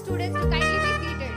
students to kindly be seated.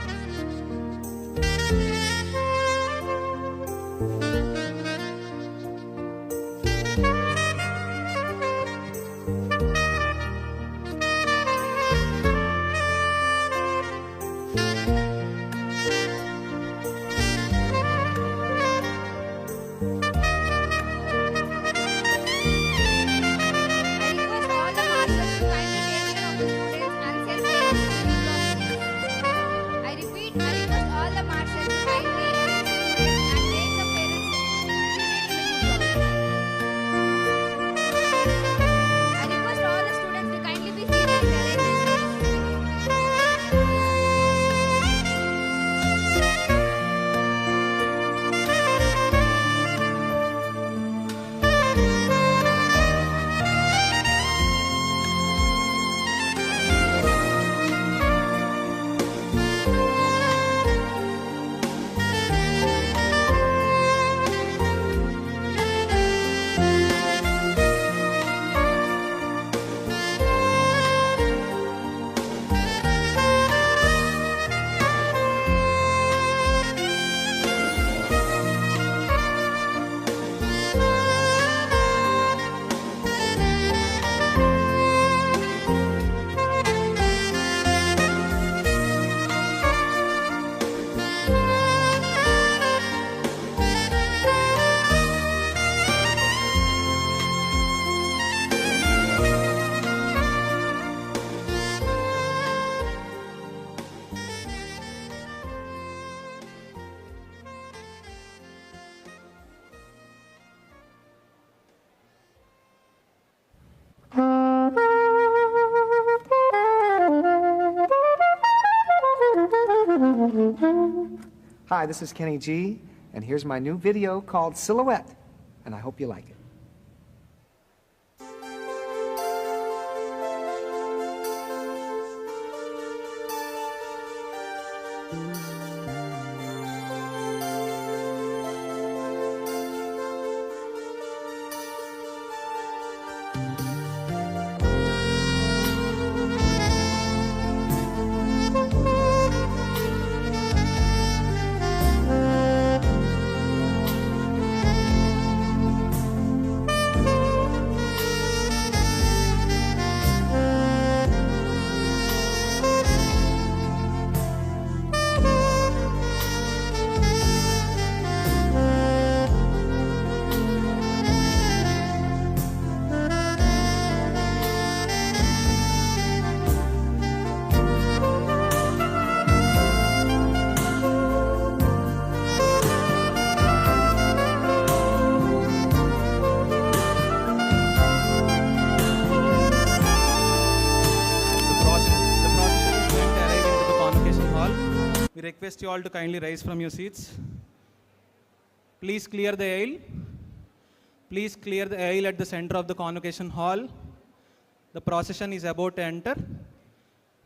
Hi, this is Kenny G, and here's my new video called Silhouette, and I hope you like it. We request you all to kindly rise from your seats. Please clear the aisle. Please clear the aisle at the center of the convocation hall. The procession is about to enter.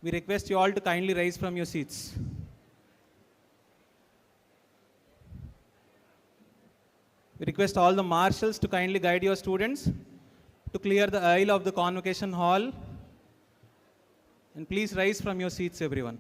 We request you all to kindly rise from your seats. We request all the marshals to kindly guide your students to clear the aisle of the convocation hall. And please rise from your seats, everyone.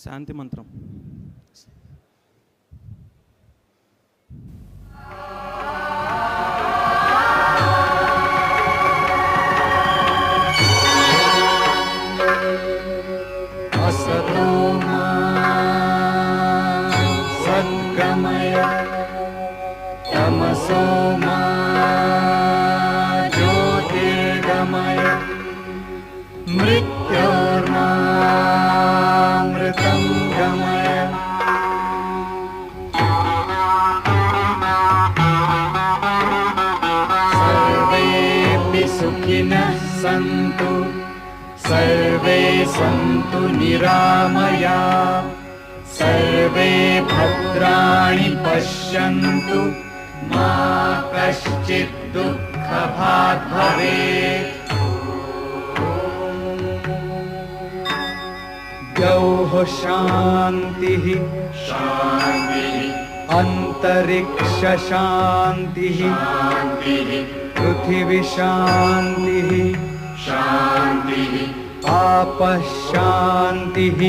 శాంతి మంత్రం. असतो मा सद्गमय तमसो मा ज्योतिर्गमय मृत्योर्मामृतं गमय सर्वेऽपि सुखिनः सन्तु सर्वे सन्तु निरामया सर्वे भद्राणि पश्यन्तु मा कश्चित् दुःखभाग् भवेत्। द्यौः शान्तिः अन्तरिक्ष शान्तिः पृथिवी शान्तिः आपः शान्तिः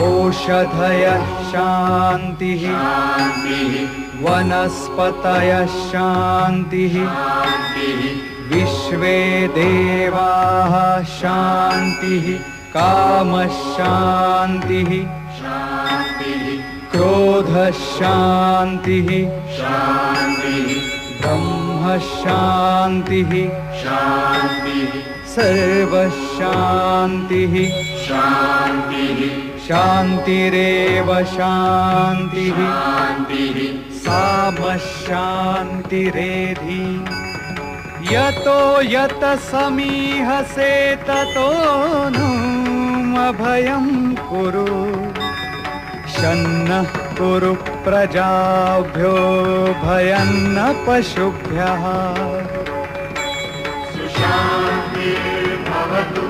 ओषधयः शान्तिः वनस्पतयः शान्तिः विश्वे देवाः शान्तिः कामः शान्तिः क्रोधः शान्तिः ब्रह्म शान्तिः सर्वः शान्तिः शान्तिरेव शान्तिः सामः शान्तिरेधि यतो यत समीहसे ततो नु अभयं कुरु शन्नः कुरु प्रजाभ्यो भयं न पशुभ्यः सुशान्तिर्भवतु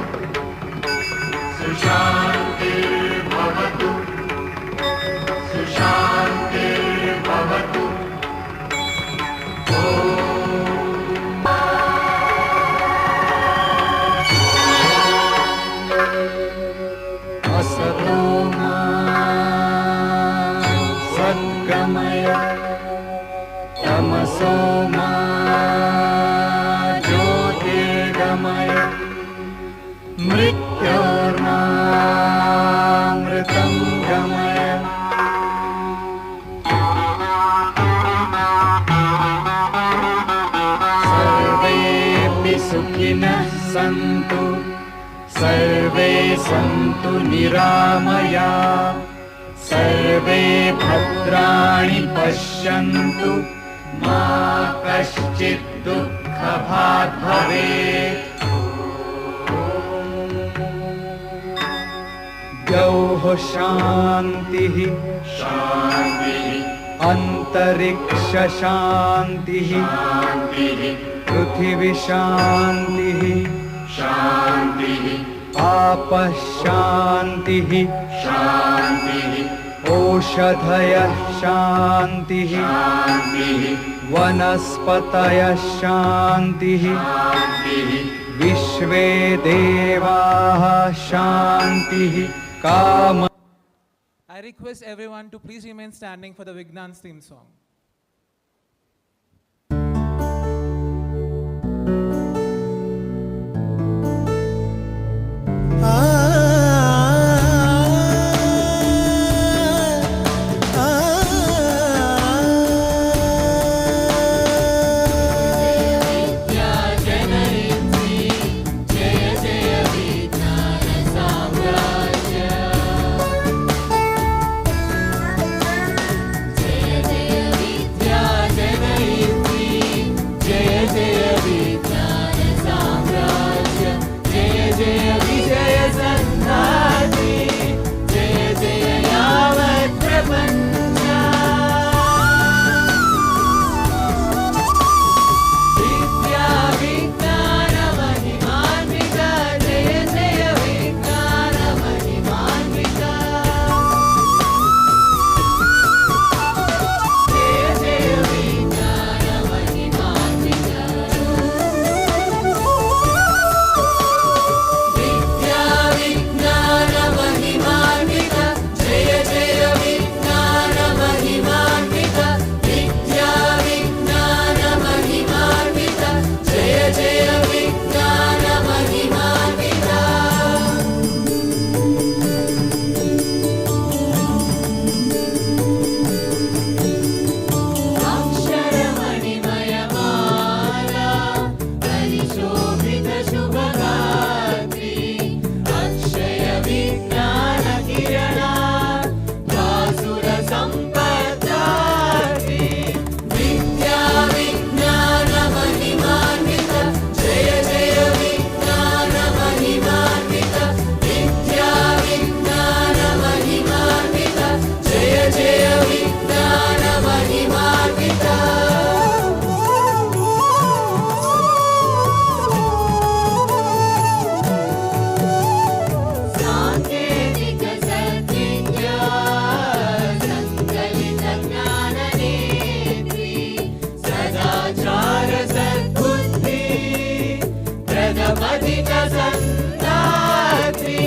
सुशान्तिर्भवतु सुशान्तिर्भवतु असतो मा सद्गमय तमसो मा ज्योतिर्गमय मृत्योर्मामृतं गमय सर्वेऽपि सुखिनः सन्तु सर्वे सन्तु निरामया सर्वे भद्राणि पश्यन्तु मा कश्चित् दुःखभाग् भवेत् द्यौः शान्तिः अन्तरिक्ष शान्तिः पृथिवी शान्तिः आपः शान्तिः ओषधयः शान्तिः वनस्पतयः शान्तिः विश्वे देवाः शान्तिः काम I request everyone to please remain standing for the Vignan's theme song. परमधिक सन्धात्री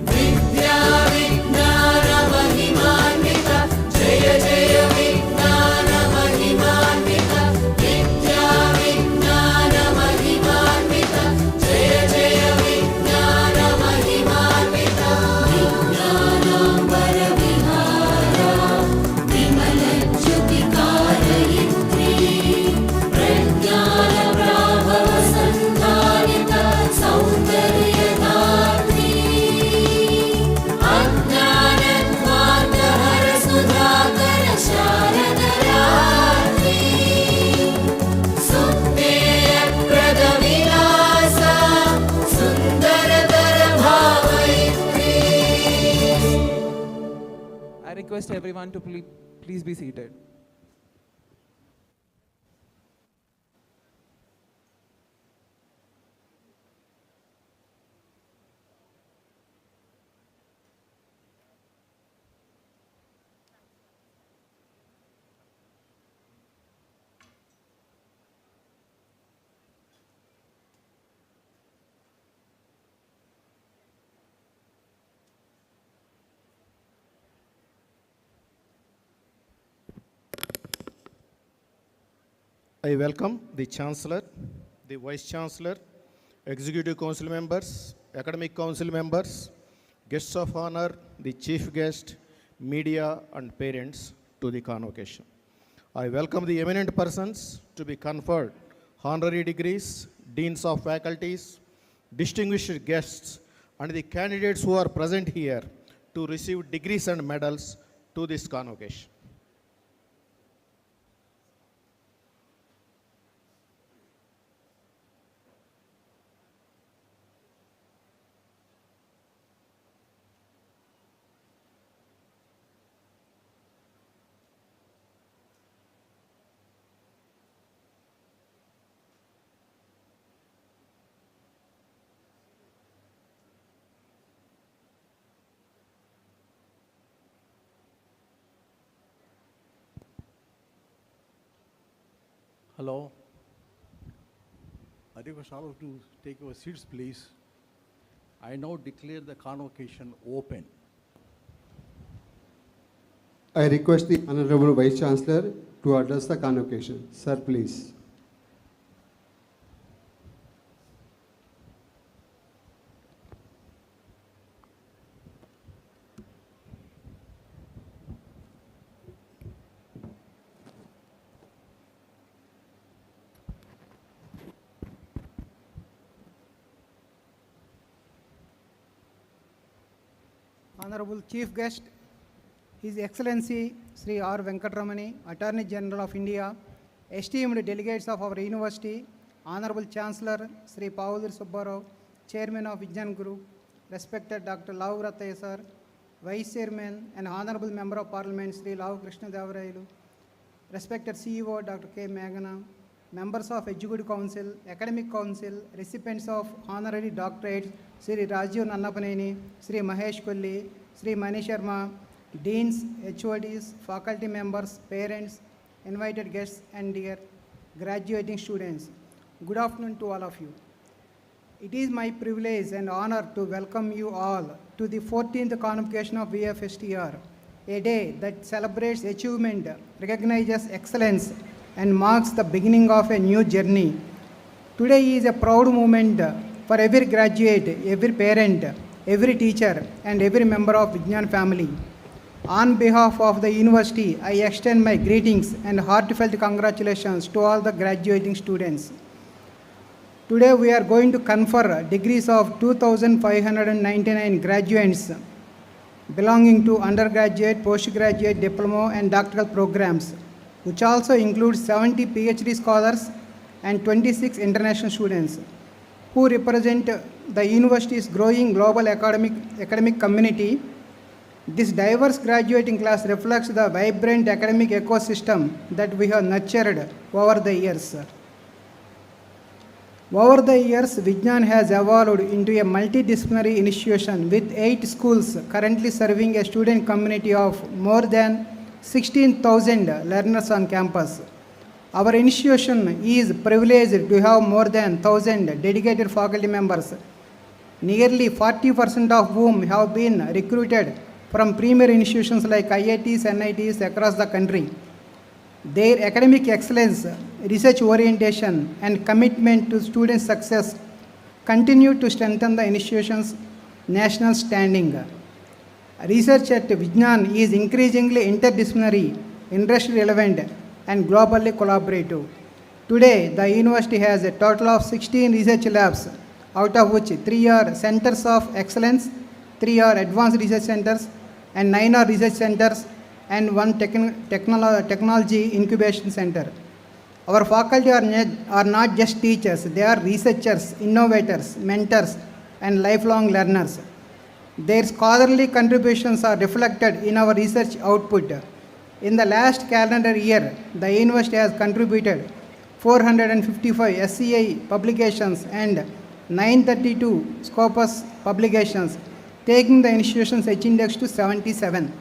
विद्या विज्ञान महिमान्वित जय जय विज्ञान महिमान्वित विद्या विज्ञान महिमान्वित जय जय विज्ञान महिमान्वित विज्ञानाम्बर विहारा विमलज्योतिकारयित्री प्रज्ञान प्राभव सन्धारित सौन्दर्यदात्री अज्ञानध्वान्तहर सुधाकर शारदरात्री सुप्तेयप्रद विलास सुन्दरतर भावयित्री. I request everyone to please be seated. I welcome the Chancellor, the Vice Chancellor, Executive Council members, Academic Council members, guests of honor, the Chief Guest, media and parents to the convocation. I welcome the eminent persons to be conferred honorary degrees, deans of faculties, distinguished guests, and the candidates who are present here to receive degrees and medals to this convocation. Hello. I request all of you to take your seats, please. I now declare the convocation open. I request the Honorable Vice Chancellor to address the convocation. Sir, please. Honorable Chief Guest, His Excellency Sri R. Venkatramani, Attorney General of India, esteemed delegates of our university, Honorable Chancellor Sri Paudir Subbarao, Chairman of Vignan Group, respected Dr. Lau Rataya Sir, Vice Chairman and Honorable Member of Parliament Sri Lau Krishna Devarailu, respected CEO Dr. K. Meghana, members of Executive Council, Academic Council, recipients of honorary doctorates, Sri Rajiv Nannapaneni, Sri Mahesh Kolli, Sri Mani Sharma, deans, HODs, faculty members, parents, invited guests, and dear graduating students. Good afternoon to all of you. It is my privilege and honor to welcome you all to the 14th Convocation of VFSTR, a day that celebrates achievement, recognizes excellence, and marks the beginning of a new journey. Today is a proud moment for every graduate, every parent, every teacher, and every member of Vignan family. On behalf of the university, I extend my greetings and heartfelt congratulations to all the graduating students. Today we are going to confer degrees of 2,599 graduates belonging to undergraduate, postgraduate, diploma, and doctoral programs, which also includes 70 PhD scholars and 26 international students who represent the university's growing global academic community. This diverse graduating class reflects the vibrant academic ecosystem that we have nurtured over the years. Over the years, Vignan has evolved into a multidisciplinary institution with 8 schools currently serving a student community of more than 16,000 learners on campus. Our institution is privileged to have more than 1,000 dedicated faculty members, nearly 40% of whom have been recruited from premier institutions like IITs, NITs across the country. Their academic excellence, research orientation, and commitment to student success continue to strengthen the institution's national standing. Research at Vignan is increasingly interdisciplinary, industry relevant, and globally collaborative. Today, the university has a total of 16 research labs, out of which 3 are centers of excellence, 3 are advanced research centers, and 9 are research centers, and 1 technology incubation center. Our faculty are not just teachers, they are researchers, innovators, mentors, and lifelong learners. Their scholarly contributions are reflected in our research output. In the last calendar year, the university has contributed 455 SCI publications and 932 Scopus publications, taking the institution's H index to 77.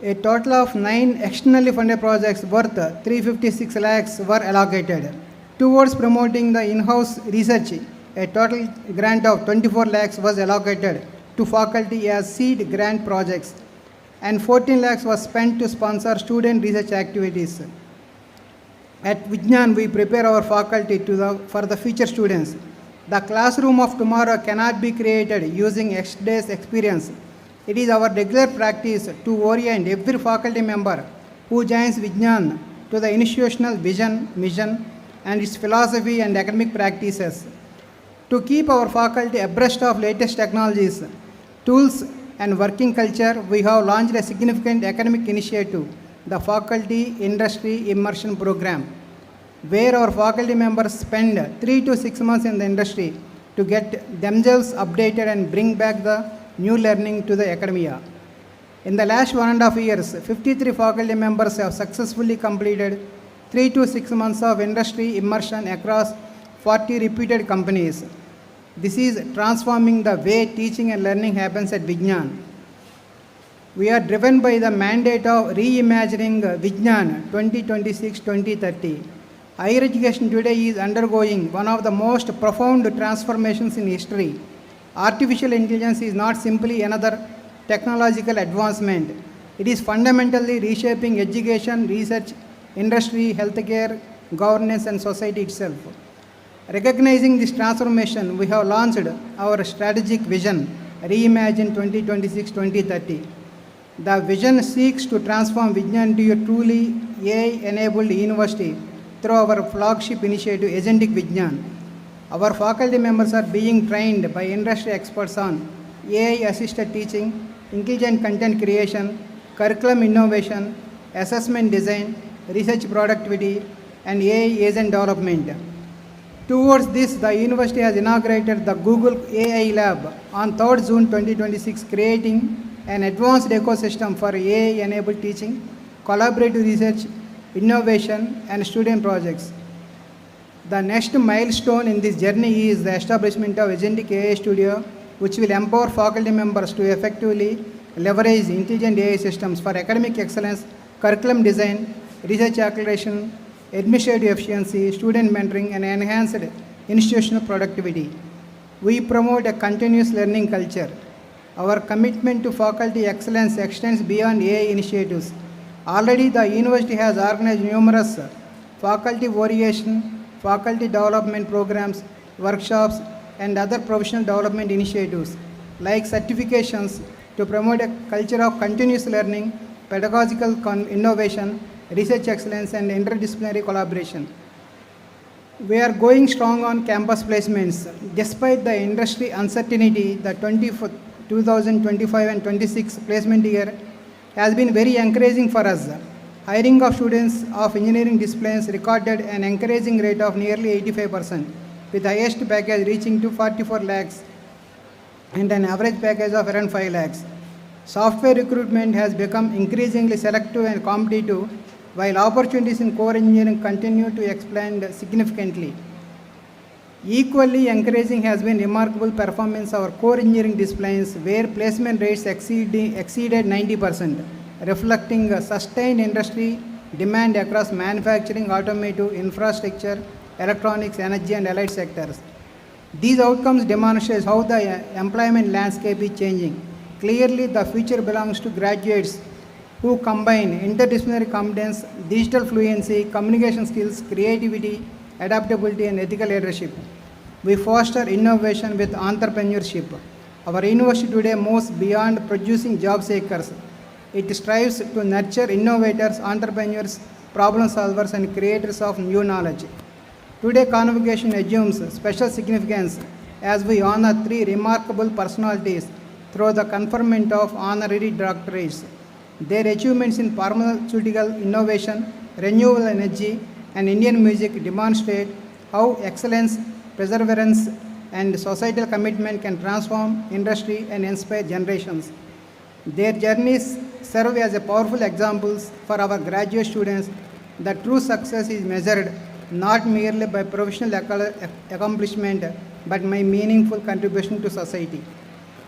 A total of 9 externally funded projects worth 356 lakhs were allocated. Towards promoting the in-house research, a total grant of 24 lakhs was allocated to faculty as seed grant projects, and 14 lakhs was spent to sponsor student research activities. At Vignan, we prepare our faculty for the future students. The classroom of tomorrow cannot be created using yesterday's experience. It is our regular practice to orient every faculty member who joins Vignan to the institutional vision, mission, and its philosophy and academic practices. To keep our faculty abreast of latest technologies, tools, and working culture, we have launched a significant academic initiative, the Faculty Industry Immersion Program, where our faculty members spend 3 to 6 months in the industry to get themselves updated and bring back the new learning to the academia. In the last 1.5 years, 53 faculty members have successfully completed 3 to 6 months of industry immersion across 40 reputed companies. This is transforming the way teaching and learning happens at Vignan. We are driven by the mandate of reimagining Vignan 2026-2030. Higher education today is undergoing one of the most profound transformations in history. Artificial intelligence is not simply another technological advancement. It is fundamentally reshaping education, research, industry, healthcare, governance, and society itself. Recognizing this transformation, we have launched our strategic vision, Reimagine 2026-2030. The vision seeks to transform Vignan into a truly AI-enabled university through our flagship initiative, Agentic Vignan. Our faculty members are being trained by industry experts on AI-assisted teaching, intelligent content creation, curriculum innovation, assessment design, research productivity, and AI agent development. Towards this, the university has inaugurated the Google AI Lab on 3rd June 2026, creating an advanced ecosystem for AI-enabled teaching, collaborative research, innovation, and student projects. The next milestone in this journey is the establishment of Agentic AI Studio, which will empower faculty members to effectively leverage intelligent AI systems for academic excellence, curriculum design, research acceleration, administrative efficiency, student mentoring, and enhanced institutional productivity. We promote a continuous learning culture. Our commitment to faculty excellence extends beyond AI initiatives. Already, the university has organized numerous faculty variation, faculty development programs, workshops, and other professional development initiatives, like certifications, to promote a culture of continuous learning, pedagogical innovation, research excellence, and interdisciplinary collaboration. We are going strong on campus placements. Despite the industry uncertainty, the 2025 and 26 placement year has been very encouraging for us. Hiring of students of engineering disciplines recorded an encouraging rate of nearly 85%, with the highest package reaching to 44 lakhs and an average package of around 5 lakhs. Software recruitment has become increasingly selective and competitive, while opportunities in core engineering continue to expand significantly. Equally encouraging has been remarkable performance of our core engineering disciplines, where placement rates exceeded 90%, reflecting a sustained industry demand across manufacturing, automotive, infrastructure, electronics, energy, and allied sectors. These outcomes demonstrate how the employment landscape is changing. Clearly, the future belongs to graduates who combine interdisciplinary competence, digital fluency, communication skills, creativity, adaptability, and ethical leadership. We foster innovation with entrepreneurship. Our university today moves beyond producing job seekers. It strives to nurture innovators, entrepreneurs, problem solvers, and creators of new knowledge. Today, convocation assumes special significance as we honor three remarkable personalities through the conferment of honorary doctorates. Their achievements in pharmaceutical innovation, renewable energy, and Indian music demonstrate how excellence, perseverance, and societal commitment can transform industry and inspire generations. Their journeys serve as a powerful examples for our graduate students that true success is measured not merely by professional accomplishment but by meaningful contribution to society.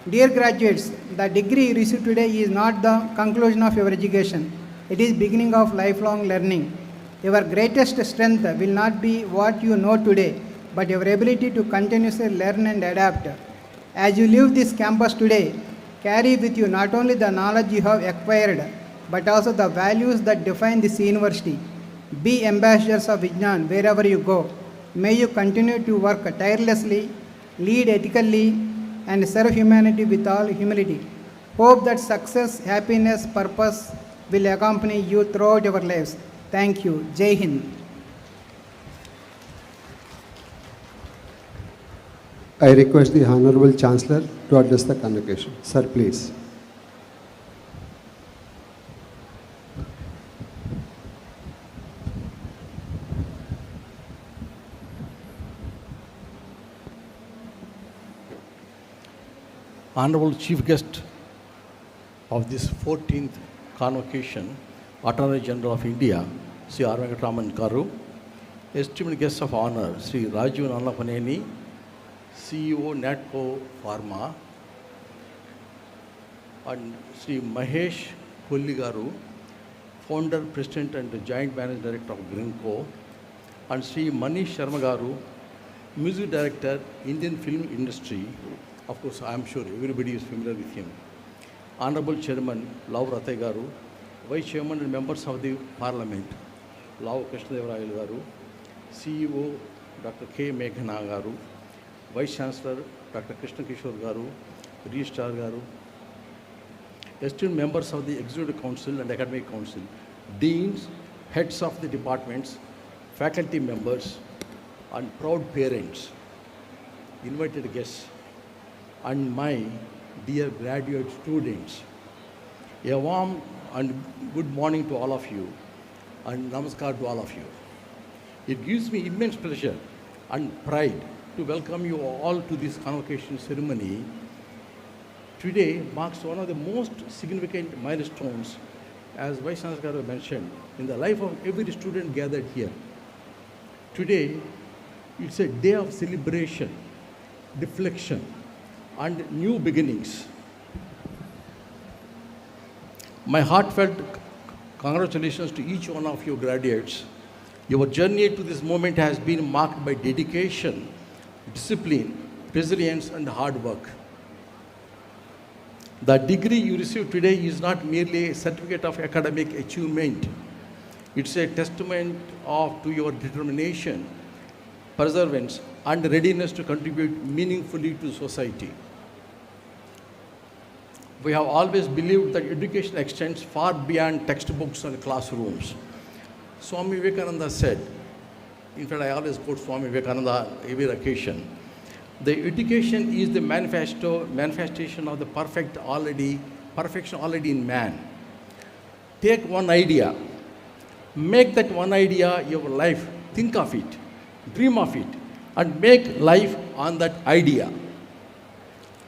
Dear graduates, the degree you receive today is not the conclusion of your education. It is beginning of lifelong learning. Your greatest strength will not be what you know today, but your ability to continuously learn and adapt. As you leave this campus today, carry with you not only the knowledge you have acquired, but also the values that define this university. Be ambassadors of Vignan wherever you go. May you continue to work tirelessly, lead ethically, and serve humanity with all humility. Hope that success, happiness, purpose will accompany you throughout your lives. Thank you. Jai Hind. I request the Honorable Chancellor to address the convocation. Sir, please. Honorable Chief Guest of this 14th Convocation, Attorney General of India, Sri R. Venkatraman Garu, esteemed guests of honor, Sri Rajiv Nalapaneni, CEO Natco Pharma, and Sri Mahesh Kolli Garu, Founder, President and Joint Managing Director of Greenco, and Sri Manish Sharma Garu, Music Director, Indian Film Industry. Of course, I am sure everybody is familiar with him. Honorable Chairman Lav Ratay Garu, Vice Chairman and members of the Parliament, Lav Krishnadevarayal Garu, CEO Dr. K. Meghana Garu, Vice Chancellor Dr. Krishna Kishore Garu, Registrar Garu, esteemed members of the Executive Council and Academic Council, deans, heads of the departments, faculty members, and proud parents, invited guests, and my dear graduate students. A warm and good morning to all of you, and namaskar to all of you. It gives me immense pleasure and pride to welcome you all to this convocation ceremony. Today marks one of the most significant milestones, as Vice Chancellor mentioned, in the life of every student gathered here. Today, it's a day of celebration, reflection, and new beginnings. My heartfelt congratulations to each one of you graduates. Your journey to this moment has been marked by dedication, discipline, resilience, and hard work. The degree you receive today is not merely a certificate of academic achievement. It's a testament to your determination, perseverance, and readiness to contribute meaningfully to society. We have always believed that education extends far beyond textbooks and classrooms. Swami Vivekananda said, in fact I always quote Swami Vivekananda every occasion, the education is the manifestation of the perfection already in man. Take one idea, make that one idea your life, think of it, dream of it, and make life on that idea.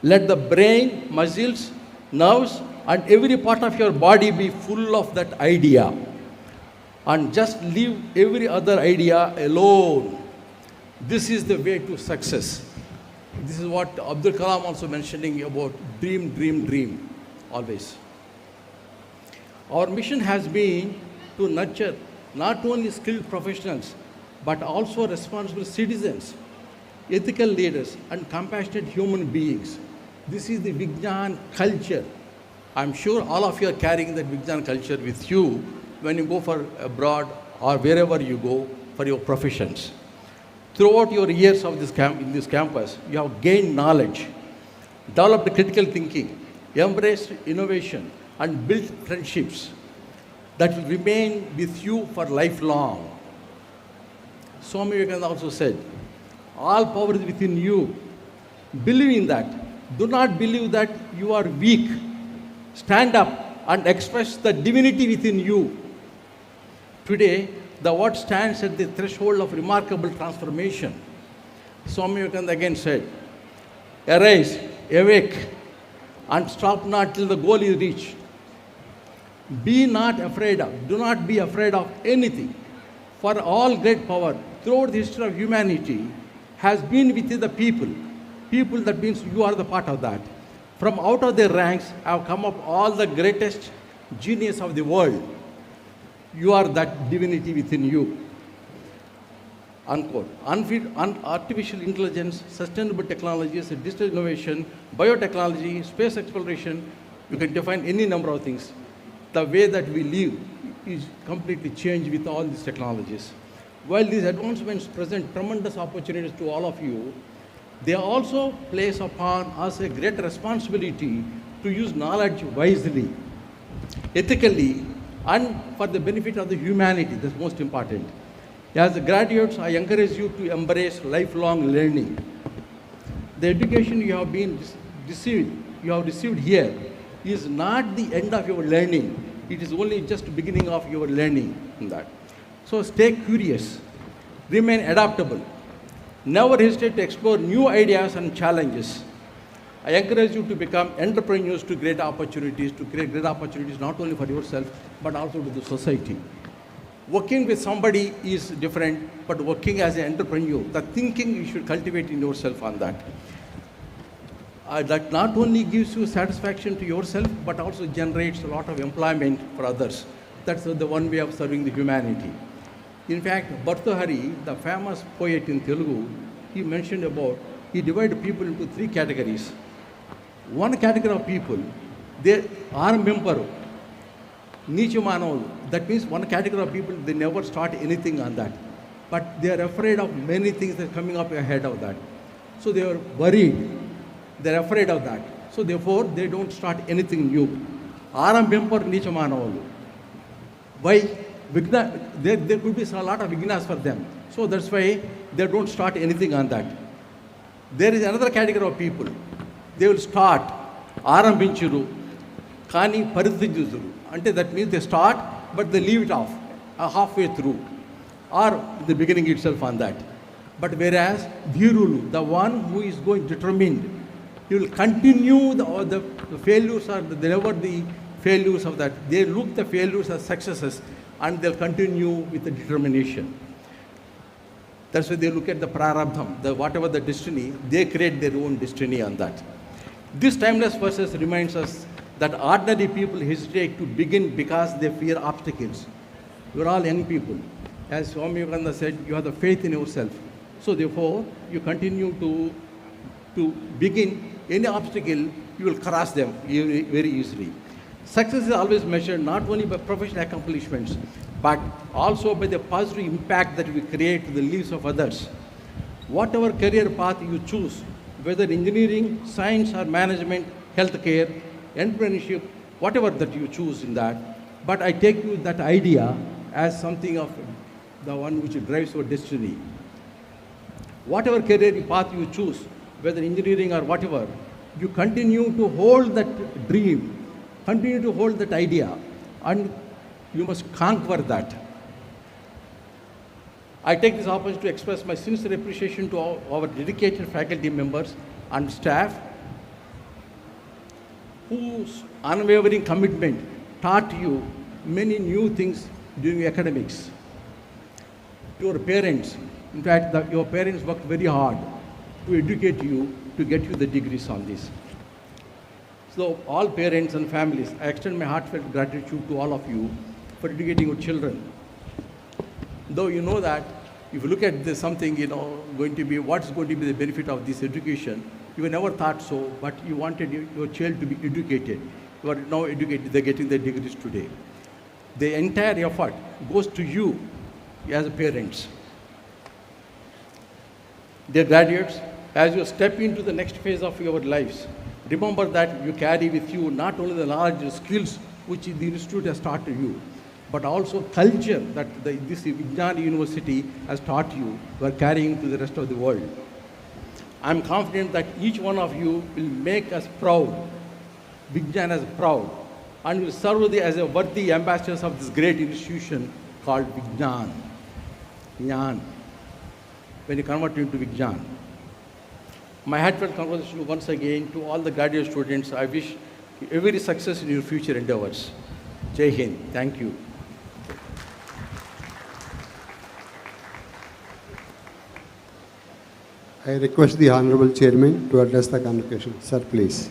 Let the brain, muscles, nerves, and every part of your body be full of that idea. And just leave every other idea alone. This is the way to success. This is what Abdul Kalam also mentioning about dream, dream, dream, always. Our mission has been to nurture not only skilled professionals, but also responsible citizens, ethical leaders, and compassionate human beings. This is the Vignan culture. I'm sure all of you are carrying that Vignan culture with you when you go for abroad or wherever you go for your professions. Throughout your years of in this campus, you have gained knowledge, developed critical thinking, embraced innovation, and built friendships that will remain with you for lifelong. Swami Vivekananda also said, all power is within you. Believe in that. Do not believe that you are weak. Stand up and express the divinity within you. Today, the word stands at the threshold of remarkable transformation. Swami Vivekananda again said, arise, awake, and stop not till the goal is reached. Be not afraid of, do not be afraid of anything. For all great power throughout the history of humanity has been within the people. People, that means you are the part of that. From out of their ranks have come up all the greatest genius of the world. You are that divinity within you. Unquote. Artificial intelligence, sustainable technologies, digital innovation, biotechnology, space exploration, you can define any number of things. The way that we live is completely changed with all these technologies. While these advancements present tremendous opportunities to all of you, they also place upon us a great responsibility to use knowledge wisely, ethically, and for the benefit of the humanity. That's most important. As graduates, I encourage you to embrace lifelong learning. The education you have received here is not the end of your learning. It is only just the beginning of your learning in that. So stay curious, remain adaptable, never hesitate to explore new ideas and challenges. I encourage you to become entrepreneurs to create opportunities, not only for yourself, but also to the society. Working with somebody is different, but working as an entrepreneur, the thinking you should cultivate in yourself on that. That not only gives you satisfaction to yourself, but also generates a lot of employment for others. That's the one way of serving the humanity. In fact, Bhartahari, the famous poet in Telugu, he mentioned about, he divided people into three categories. One category of people, they are member, Nichamanol. That means one category of people, they never start anything on that. But they are afraid of many things that are coming up ahead of that. So they are worried. They're afraid of that. So therefore, they don't start anything new. Arambempar Nichamanavalu. Why? There could be a lot of vignas for them. So that's why they don't start anything on that. There is another category of people. They will start Arambinchuru, Kani Parithinjuzuru. Until that means they start, but they leave it off halfway through, or the beginning itself on that. But whereas Dhirulu, the one who is going determined, he will continue the failures or the failures of that. They look the failures as successes and they'll continue with the determination. That's why they look at the prarabdham, whatever the destiny, they create their own destiny on that. This timeless verses reminds us that ordinary people hesitate to begin because they fear obstacles. You are all young people. As Swami Vivekananda said, you have the faith in yourself. So therefore, you continue to begin any obstacle, you will cross them very easily. Success is always measured not only by professional accomplishments, but also by the positive impact that we create to the lives of others. Whatever career path you choose, whether engineering, science or management, healthcare, entrepreneurship, whatever that you choose in that, but I take you that idea as something of the one which drives your destiny. Whatever career path you choose, whether engineering or whatever, you continue to hold that dream, continue to hold that idea, and you must conquer that. I take this opportunity to express my sincere appreciation to our dedicated faculty members and staff whose unwavering commitment taught you many new things during academics. To your parents, in fact, your parents worked very hard to educate you, to get you the degrees on this. So all parents and families, I extend my heartfelt gratitude to all of you for educating your children. Though you know that if you look at this something, going to be, what's going to be the benefit of this education, you never thought so, but you wanted your child to be educated. You are now educated, they're getting their degrees today. The entire effort goes to you as parents. Dear graduates, as you step into the next phase of your lives, remember that you carry with you not only the knowledge and skills which the institute has taught you, but also culture that this Vignan University has taught you, are carrying to the rest of the world. I am confident that each one of you will make us proud, Vignan as proud, and will serve as a worthy ambassadors of this great institution called Vignan. Vignan. When you convert into Vignan. My heartfelt congratulations once again to all the graduate students. I wish you every success in your future endeavors. Jai Hind. Thank you. I request the Honorable Chairman to address the convocation. Sir, please.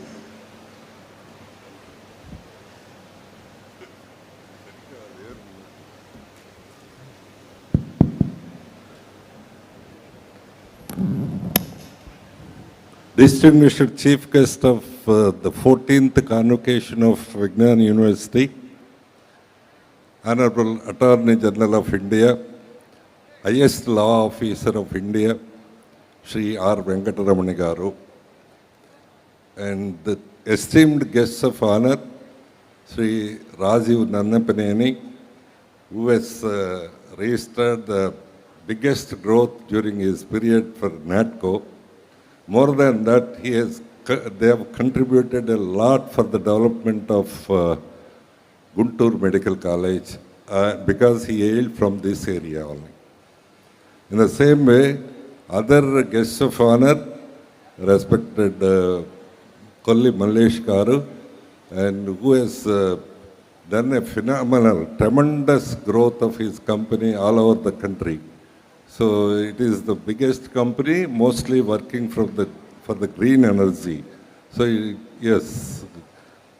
Distinguished Chief Guest of the 14th Convocation of Vignan University, Honorable Attorney General of India, highest law officer of India, Shri R. Venkataramani Garu, and the esteemed guests of honor, Shri Rajiv Nannapaneni, who has registered the biggest growth during his period for NATCO. More than that, they have contributed a lot for the development of Guntur Medical College because he hailed from this area only. In the same way, other guests of honor, respected Kolli Mallesh Garu, and who has done a phenomenal, tremendous growth of his company all over the country. So it is the biggest company, mostly working for the green energy. So yes,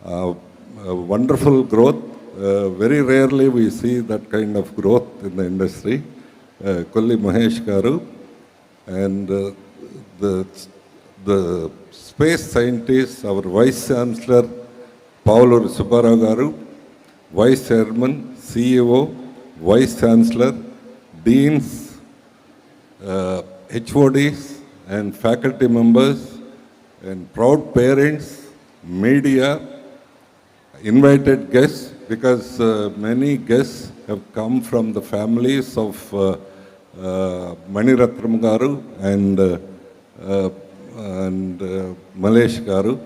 wonderful growth. Very rarely we see that kind of growth in the industry. Kolli Mahesh Garu, and the space scientist, our Vice Chancellor, Paulur Subbarao Garu, Vice Chairman, CEO, Vice Chancellor, Deans, HODs and faculty members and proud parents, media, invited guests, because many guests have come from the families of Maniratnam Garu and Mallesh Garu.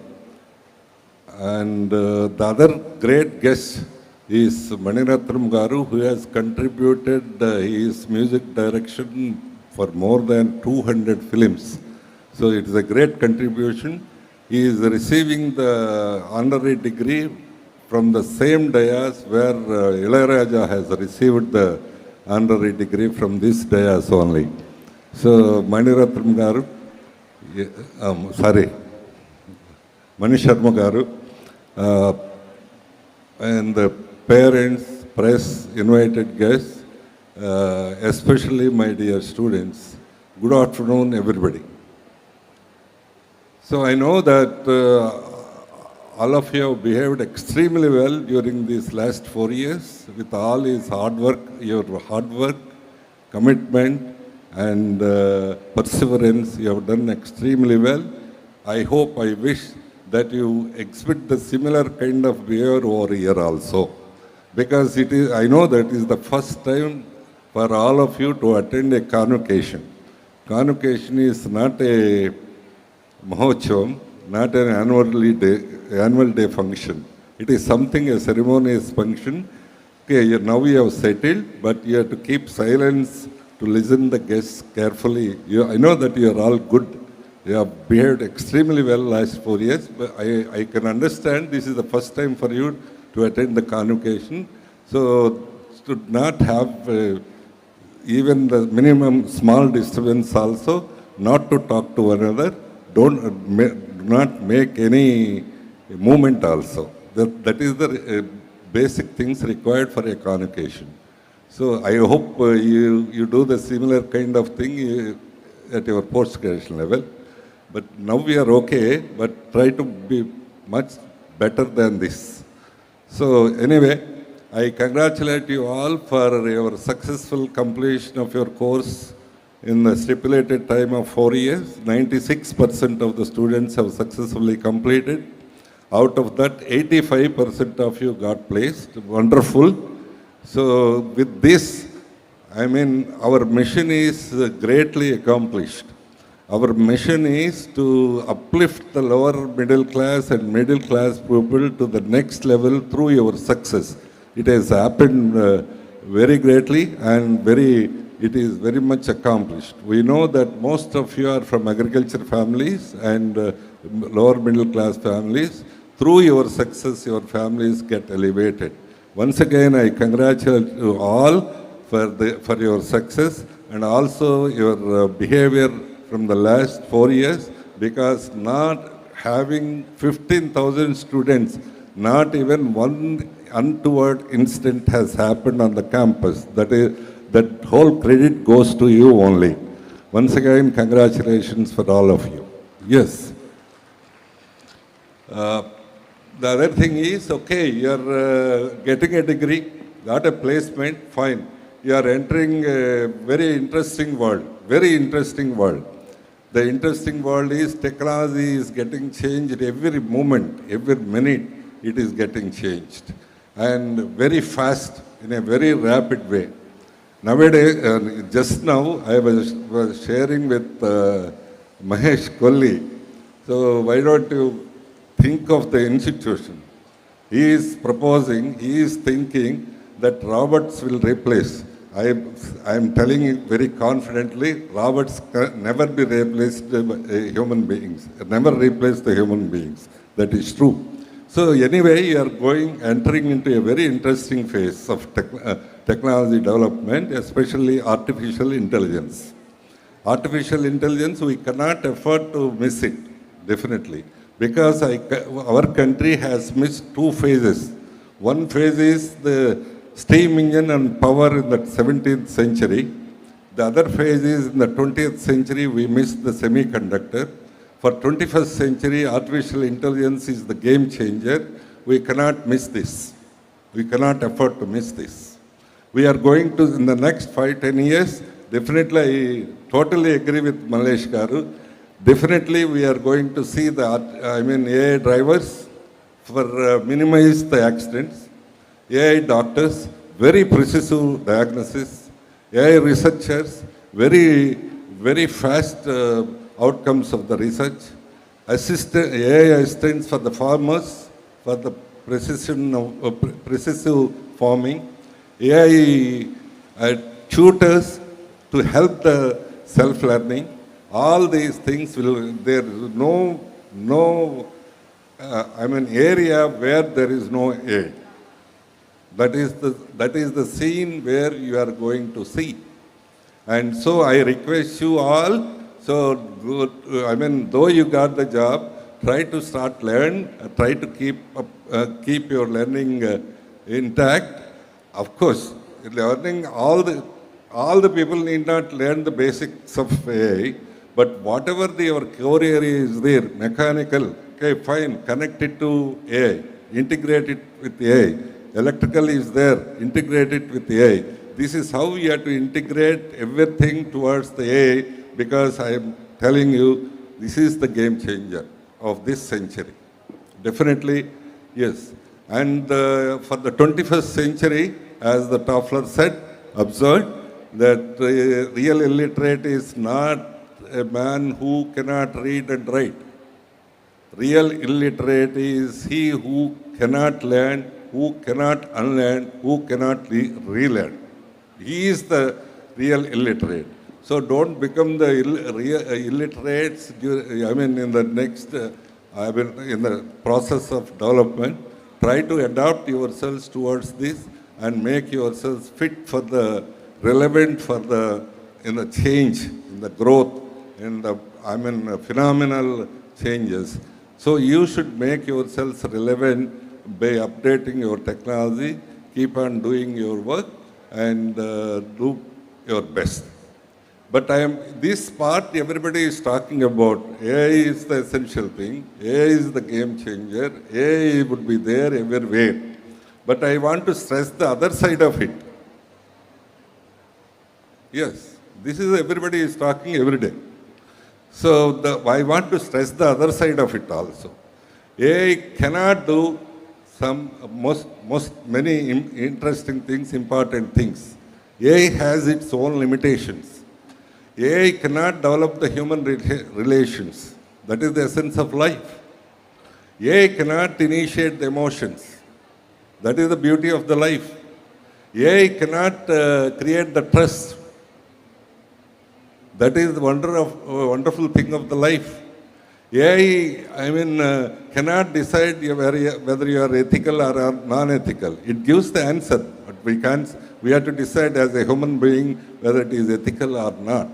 And the other great guest is Maniratnam Garu, who has contributed his music direction for more than 200 films. So it is a great contribution. He is receiving the honorary degree from the same dais where Ilayaraja has received the honorary degree from this dais only. So Maniratnam Garu, Mani Sharma Garu, and the parents, press, invited guests, especially my dear students. Good afternoon, everybody. So I know that all of you have behaved extremely well during these last 4 years with all his hard work, your hard work, commitment and perseverance. You have done extremely well. I hope, I wish that you exhibit the similar kind of behavior over here also. Because it is, I know that is the first time for all of you to attend a convocation. Convocation is not a Mahochavam, not an annual day function. It is something, a ceremonious function. Okay, now you have settled, but you have to keep silence to listen the guests carefully. I know that you are all good. You have behaved extremely well last 4 years, but I can understand this is the first time for you to attend the convocation. So to not have even the minimum small disturbance also, not to talk to one another, do not make any movement also. That is the basic things required for a convocation. So I hope you do the similar kind of thing at your post-graduation level. But now we are okay, but try to be much better than this. So anyway, I congratulate you all for your successful completion of your course in the stipulated time of 4 years. 96% of the students have successfully completed. Out of that, 85% of you got placed. Wonderful. So with this, I mean, our mission is greatly accomplished. Our mission is to uplift the lower middle class and middle class people to the next level through your success. It has happened very greatly and it is very much accomplished. We know that most of you are from agriculture families and lower middle class families. Through your success, your families get elevated. Once again, I congratulate you all for your success and also your behavior from the last 4 years, because not having 15,000 students, not even one untoward incident has happened on the campus. That whole credit goes to you only. Once again, congratulations for all of you. Yes. The other thing is, okay, you are getting a degree, got a placement, fine. You are entering a very interesting world, very interesting world. The interesting world is technology is getting changed every moment, every minute it is getting changed. And very fast, in a very rapid way. Nowadays, just now I was sharing with Mahesh Kolli. So why don't you think of the institution? He is proposing, he is thinking that robots will replace. I am telling you very confidently, robots can never be replaced by human beings, never replace the human beings. That is true. So anyway, you are entering into a very interesting phase of technology development, especially artificial intelligence. Artificial intelligence, we cannot afford to miss it, definitely. Because our country has missed two phases. One phase is the steam engine and power in the 17th century. The other phase is in the 20th century, we missed the semiconductor. For 21st century, artificial intelligence is the game changer. We cannot miss this. We cannot afford to miss this. We are going to, in the next 5-10 years, definitely I totally agree with Malesh Garu. Definitely we are going to see AI drivers for minimize the accidents, AI doctors, very precise diagnosis, AI researchers, very fast outcomes of the research, AI assistants for the farmers, for the precision of precise farming, AI tutors to help the self-learning. All these things there is no area where there is no AI. That is the scene where you are going to see. And so I request you all, though you got the job, try to start try to keep your learning intact. Of course, learning, all the people need not learn the basics of AI, but whatever your core area is there, mechanical, okay, fine, connect it to AI, integrate it with AI. Electrical is there, integrate it with AI. This is how we have to integrate everything towards the AI, because I am telling you, this is the game changer of this century. Definitely, yes. And for the 21st century, as the Toffler said, observed that real illiterate is not a man who cannot read and write. Real illiterate is he who cannot learn, who cannot unlearn, who cannot relearn. He is the real illiterate. So don't become the illiterates, in the next, in the process of development. Try to adapt yourselves towards this and make yourselves fit for the relevant for the change, in the growth, in the phenomenal changes. So you should make yourselves relevant by updating your technology, keep on doing your work, and do your best. But this part everybody is talking about. AI is the essential thing. AI is the game changer. AI would be there everywhere. But I want to stress the other side of it. Yes, this is everybody is talking every day. So I want to stress the other side of it also. AI cannot do many interesting things, important things. AI has its own limitations. AI cannot develop the human relations. That is the essence of life. AI cannot initiate the emotions. That is the beauty of the life. AI cannot create the trust. That is the wonderful thing of the life. AI, cannot decide whether you are ethical or non-ethical. It gives the answer, but we have to decide as a human being whether it is ethical or not.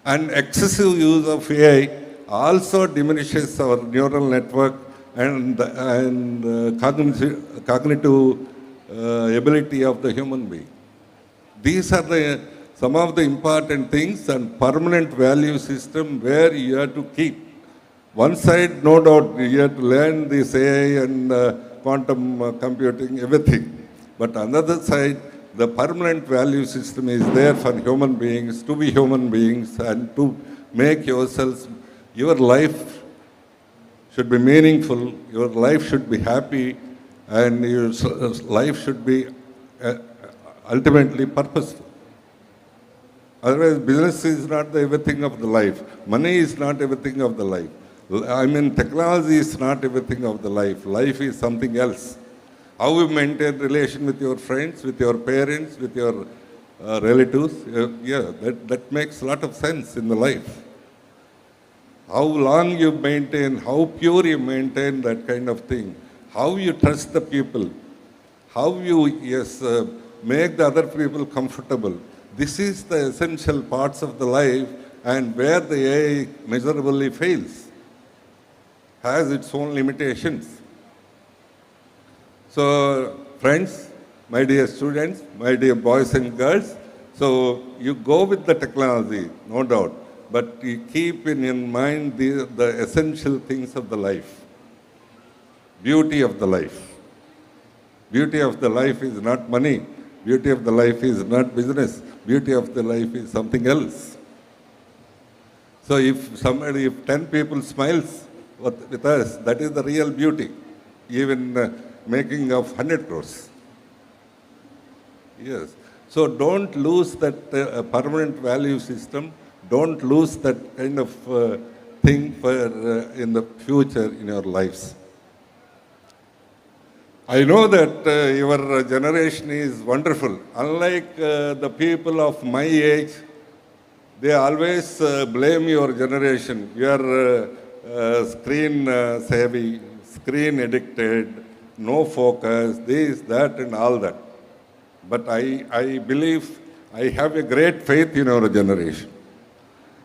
And excessive use of AI also diminishes our neural network and cognitive ability of the human being. These are some of the important things, and permanent value system where you have to keep. One side, no doubt, you have to learn this AI and quantum computing, everything. But another side, the permanent value system is there for human beings, to be human beings, and to make yourselves, your life should be meaningful, your life should be happy, and your life should be ultimately purposeful. Otherwise, business is not the everything of the life. Money is not everything of the life. Technology is not everything of the life. Life is something else. How you maintain relation with your friends, with your parents, with your relatives, that makes a lot of sense in the life. How long you maintain, how pure you maintain, that kind of thing. How you trust the people. How you, make the other people comfortable. This is the essential parts of the life, and where the AI miserably fails, has its own limitations. So, friends, my dear students, my dear boys and girls, so you go with the technology, no doubt, but you keep in mind the essential things of the life. Beauty of the life. Beauty of the life is not money. Beauty of the life is not business. Beauty of the life is something else. So if 10 people smiles with us, that is the real beauty. Even making of 100 crores. Yes. So don't lose that permanent value system. Don't lose that kind of thing in the future in your lives. I know that your generation is wonderful. Unlike the people of my age, they always blame your generation. You are screen savvy, screen addicted, no focus, this, that, and all that. But I believe, I have a great faith in our generation.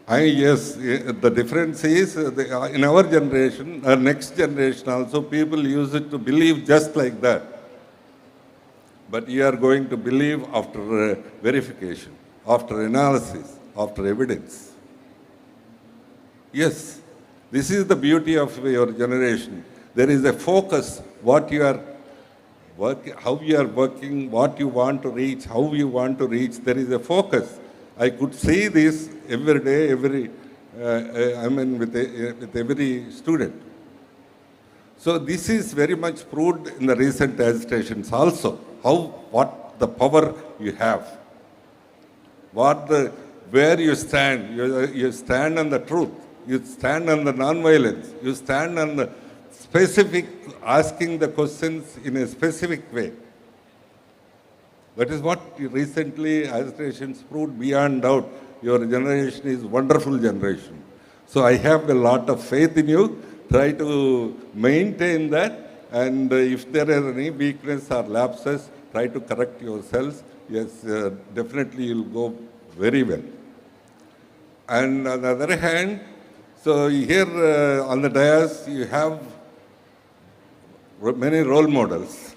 The difference is in our generation, our next generation also, people use it to believe just like that. But you are going to believe after verification, after analysis, after evidence. Yes, this is the beauty of your generation. There is a focus, what you are working, how you are working, what you want to reach, how you want to reach. There is a focus. I could see this every day, with every student. So this is very much proved in the recent agitations also. What the power you have, where you stand. You stand on the truth. You stand on the non-violence. You stand on the specific, asking the questions in a specific way. That is what recently agitations proved beyond doubt. Your generation is a wonderful generation. So I have a lot of faith in you. Try to maintain that. And if there are any weakness or lapses, try to correct yourselves. Yes, definitely you'll go very well. And on the other hand, so here on the dais, you have many role models.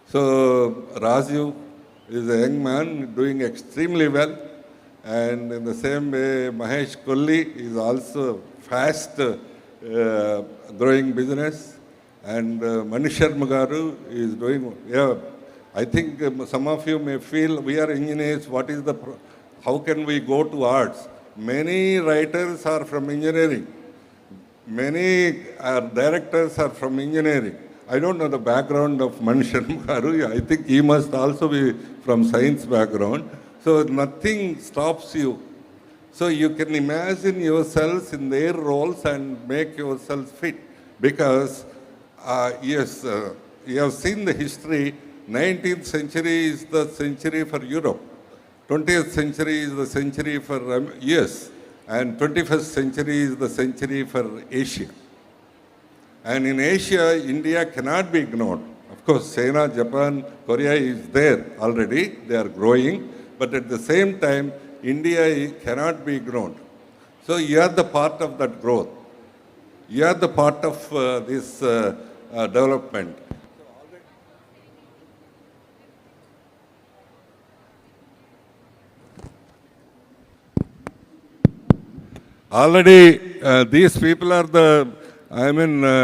So Rajiv is a young man doing extremely well, and in the same way Mahesh Kolli is also fast growing business, and Manish Sharma garu is doing, I think some of you may feel we are engineers, how can we go to arts? Many writers are from engineering. Many directors are from engineering. I don't know the background of Manish Sharma garu. I think he must also be from science background. So nothing stops you. So you can imagine yourselves in their roles and make yourselves fit. Because, yes, you have seen the history. 19th century is the century for Europe. 20th century is the century for US. And 21st century is the century for Asia. And in Asia, India cannot be ignored. Of course, China, Japan, Korea is there already. They are growing. But at the same time, India cannot be ignored. So you are the part of that growth. You are the part of this development. Already, these people are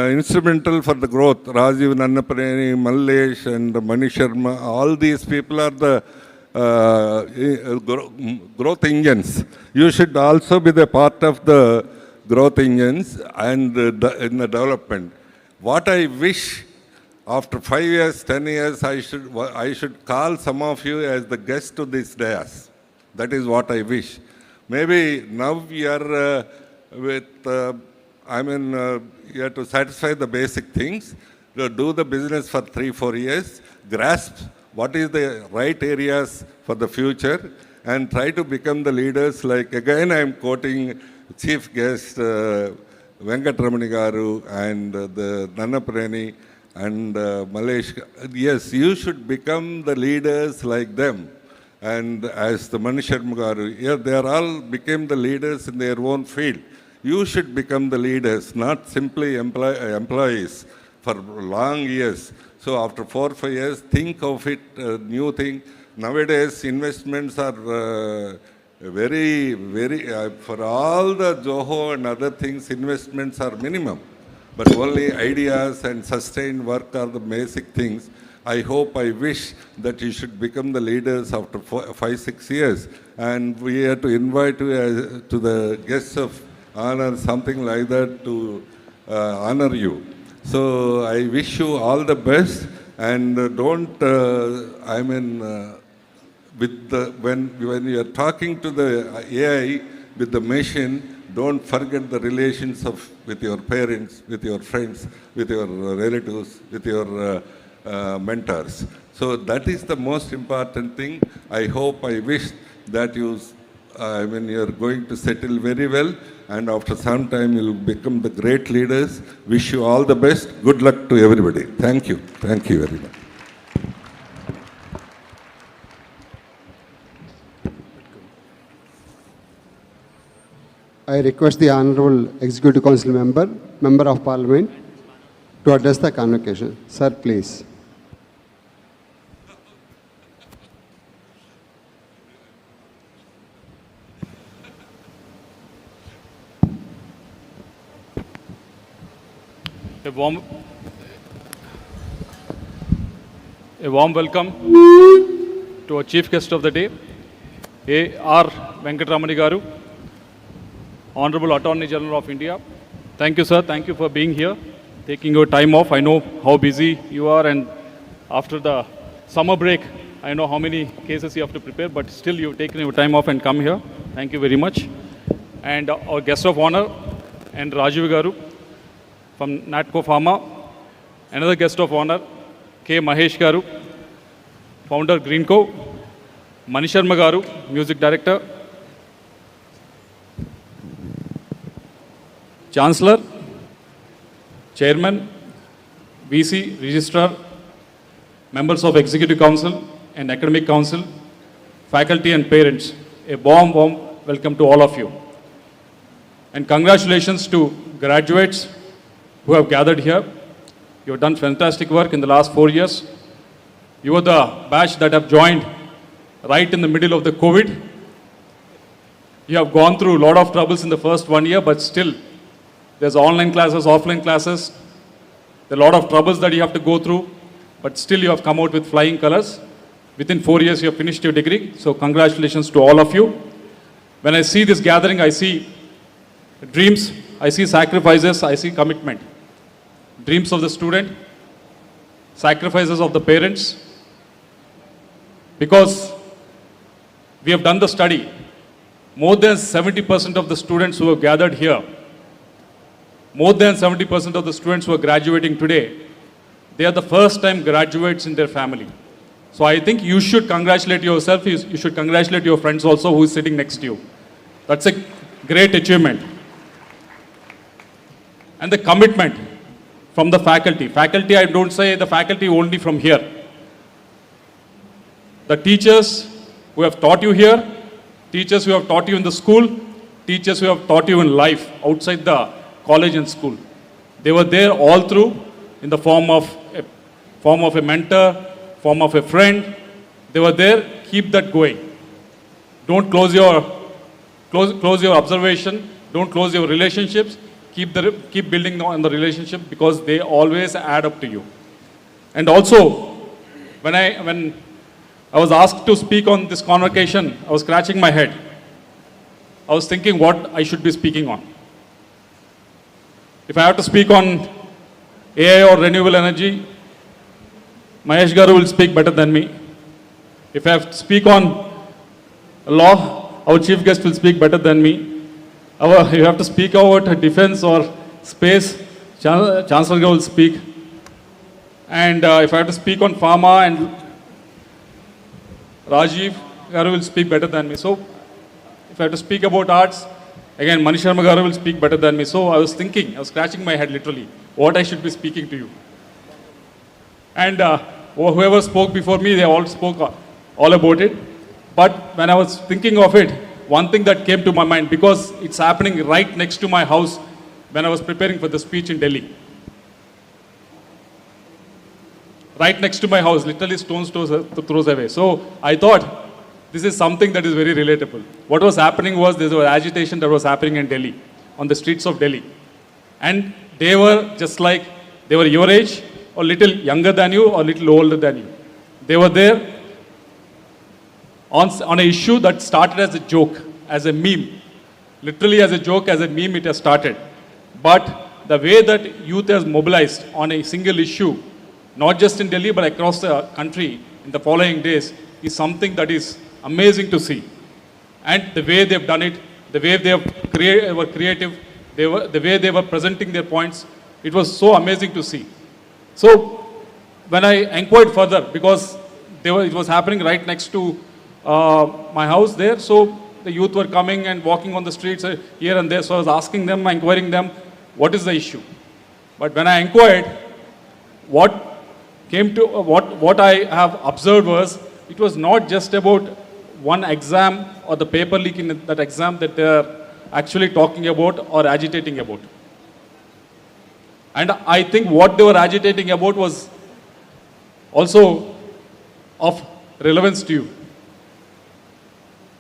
instrumental for the growth. Rajiv Nannapreni, Mallesh and Manish Sharma, all these people are the growth engines. You should also be the part of the growth engines and in the development. What I wish, after 5 years, 10 years, I should call some of you as the guests to this dais. That is what I wish. Maybe now we are you have to satisfy the basic things, to do the business for 3-4 years, grasp what is the right areas for the future, and try to become the leaders. Like, again, I am quoting chief guest Venkatramani garu and the Nannapreni and Mallesh. Yes, you should become the leaders like them. And as the Manish Sharma garu, they are all became the leaders in their own field. You should become the leaders, not simply employees for long years. So after 4 or 5 years, think of it, new thing. Nowadays, investments are very, for all the Zoho and other things, investments are minimum. But only ideas and sustained work are the basic things. I hope, I wish that you should become the leaders after 5-6 years. And we have to invite you to the guests of honor, something like that, to honor you. So I wish you all the best, and don't, when you are talking to the AI with the machine, don't forget the relations with your parents, with your friends, with your relatives, with your mentors. So that is the most important thing. I hope, I wish that you are going to settle very well, and after some time you will become the great leaders. Wish you all the best. Good luck to everybody. Thank you. Thank you very much. I request the Honorable Executive Council Member of Parliament, to address the convocation. Sir, please. A warm welcome to our chief guest of the day, A.R. Venkatramani garu, Honorable Attorney General of India. Thank you, sir. Thank you for being here, taking your time off. I know how busy you are, and after the summer break, I know how many cases you have to prepare, but still you've taken your time off and come here. Thank you very much. And our guest of honor, and Rajiv garu, from Natco Pharma. Another guest of honor, K. Mahesh garu, founder Greenco. Manish Sharma garu, music director. Chancellor, Chairman, VC, Registrar, members of Executive Council and Academic Council, faculty and parents. A warm welcome to all of you. And congratulations to graduates who have gathered here. You have done fantastic work in the last 4 years. You are the batch that have joined right in the middle of the COVID. You have gone through a lot of troubles in the first 1 year, but still, there's online classes, offline classes. There are a lot of troubles that you have to go through, but still you have come out with flying colors. Within 4 years, you have finished your degree. So congratulations to all of you. When I see this gathering, I see dreams, I see sacrifices, I see commitment. Dreams of the student, sacrifices of the parents. Because we have done the study, more than 70% of the students who have gathered here, more than 70% of the students who are graduating today, they are the first time graduates in their family. So I think you should congratulate yourself, you should congratulate your friends also who is sitting next to you. That's a great achievement. And the commitment from the faculty. Faculty, I don't say the faculty only from here. The teachers who have taught you here, teachers who have taught you in the school, teachers who have taught you in life outside the college and school. They were there all through in the form of a mentor, form of a friend. They were there. Keep that going. Don't close your observation. Don't close your relationships. Keep building on the relationship because they always add up to you. And also, when I was asked to speak on this convocation, I was scratching my head. I was thinking what I should be speaking on. If I have to speak on AI or renewable energy, Mahesh Garu will speak better than me. If I have to speak on law, our chief guest will speak better than me. You have to speak about defense or space, Chancellor Garu will speak. And if I have to speak on pharma, and Rajiv Garu will speak better than me. So if I have to speak about arts, again, Manish Sharma Garu will speak better than me. So I was thinking, I was scratching my head literally, what I should be speaking to you. And whoever spoke before me, they all spoke all about it. But when I was thinking of it, one thing that came to my mind, because it's happening right next to my house when I was preparing for the speech in Delhi. Right next to my house, literally stones throws away. So I thought, this is something that is very relatable. What was happening was there was agitation that was happening in Delhi, on the streets of Delhi. And they were just like, they were your age, or little younger than you, or little older than you. They were there on an issue that started as a joke, as a meme. Literally as a joke, as a meme it has started. But the way that youth has mobilized on a single issue, not just in Delhi, but across the country in the following days, is something that is amazing to see. And the way they've done it, the way they were creative, the way they were presenting their points, it was so amazing to see. So when I inquired further, because it was happening right next to my house there, so the youth were coming and walking on the streets here and there, so I was asking them, inquiring them, what is the issue? But when I inquired, what I have observed was, it was not just about one exam or the paper leak in that exam that they are actually talking about or agitating about. And I think what they were agitating about was also of relevance to you.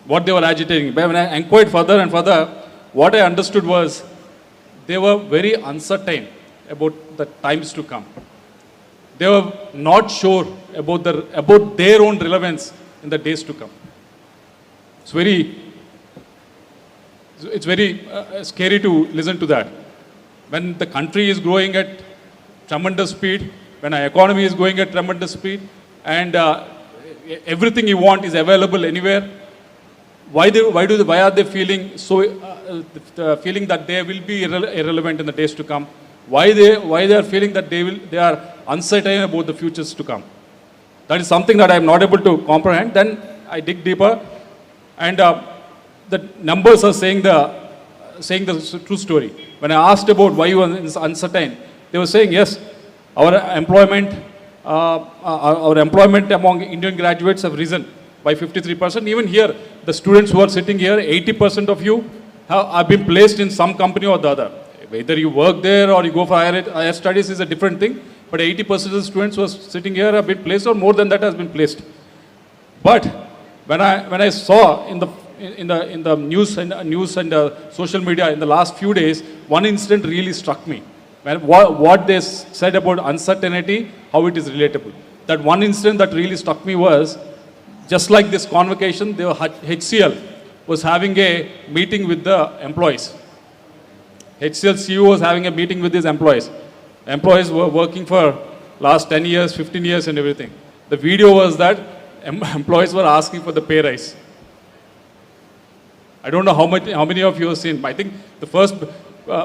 What they were agitating. But when I inquired further and further, what I understood was they were very uncertain about the times to come. They were not sure about their own relevance in the days to come. It's very scary to listen to that. When the country is growing at tremendous speed, when our economy is going at tremendous speed, and everything you want is available anywhere, why are they feeling so feeling that they will be irrelevant in the days to come? Why they are feeling that they are uncertain about the futures to come? That is something that I am not able to comprehend. Then I dig deeper, and the numbers are saying the true story. When I asked about why you were uncertain, they were saying, yes, our employment among Indian graduates have risen by 53%. Even here, the students who are sitting here, 80% of you have been placed in some company or the other. Whether you work there or you go for higher studies is a different thing. but 80% of the students who are sitting here have been placed, or more than that has been placed. But when I saw in the news and social media in the last few days, one incident really struck me. What they said about uncertainty, how it is relatable. That one incident that really struck me was, just like this convocation, HCL was having a meeting with the employees. HCL CEO was having a meeting with his employees. Employees were working for last 10 years, 15 years and everything. The video was that employees were asking for the pay rise. I don't know how many of you have seen. I think the first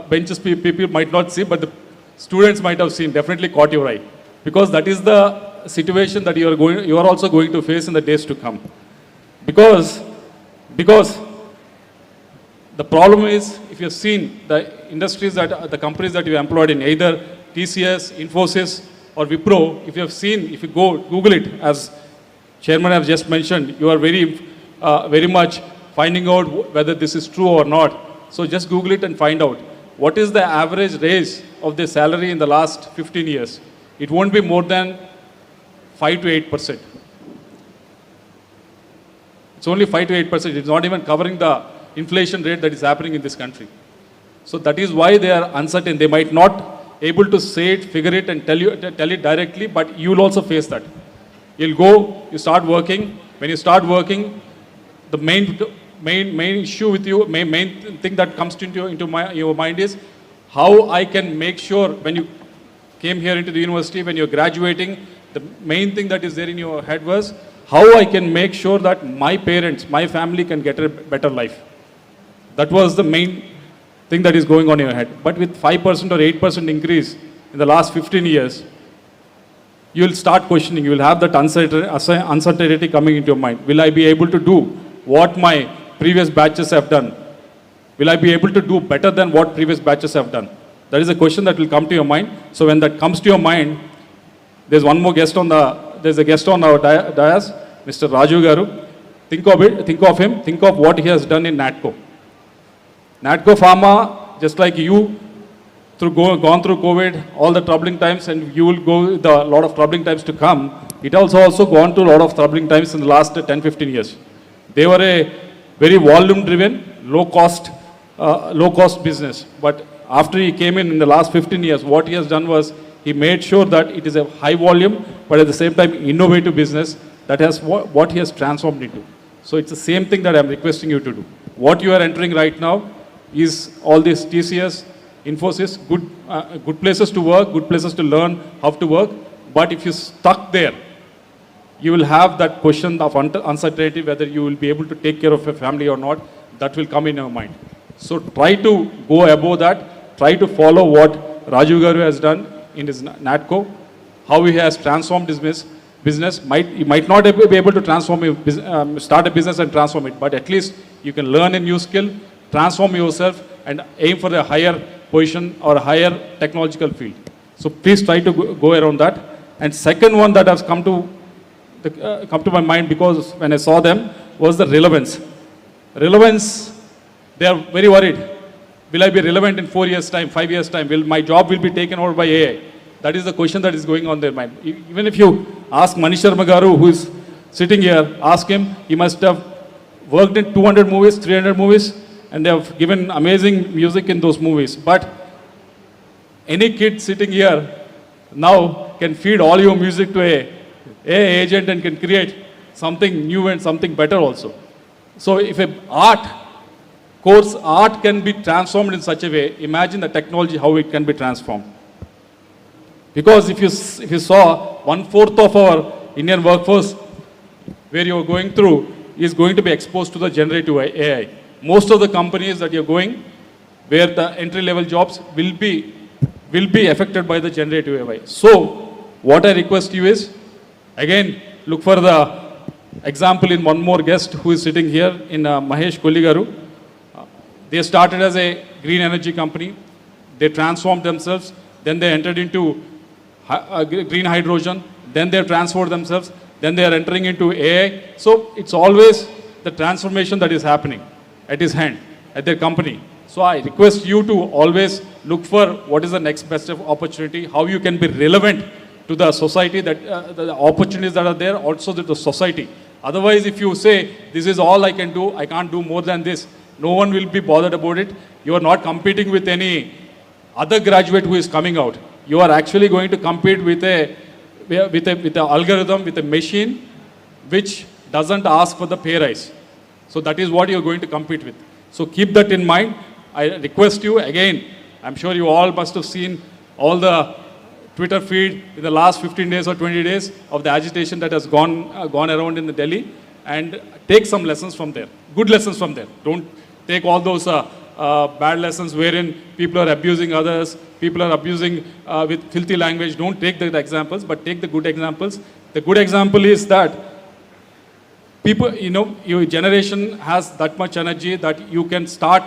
benches people might not see, but the students might have seen, definitely caught your eye. Because that is the situation that you are also going to face in the days to come. Because the problem is, if you've seen the industries the companies that you employed in, either TCS, Infosys or Wipro, if you go Google it, as Chairman has just mentioned, you are very much finding out whether this is true or not. So just Google it and find out. What is the average raise of their salary in the last 15 years? It won't be more than 5 to 8%. It's only 5 to 8%. It's not even covering the inflation rate that is happening in this country. So that is why they are uncertain. They might not able to say it, figure it and tell it directly, but you will also face that. You'll go, you start working. When you start working, the main issue with you, main thing that comes into your mind is how I can make sure when you came here into the university, when you're graduating, the main thing that is there in your head was how I can make sure that my parents, my family can get a better life. That was the main thing that is going on in your head. But with 5% or 8% increase in the last 15 years, you will start questioning. You will have that uncertainty coming into your mind. Will I be able to do what my previous batches have done? Will I be able to do better than what previous batches have done? That is a question that will come to your mind. So when that comes to your mind, there's one more guest there's a guest on our dais, Mr. Raju Garu. Think of him, think of what he has done in NATCO. NATCO Pharma, just like you, gone through COVID, all the troubling times, and you will go with a lot of troubling times to come. It also gone through a lot of troubling times in the last 10-15 years. They were a very volume-driven, low-cost business. But after he came in the last 15 years, what he has done was he made sure that it is a high volume, but at the same time innovative business. That has what he has transformed into. So it's the same thing that I'm requesting you to do. What you are entering right now is all these TCS, Infosys, good places to work, good places to learn how to work. But if you're stuck there, you will have that question of uncertainty whether you will be able to take care of your family or not. That will come in your mind. So try to go above that. Try to follow what Raju Garu has done in his NATCO, how he has transformed his business. You might not be able to start a business and transform it, but at least you can learn a new skill, transform yourself, and aim for a higher position or a higher technological field. So please try to go around that. And second one that has come to my mind, because when I saw them, was the relevance. Relevance, they are very worried. Will I be relevant in 4 years' time, 5 years' time? Will my job be taken over by AI? That is the question that is going on their mind. Even if you ask Manish Sharma Garu, who is sitting here, ask him, he must have worked in 200 movies, 300 movies, and they have given amazing music in those movies. But any kid sitting here now can feed all your music to a AI agent and can create something new and something better also. So if art can be transformed in such a way, imagine the technology, how it can be transformed. Because if you saw 1/4 of our Indian workforce where you're going through is going to be exposed to the generative AI. Most of the companies that you're going, where the entry-level jobs will be affected by the generative AI. So what I request you is, again, look for the example in one more guest who is sitting here in Mahesh Kolligaru. They started as a green energy company. They transformed themselves. Then they entered into green hydrogen. Then they transformed themselves. Then they are entering into AI. So it's always the transformation that is happening at his hand, at their company. So I request you to always look for what is the next best opportunity, how you can be relevant to the society, that the opportunities that are there, also to the society. Otherwise, if you say, this is all I can do, I can't do more than this, no one will be bothered about it. You are not competing with any other graduate who is coming out. You are actually going to compete with an algorithm, with a machine, which doesn't ask for the pay rise. So that is what you are going to compete with. So keep that in mind. I request you again, I'm sure you all must have seen all the Twitter feed in the last 15 days or 20 days of the agitation that has gone around in the Delhi, and take some lessons from there, good lessons from there. Don't take all those bad lessons wherein people are abusing others, people are abusing with filthy language. Don't take the examples, but take the good examples. The good example is that people, your generation has that much energy that you can start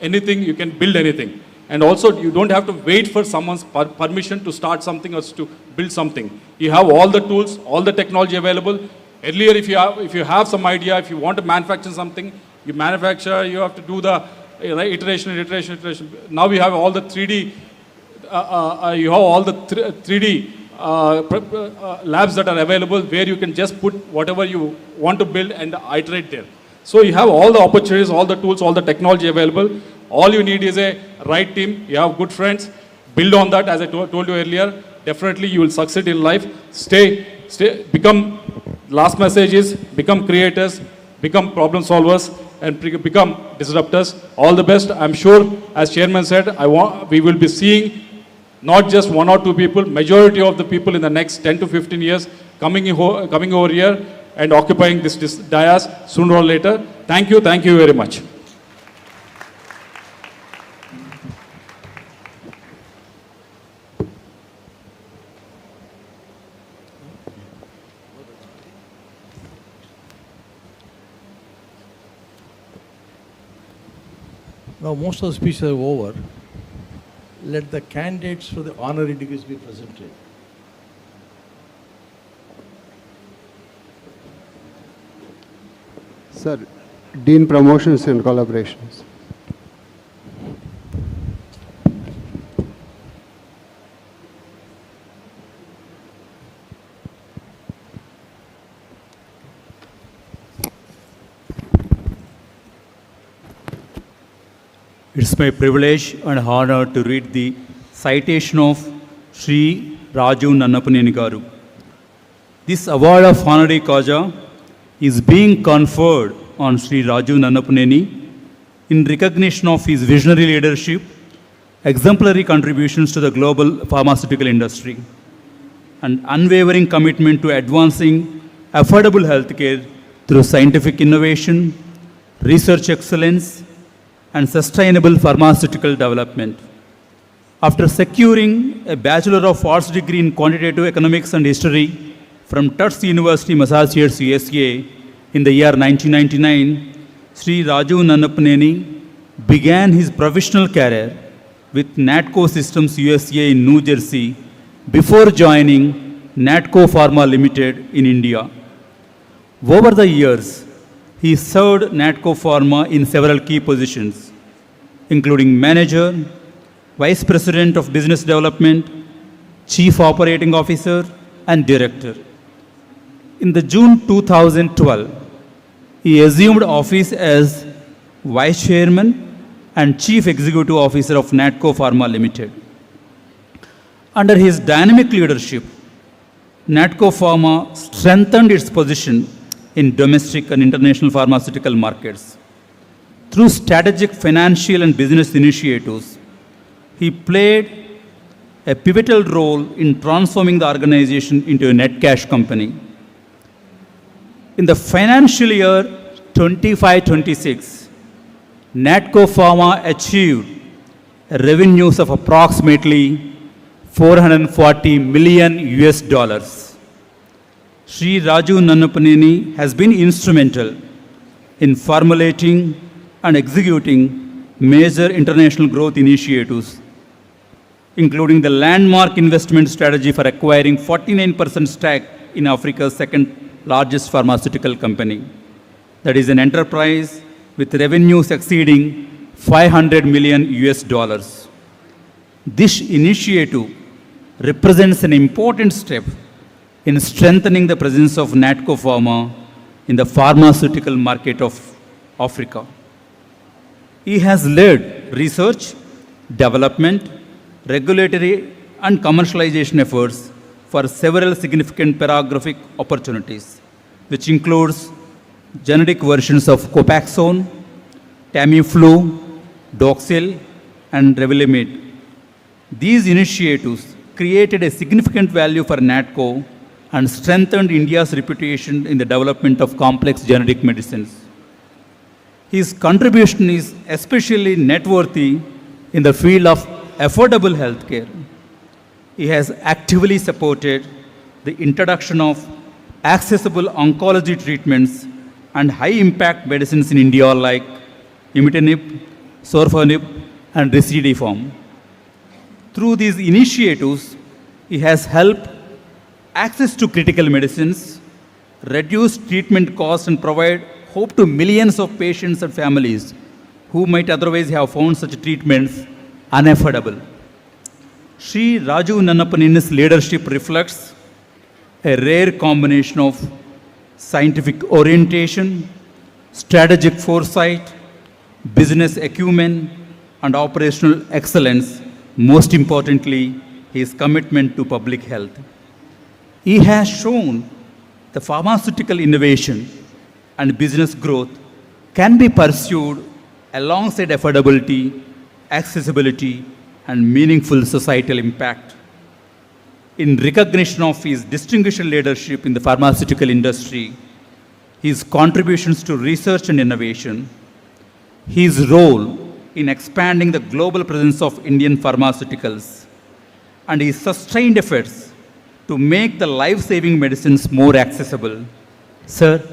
anything, you can build anything. And also, you don't have to wait for someone's permission to start something or to build something. You have all the tools, all the technology available. Earlier, if you have some idea, if you want to manufacture something, you manufacture, you have to do the iteration. Now we have all the 3D, you have all the 3D labs that are available where you can just put whatever you want to build and iterate there. So you have all the opportunities, all the tools, all the technology available. All you need is a right team. You have good friends. Build on that, as I told you earlier. Definitely you will succeed in life. Become, last message is, become creators, become problem solvers, and become disruptors. All the best. I'm sure, as chairman said, we will be seeing not just one or two people, majority of the people in the next 10 to 15 years coming over here and occupying this dais sooner or later. Thank you very much. Now most of the speeches are over. Let the candidates for the honorary degrees be presented. Sir, Dean Promotions and Collaborations. It's my privilege and honor to read the citation of Sri Raju Nannapaneni Garu. This award of honorary causa is being conferred on Sri Raju Nannapaneni in recognition of his visionary leadership, exemplary contributions to the global pharmaceutical industry, and unwavering commitment to advancing affordable healthcare through scientific innovation, research excellence, and sustainable pharmaceutical development. After securing a Bachelor of Arts degree in Quantitative Economics and History from Tufts University, Massachusetts, USA, in the year 1999, Sri Raju Nannapaneni began his professional career with Natco Systems USA in New Jersey before joining Natco Pharma Limited in India. Over the years, he served Natco Pharma in several key positions, including Manager, Vice President of Business Development, Chief Operating Officer, and Director. In the June 2012, he assumed office as Vice Chairman and Chief Executive Officer of Natco Pharma Limited. Under his dynamic leadership, Natco Pharma strengthened its position in domestic and international pharmaceutical markets. Through strategic financial and business initiatives, he played a pivotal role in transforming the organization into a net cash company. In the financial year 25-26, Natco Pharma achieved revenues of approximately $440 million. Sri Raju Nannapaneni has been instrumental in formulating and executing major international growth initiatives, including the landmark investment strategy for acquiring 49% stake in Africa's second largest pharmaceutical company. That is an enterprise with revenues exceeding 500 million US dollars. This initiative represents an important step in strengthening the presence of Natco Pharma in the pharmaceutical market of Africa. He has led research, development, regulatory and commercialization efforts for several significant paragraphic opportunities, which includes generic versions of Copaxone, Tamiflu, Doxil, and Revlimid. These initiatives created a significant value for Natco and strengthened India's reputation in the development of complex generic medicines. His contribution is especially noteworthy in the field of affordable healthcare. He has actively supported the introduction of accessible oncology treatments and high-impact medicines in India like Imatinib, Sorfanib, and Residiform. Through these initiatives, he has helped access to critical medicines, reduce treatment costs, and provide hope to millions of patients and families who might otherwise have found such treatments unaffordable. Sri Raju Nannapanini's leadership reflects a rare combination of scientific orientation, strategic foresight, business acumen, and operational excellence. Most importantly, his commitment to public health. He has shown the pharmaceutical innovation and business growth can be pursued alongside affordability, accessibility, and meaningful societal impact. In recognition of his distinguished leadership in the pharmaceutical industry, his contributions to research and innovation, his role in expanding the global presence of Indian pharmaceuticals, and his sustained efforts to make the life-saving medicines more accessible. Sir,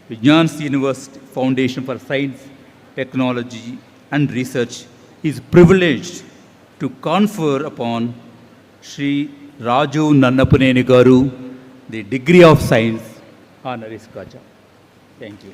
Vignan University Foundation for Science, Technology and Research is privileged to confer upon Sri Raju Nannapaneni Garu the degree of Science honoris causa. Thank you.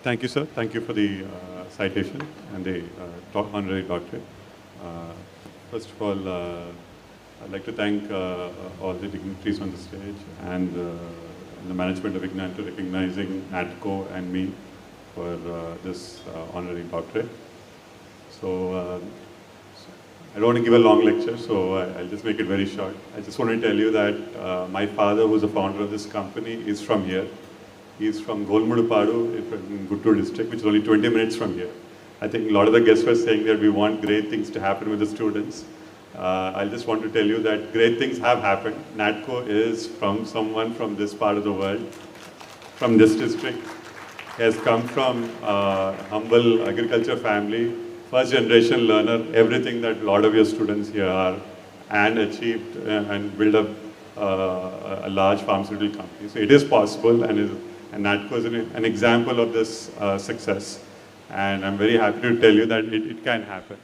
Thank you, sir. Thank you for the citation and the honorary doctorate. First of all, I'd like to thank all the dignitaries on the stage and the management of Vignan to recognizing Natco and me for this honorary doctorate. So I don't want to give a long lecture, so I'll just make it very short. I just want to tell you that my father, who's the founder of this company, is from here. He's from Golmudupadu in Guttur district, which is only 20 minutes from here. I think a lot of the guests were saying that we want great things to happen with the students. I just want to tell you that great things have happened. Natco is from someone from this part of the world, from this district. He has come from a humble agriculture family, first generation learner, everything that a lot of your students here are, and achieved and built up a large pharmaceutical company. So it is possible, and Natco is an example of this success. And I'm very happy to tell you that it can happen.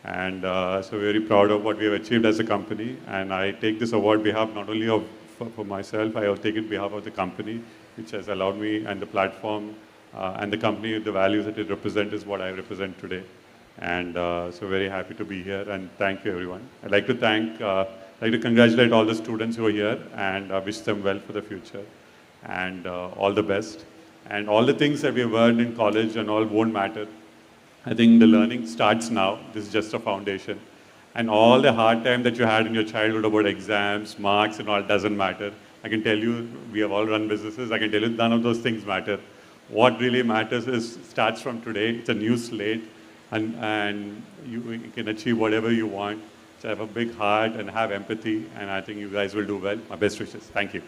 And so very proud of what we have achieved as a company. And I take this award behalf not only for myself, I take it behalf of the company, which has allowed me, and the platform and the company, the values that it represents is what I represent today. And so very happy to be here, and thank you everyone. I'd like to congratulate all the students who are here and wish them well for the future and all the best. And all the things that we have learned in college and all won't matter. I think the learning starts now. This is just a foundation. And all the hard time that you had in your childhood about exams, marks and all doesn't matter. I can tell you, we have all run businesses. I can tell you none of those things matter. What really matters starts from today. It's a new slate, and you can achieve whatever you want. So have a big heart and have empathy, and I think you guys will do well. My best wishes. Thank you.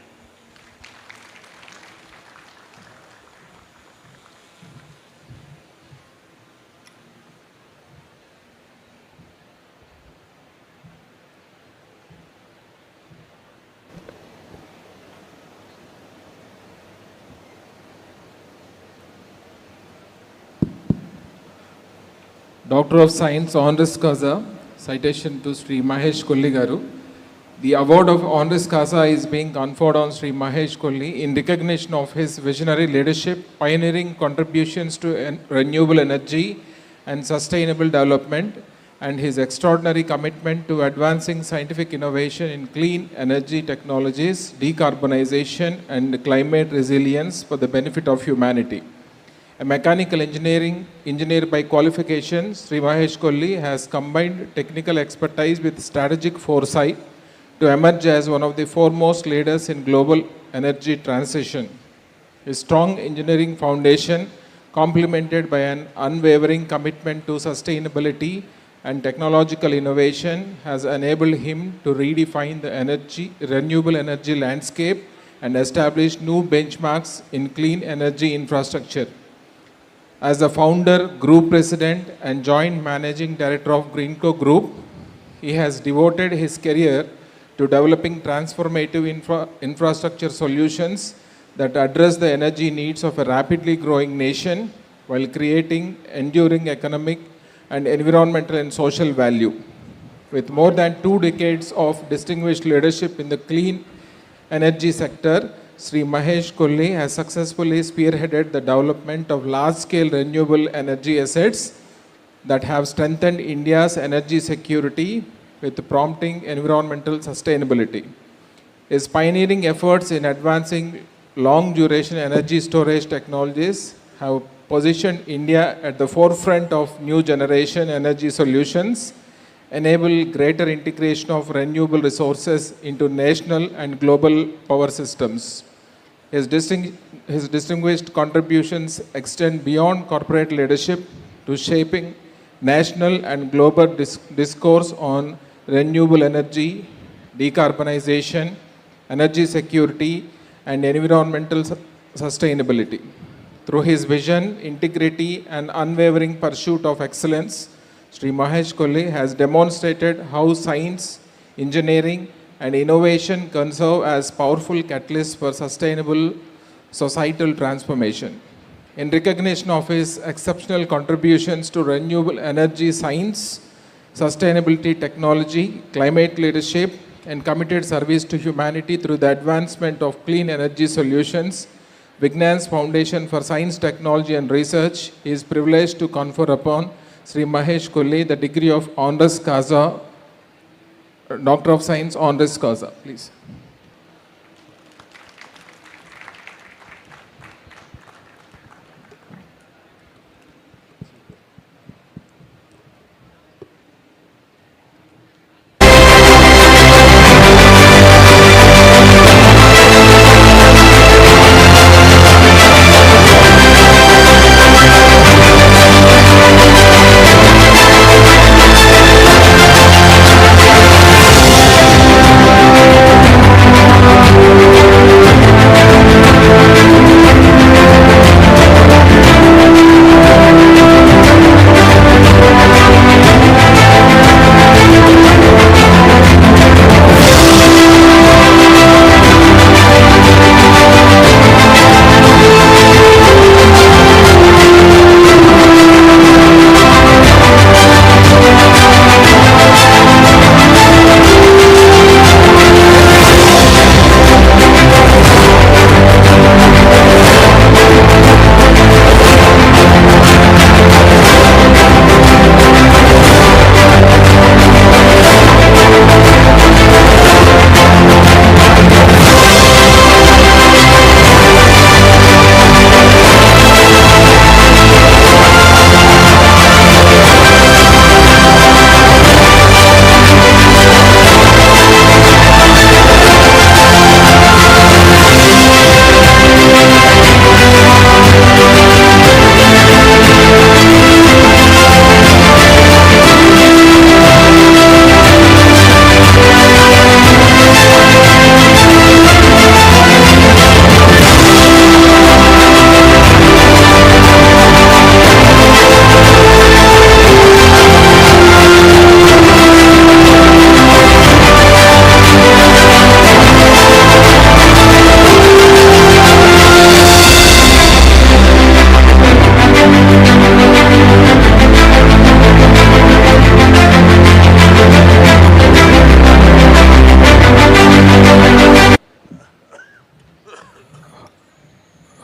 Doctor of Science Honoris Causa, citation to Sri Mahesh Kolli Garu. The award of Honoris Causa is being conferred on Sri Mahesh Kolli in recognition of his visionary leadership, pioneering contributions to renewable energy and sustainable development, and his extraordinary commitment to advancing scientific innovation in clean energy technologies, decarbonization, and climate resilience for the benefit of humanity. A mechanical engineer by qualification, Sri Mahesh Kolli has combined technical expertise with strategic foresight to emerge as one of the foremost leaders in global energy transition. His strong engineering foundation, complemented by an unwavering commitment to sustainability and technological innovation, has enabled him to redefine the renewable energy landscape and establish new benchmarks in clean energy infrastructure. As the founder, group president, and joint managing director of Greenco Group, he has devoted his career to developing transformative infrastructure solutions that address the energy needs of a rapidly growing nation while creating enduring economic and environmental and social value. With more than 2 decades of distinguished leadership in the clean energy sector, Sri Mahesh Kolli has successfully spearheaded the development of large-scale renewable energy assets that have strengthened India's energy security with prompting environmental sustainability. His pioneering efforts in advancing long-duration energy storage technologies have positioned India at the forefront of new generation energy solutions, enable greater integration of renewable resources into national and global power systems. His distinguished contributions extend beyond corporate leadership to shaping national and global discourse on renewable energy, decarbonization, energy security, and environmental sustainability. Through his vision, integrity, and unwavering pursuit of excellence, Sri Mahesh Kolli has demonstrated how science, engineering, and innovation can serve as powerful catalysts for sustainable societal transformation. In recognition of his exceptional contributions to renewable energy science, sustainability technology, climate leadership, and committed service to humanity through the advancement of clean energy solutions, Vignan's Foundation for Science, Technology and Research is privileged to confer upon Sri Mahesh Kolli the degree of Honoris Causa, Doctor of Science Honoris Causa, please.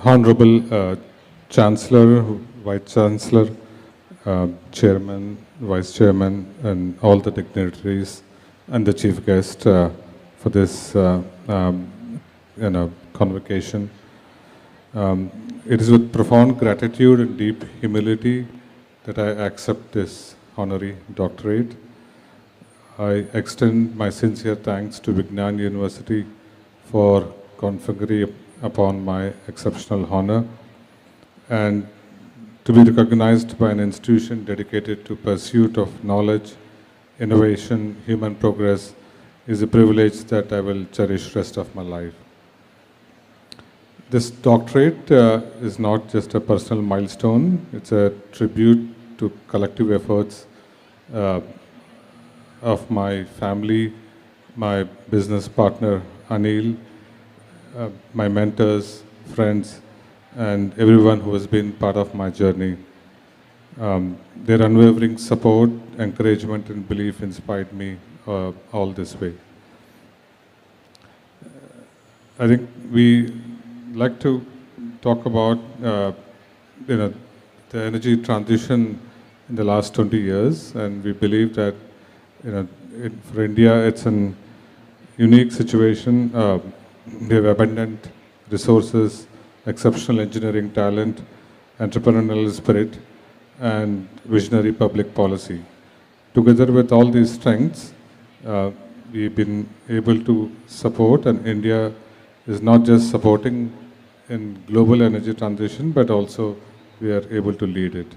Honorable Chancellor, Vice Chancellor, Chairman, Vice Chairman, and all the dignitaries, and the Chief Guest for this convocation. It is with profound gratitude and deep humility that I accept this honorary doctorate. I extend my sincere thanks to Vignan University for conferring upon my exceptional honor, and to be recognized by an institution dedicated to pursuit of knowledge, innovation, human progress is a privilege that I will cherish rest of my life. This doctorate is not just a personal milestone, it's a tribute to collective efforts of my family, my business partner Anil, my mentors, friends, and everyone who has been part of my journey. Their unwavering support, encouragement, and belief inspired me all this way. I think we like to talk about the energy transition in the last 20 years, and we believe that for India it's an unique situation. We have abundant resources, exceptional engineering talent, entrepreneurial spirit, and visionary public policy. Together with all these strengths, we've been able to support, and India is not just supporting in global energy transition, but also we are able to lead it.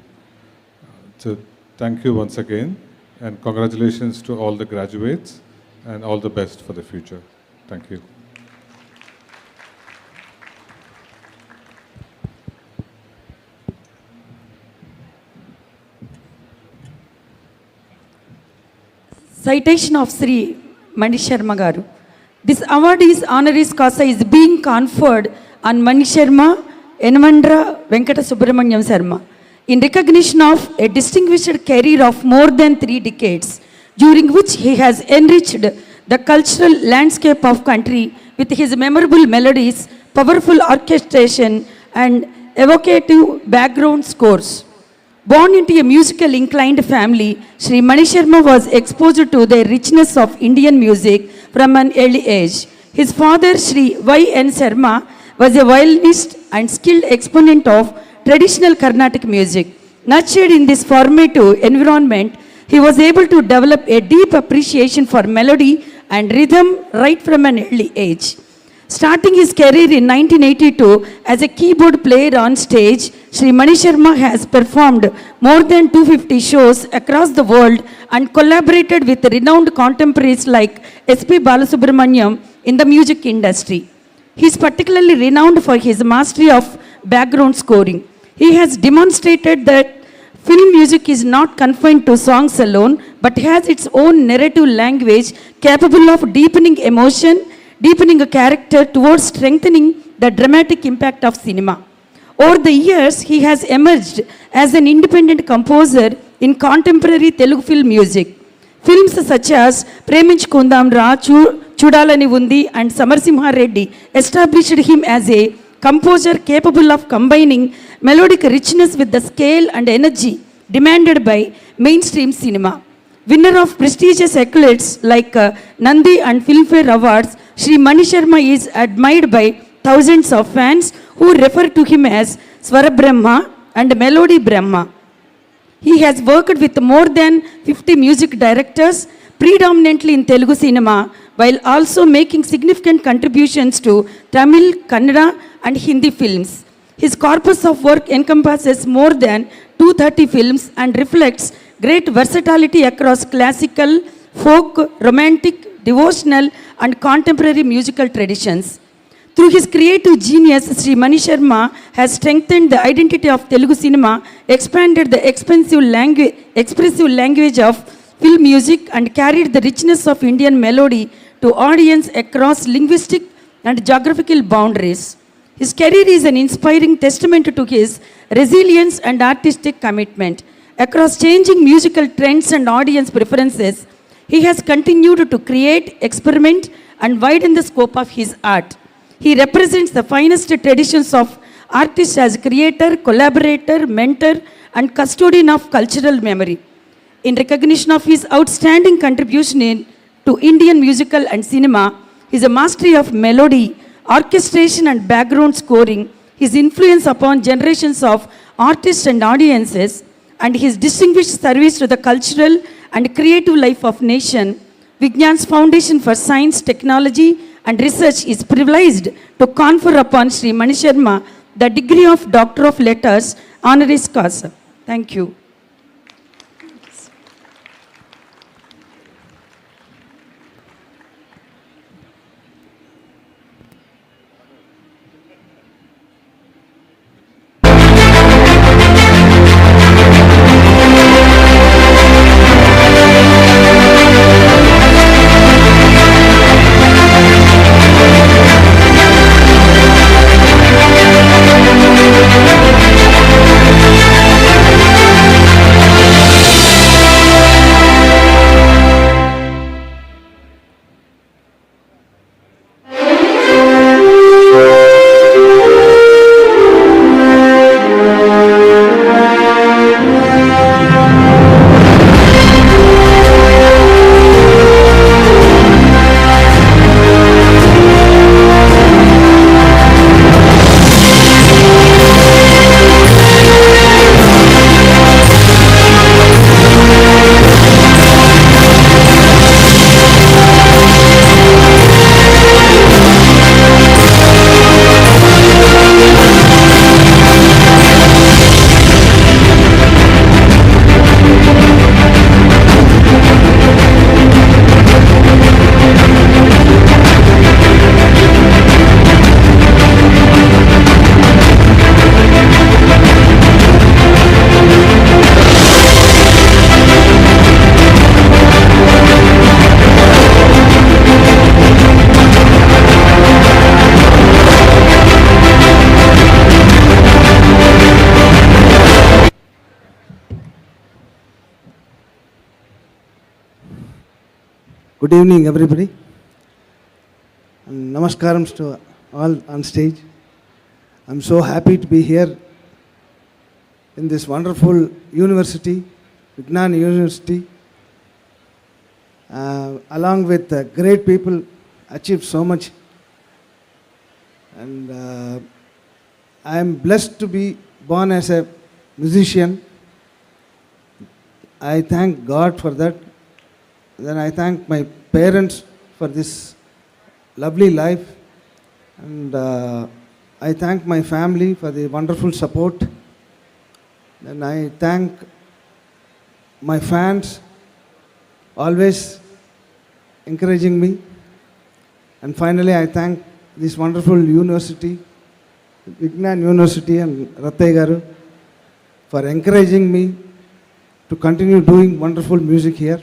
So thank you once again, and congratulations to all the graduates, and all the best for the future. Thank you. Citation of Sri Mani Sharma Garu. This award is honoris causa is being conferred on Mani Sharma Enamandra Venkata Subramanyam Sharma in recognition of a distinguished career of more than 3 decades, during which he has enriched the cultural landscape of country with his memorable melodies, powerful orchestration, and evocative background scores. Born into a musical inclined family, Sri Mani Sharma was exposed to the richness of Indian music from an early age. His father, Sri Y.N. Sharma, was a violinist and skilled exponent of traditional Carnatic music. Nurtured in this formative environment, he was able to develop a deep appreciation for melody and rhythm right from an early age. Starting his career in 1982 as a keyboard player on stage, Sri Mani Sharma has performed more than 250 shows across the world and collaborated with renowned contemporaries like S.P. Balasubramanyam in the music industry. He is particularly renowned for his mastery of background scoring. He has demonstrated that film music is not confined to songs alone, but has its own narrative language capable of deepening emotion, deepening a character towards strengthening the dramatic impact of cinema. Over the years, he has emerged as an independent composer in contemporary Telugu film music. Films such as Preminchukundamra, Chudalani Undi, and Samarsimha Reddy established him as a composer capable of combining melodic richness with the scale and energy demanded by mainstream cinema. Winner of prestigious accolades like Nandi and Filmfare Awards, Sri Mani Sharma is admired by thousands of fans who refer to him as Swara Brahma and Melody Brahma. He has worked with more than 50 music directors, predominantly in Telugu cinema, while also making significant contributions to Tamil, Kannada, and Hindi films. His corpus of work encompasses more than 230 films and reflects great versatility across classical, folk, romantic, devotional, and contemporary musical traditions. Through his creative genius, Sri Mani Sharma has strengthened the identity of Telugu cinema, expanded the expressive language of film music, and carried the richness of Indian melody to audience across linguistic and geographical boundaries. His career is an inspiring testament to his resilience and artistic commitment. Across changing musical trends and audience preferences, he has continued to create, experiment, and widen the scope of his art. He represents the finest traditions of artist as creator, collaborator, mentor, and custodian of cultural memory. In recognition of his outstanding contribution to Indian musical and cinema, his mastery of melody, orchestration, and background scoring, his influence upon generations of artists and audiences, and his distinguished service to the cultural and creative life of nation, Vignan's Foundation for Science, Technology, and Research is privileged to confer upon Sri Mani Sharma the degree of Doctor of Letters, honoris causa. Thank you. Good evening, everybody. And namaskarams to all on stage. I'm so happy to be here in this wonderful university, Vignan University. Along with great people, achieved so much. And I am blessed to be born as a musician. I thank God for that. Then I thank my parents for this lovely life, and I thank my family for the wonderful support. Then I thank my fans, always encouraging me. And finally, I thank this wonderful university, Vignan University and Rattai Garu, for encouraging me to continue doing wonderful music here.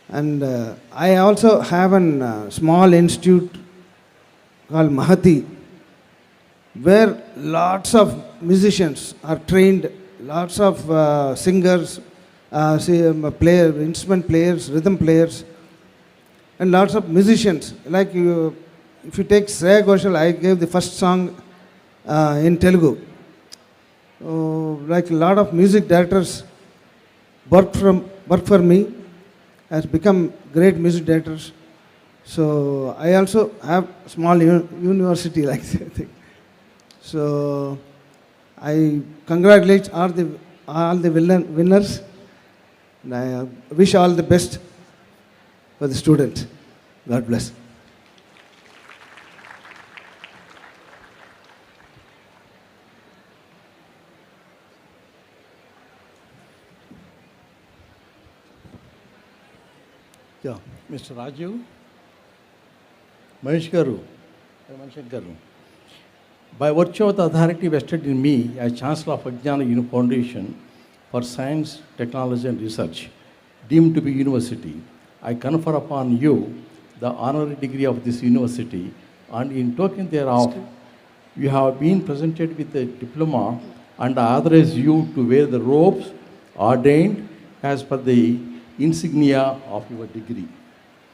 And I also have a small institute called Mahati, where lots of musicians are trained, lots of singers, instrument players, rhythm players, and lots of musicians. Like if you take Shreya Ghoshal, I gave the first song in Telugu. Like a lot of music directors work for me, has become great music directors. So I also have a small university like that. So I congratulate all the winners, and I wish all the best for the students. God bless. Yeah, Mr. Raju, Mahesh Garu, Manshan Garu. By virtue of the authority vested in me as Chancellor of Vignan Foundation for Science, Technology and Research, deemed to be university, I confer upon you the honorary degree of this university, and in token thereof, you have been presented with a diploma, and I authorize you to wear the robes ordained as per the insignia of your degree.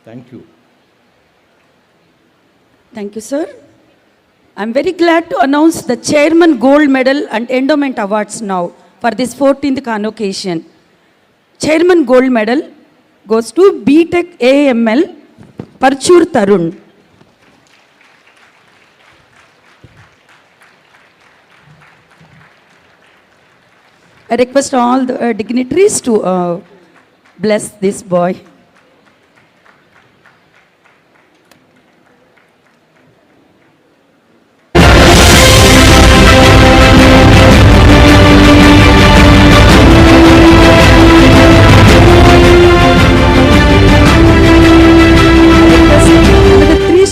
Thank you. Thank you, sir. I'm very glad to announce the Chairman Gold Medal and Endowment Awards now for this 14th Convocation. Chairman Gold Medal goes to BTech AML, Parchur Tarun. I request all the dignitaries to bless this boy.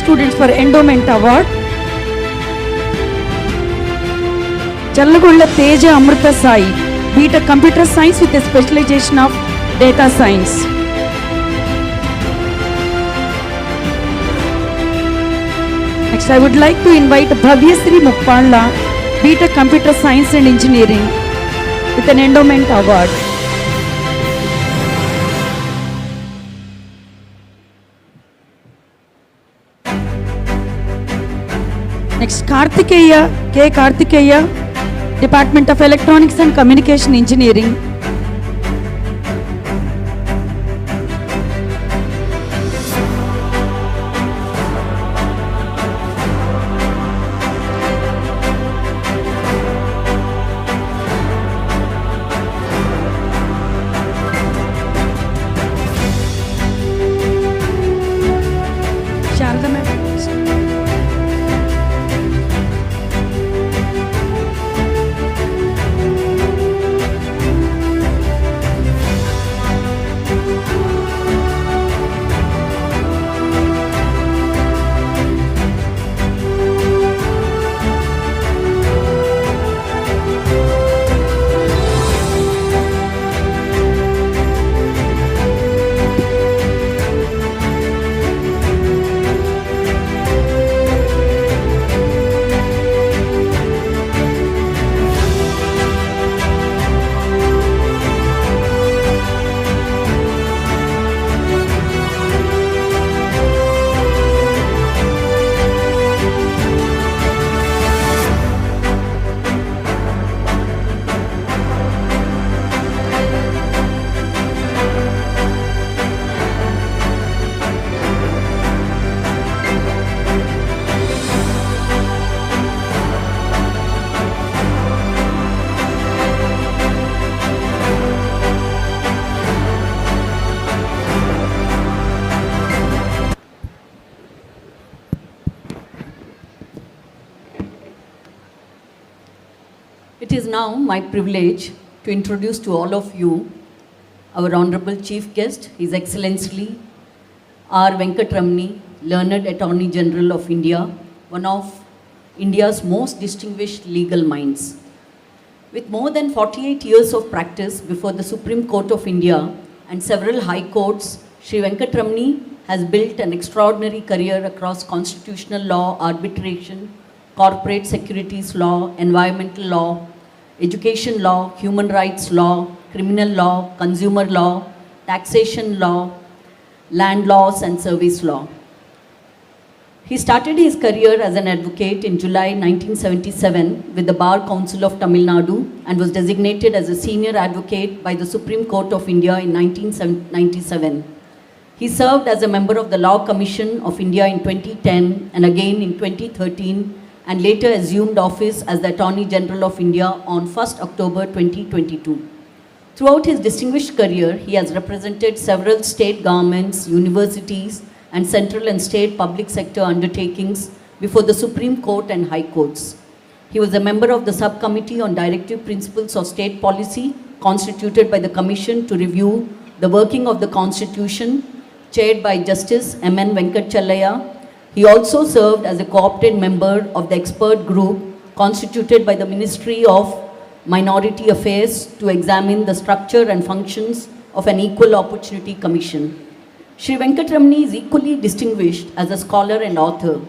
Students for Endowment Award. Challagulla Teja Amrita Sai, BTech Computer Science with a specialization of Data Science. Next, I would like to invite Bhavyasri Muppalla, BTech Computer Science and Engineering with an Endowment Award. Next, Karthikeya, K. Karthikeya, Department of Electronics and Communication Engineering. Sharda Madam. It is now my privilege to introduce to all of you our Honorable Chief Guest, His Excellency R. Venkatramani, Learned Attorney General of India, one of India's most distinguished legal minds. With more than 48 years of practice before the Supreme Court of India and several high courts, Sri Venkatramani has built an extraordinary career across constitutional law, arbitration, corporate securities law, environmental law, education law, human rights law, criminal law, consumer law, taxation law, land laws and service law. He started his career as an advocate in July 1977 with the Bar Council of Tamil Nadu and was designated as a senior advocate by the Supreme Court of India in 1997. He served as a member of the Law Commission of India in 2010 and again in 2013 and later assumed office as the Attorney General of India on 1st October 2022. Throughout his distinguished career, he has represented several state governments, universities, and central and state public sector undertakings before the Supreme Court and High Courts. He was a member of the Subcommittee on Directive Principles of State Policy, constituted by the Commission to review the working of the Constitution, chaired by Justice M.N. Venkatchalaya. He also served as a co-opted member of the expert group constituted by the Ministry of Minority Affairs to examine the structure and functions of an Equal Opportunity Commission. Sri Venkatramani is equally distinguished as a scholar and author.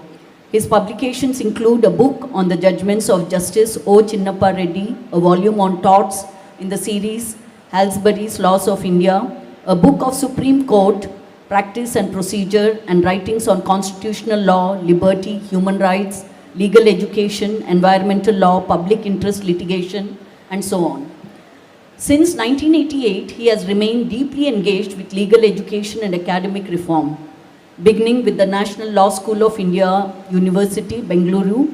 His publications include a book on the judgments of Justice O. Chinnappa Reddy, a volume on torts in the series Halsbury's Laws of India, a book of Supreme Court practice and procedure, and writings on constitutional law, liberty, human rights, legal education, environmental law, public interest litigation, and so on. Since 1988, he has remained deeply engaged with legal education and academic reform, beginning with the National Law School of India, University, Bengaluru.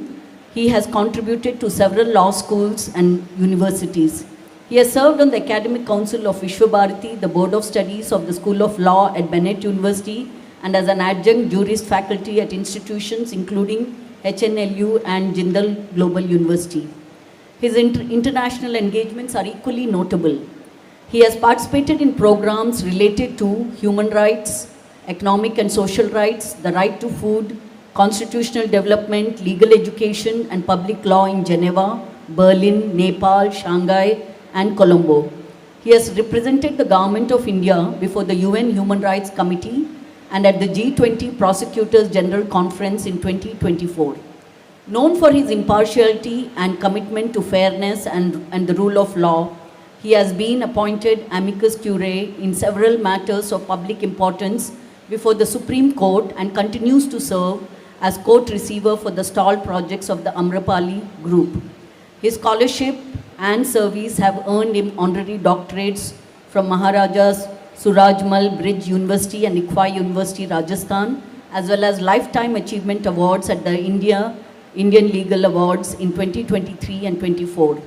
He has contributed to several law schools and universities. He has served on the Academic Council of Vishwabharati, the Board of Studies of the School of Law at Bennett University, and as an adjunct jurist faculty at institutions including HNLU and Jindal Global University. His international engagements are equally notable. He has participated in programs related to human rights, economic and social rights, the right to food, constitutional development, legal education, and public law in Geneva, Berlin, Nepal, Shanghai, and Colombo. He has represented the Government of India before the UN Human Rights Committee and at the G20 Prosecutors General Conference in 2024. Known for his impartiality and commitment to fairness and the rule of law, he has been appointed amicus curiae in several matters of public importance before the Supreme Court and continues to serve as court receiver for the stalled projects of the Amrapali Group. His scholarship and service have earned him honorary doctorates from Maharaja's Surajmal Bridge University and Iqfa University, Rajasthan, as well as Lifetime Achievement Awards at the Indian Legal Awards in 2023 and 24.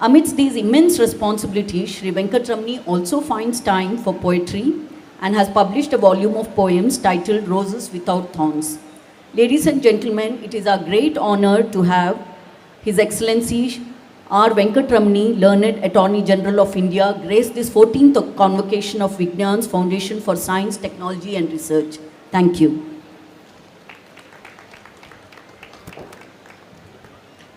Amidst these immense responsibilities, Sri Venkatramani also finds time for poetry and has published a volume of poems titled Roses Without Thorns. Ladies and gentlemen, it is our great honor to have His Excellency R. Venkatramani, Learned Attorney General of India, grace this 14th Convocation of Vignan's Foundation for Science, Technology and Research. Thank you.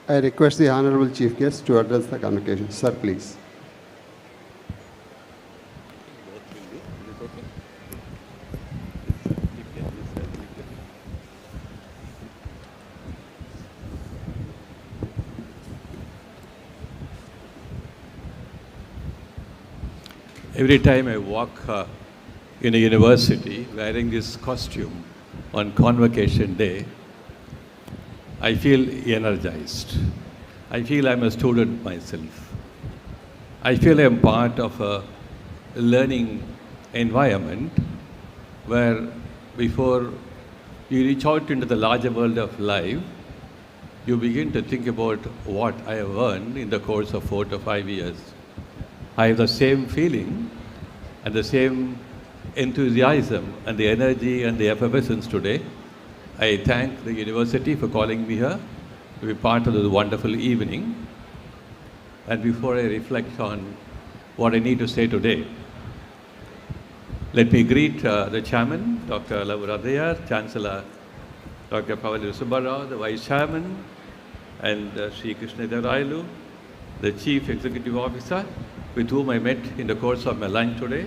I request the Honorable Chief Guest to address the convocation. Sir, please. Every time I walk in a university wearing this costume on Convocation Day, I feel energized. I feel I'm a student myself. I feel I'm part of a learning environment where before you reach out into the larger world of life, you begin to think about what I have learned in the course of 4 to 5 years. I have the same feeling and the same enthusiasm and the energy and the effervescence today. I thank the university for calling me here to be part of this wonderful evening. And before I reflect on what I need to say today, let me greet the chairman, Dr. Lavuradaya, Chancellor Dr. Pavali Subbarao, the vice chairman, and Sri Krishna Devarailu, the chief executive officer, with whom I met in the course of my lunch today,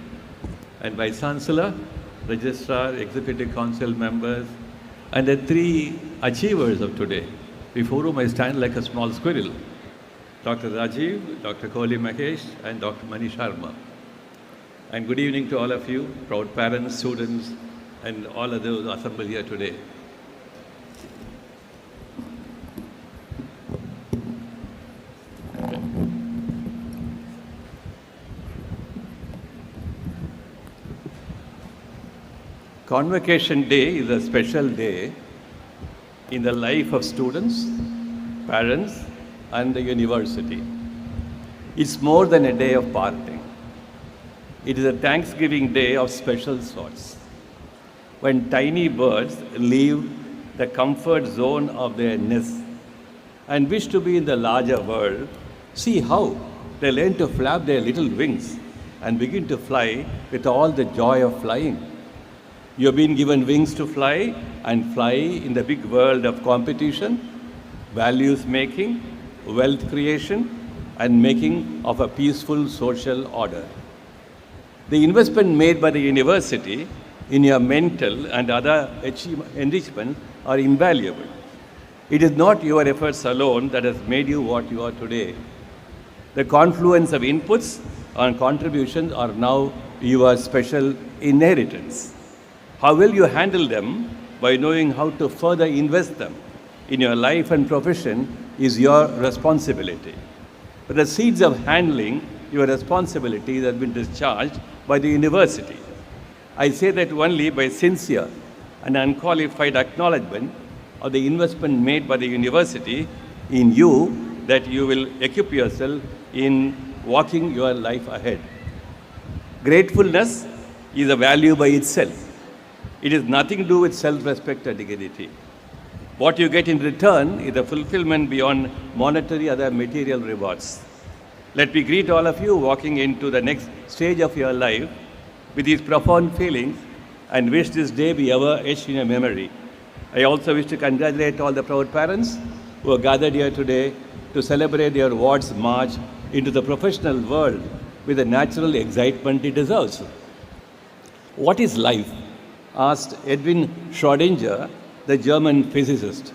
and vice chancellor, registrar, executive council members, and the 3 achievers of today, before whom I stand like a small squirrel, Dr. Rajiv, Dr. Kohli Mahesh, and Dr. Mani Sharma. And good evening to all of you, proud parents, students, and all of those assembled here today. Convocation Day is a special day in the life of students, parents, and the university. It's more than a day of parting. It is a Thanksgiving Day of special sorts, when tiny birds leave the comfort zone of their nest and wish to be in the larger world. See how they learn to flap their little wings and begin to fly with all the joy of flying. You have been given wings to fly and fly in the big world of competition, values making, wealth creation, and making of a peaceful social order. The investment made by the university in your mental and other enrichment are invaluable. It is not your efforts alone that has made you what you are today. The confluence of inputs and contributions are now your special inheritance. How will you handle them? By knowing how to further invest them in your life and profession is your responsibility. But the seeds of handling your responsibilities have been discharged by the university. I say that only by sincere and unqualified acknowledgement of the investment made by the university in you, that you will equip yourself in walking your life ahead. Gratefulness is a value by itself. It has nothing to do with self-respect or dignity. What you get in return is a fulfillment beyond monetary other material rewards. Let me greet all of you walking into the next stage of your life with these profound feelings and wish this day be ever etched in your memory. I also wish to congratulate all the proud parents who are gathered here today to celebrate your ward's march into the professional world with the natural excitement it deserves. What is life? Asked Edwin Schrödinger, the German physicist.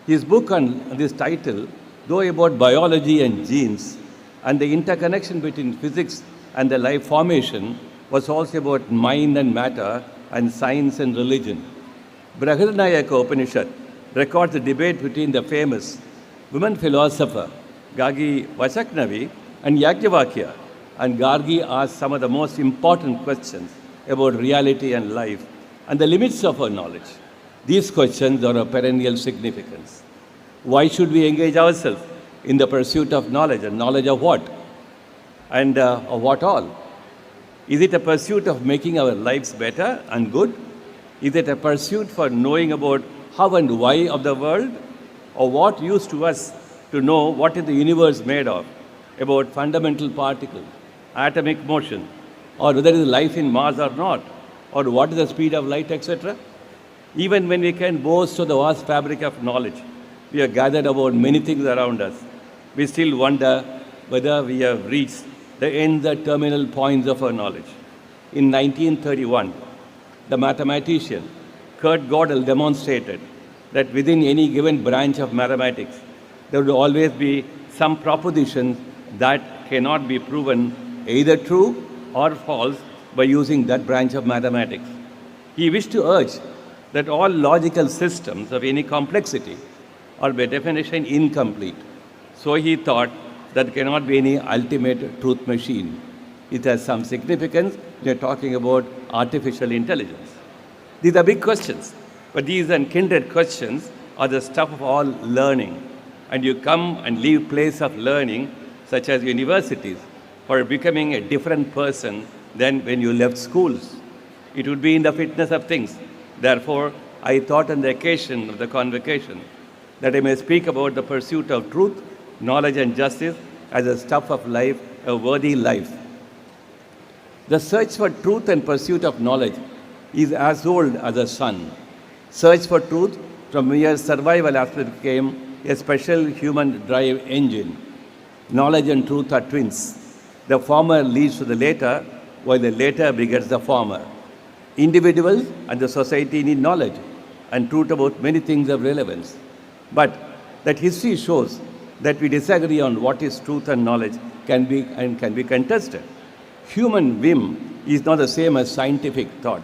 His book on this title, though about biology and genes and the interconnection between physics and the life formation, was also about mind and matter and science and religion. Brihadanayaka Upanishad records the debate between the famous women philosopher Gagi Vasaknavi and Yajnavalkya, and Gargi asked some of the most important questions about reality and life and the limits of our knowledge. These questions are of perennial significance. Why should we engage ourselves in the pursuit of knowledge, and knowledge of what? And of what all? Is it a pursuit of making our lives better and good? Is it a pursuit for knowing about how and why of the world? Or what use to us to know what is the universe made of, about fundamental particles, atomic motion, or whether there is life in Mars or not, or what is the speed of light, etc.? Even when we can boast of the vast fabric of knowledge, we are gathered about many things around us, we still wonder whether we have reached the ends or terminal points of our knowledge. In 1931, the mathematician Kurt Gödel demonstrated that within any given branch of mathematics, there would always be some propositions that cannot be proven either true or false by using that branch of mathematics. He wished to urge that all logical systems of any complexity are by definition incomplete. So he thought that there cannot be any ultimate truth machine. It has some significance. We are talking about artificial intelligence. These are big questions, but these and kindred questions are the stuff of all learning. And you come and leave place of learning, such as universities, for becoming a different person than when you left schools. It would be in the fitness of things. Therefore, I thought on the occasion of the convocation that I may speak about the pursuit of truth, knowledge and justice as a stuff of life, a worthy life. The search for truth and pursuit of knowledge is as old as the sun. Search for truth from mere survival aspect became a special human drive engine. Knowledge and truth are twins. The former leads to the later, while the later begets the former. Individuals and the society need knowledge and truth about many things of relevance. But that history shows that we disagree on what is truth and knowledge can be contested. Human whim is not the same as scientific thought.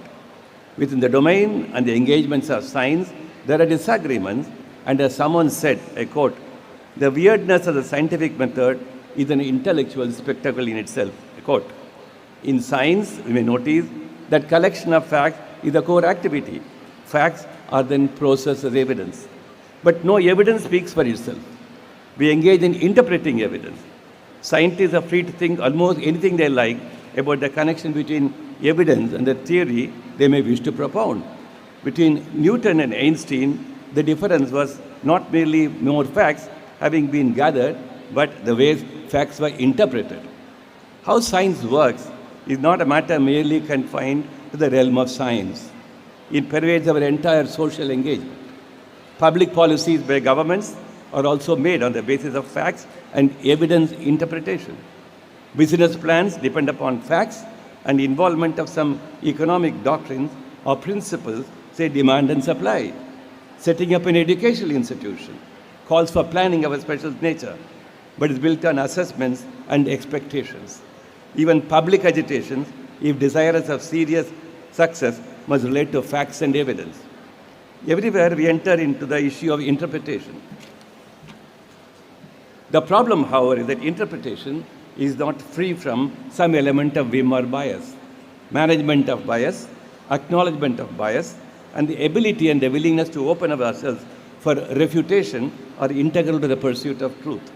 Within the domain and the engagements of science, there are disagreements, and as someone said, I quote, "The weirdness of the scientific method is an intellectual spectacle in itself." I quote. In science, we may notice that collection of facts is the core activity. Facts are then processed as evidence. But no evidence speaks for itself. We engage in interpreting evidence. Scientists are free to think almost anything they like about the connection between evidence and the theory they may wish to propound. Between Newton and Einstein, the difference was not merely more facts having been gathered, but the way facts were interpreted. How science works is not a matter merely confined to the realm of science. It pervades our entire social engagement. Public policies by governments are also made on the basis of facts and evidence interpretation. Business plans depend upon facts and involvement of some economic doctrines or principles, say demand and supply. Setting up an educational institution calls for planning of a special nature, but is built on assessments and expectations. Even public agitations, if desirous of serious success, must relate to facts and evidence. Everywhere we enter into the issue of interpretation. The problem, however, is that interpretation is not free from some element of whim or bias. Management of bias, acknowledgement of bias, and the ability and the willingness to open up ourselves for refutation are integral to the pursuit of truth.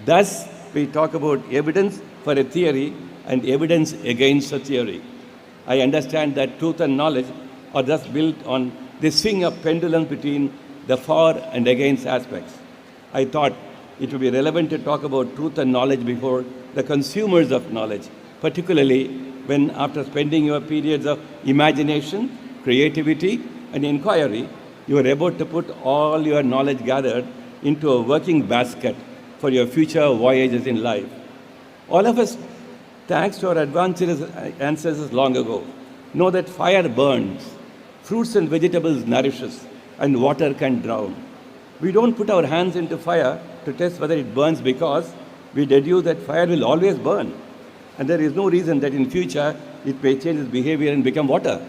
Thus, we talk about evidence for a theory and evidence against a theory. I understand that truth and knowledge are thus built on the swing of pendulum between the for and against aspects. I thought it would be relevant to talk about truth and knowledge before the consumers of knowledge, particularly when, after spending your periods of imagination, creativity, and inquiry, you are about to put all your knowledge gathered into a working basket for your future voyages in life. All of us, thanks to our advances ancestors long ago, know that fire burns, fruits and vegetables nourishes, and water can drown. We don't put our hands into fire to test whether it burns because we deduce that fire will always burn, and there is no reason that in future it may change its behavior and become water.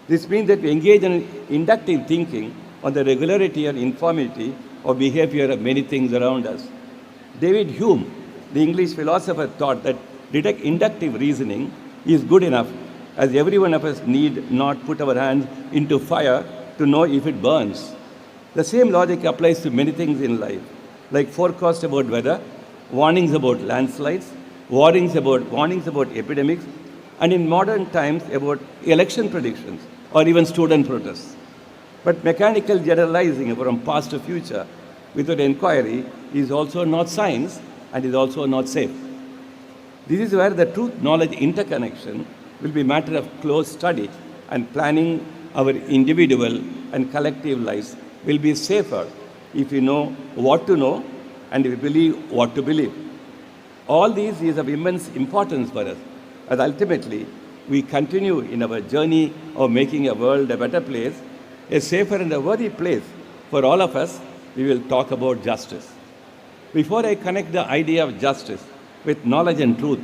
This means that we engage in inductive thinking on the regularity and uniformity of behavior of many things around us. David Hume, the English philosopher, thought that inductive reasoning is good enough, as every one of us need not put our hands into fire to know if it burns. The same logic applies to many things in life, like forecasts about weather, warnings about landslides, warnings about epidemics, and in modern times about election predictions or even student protests. But mechanical generalizing from past to future without inquiry is also not science and is also not safe. This is where the truth-knowledge interconnection will be a matter of close study, and planning our individual and collective lives will be safer if we know what to know and if we believe what to believe. All these is of immense importance for us, as ultimately we continue in our journey of making a world a better place, a safer and a worthy place for all of us. We will talk about justice. Before I connect the idea of justice with knowledge and truth,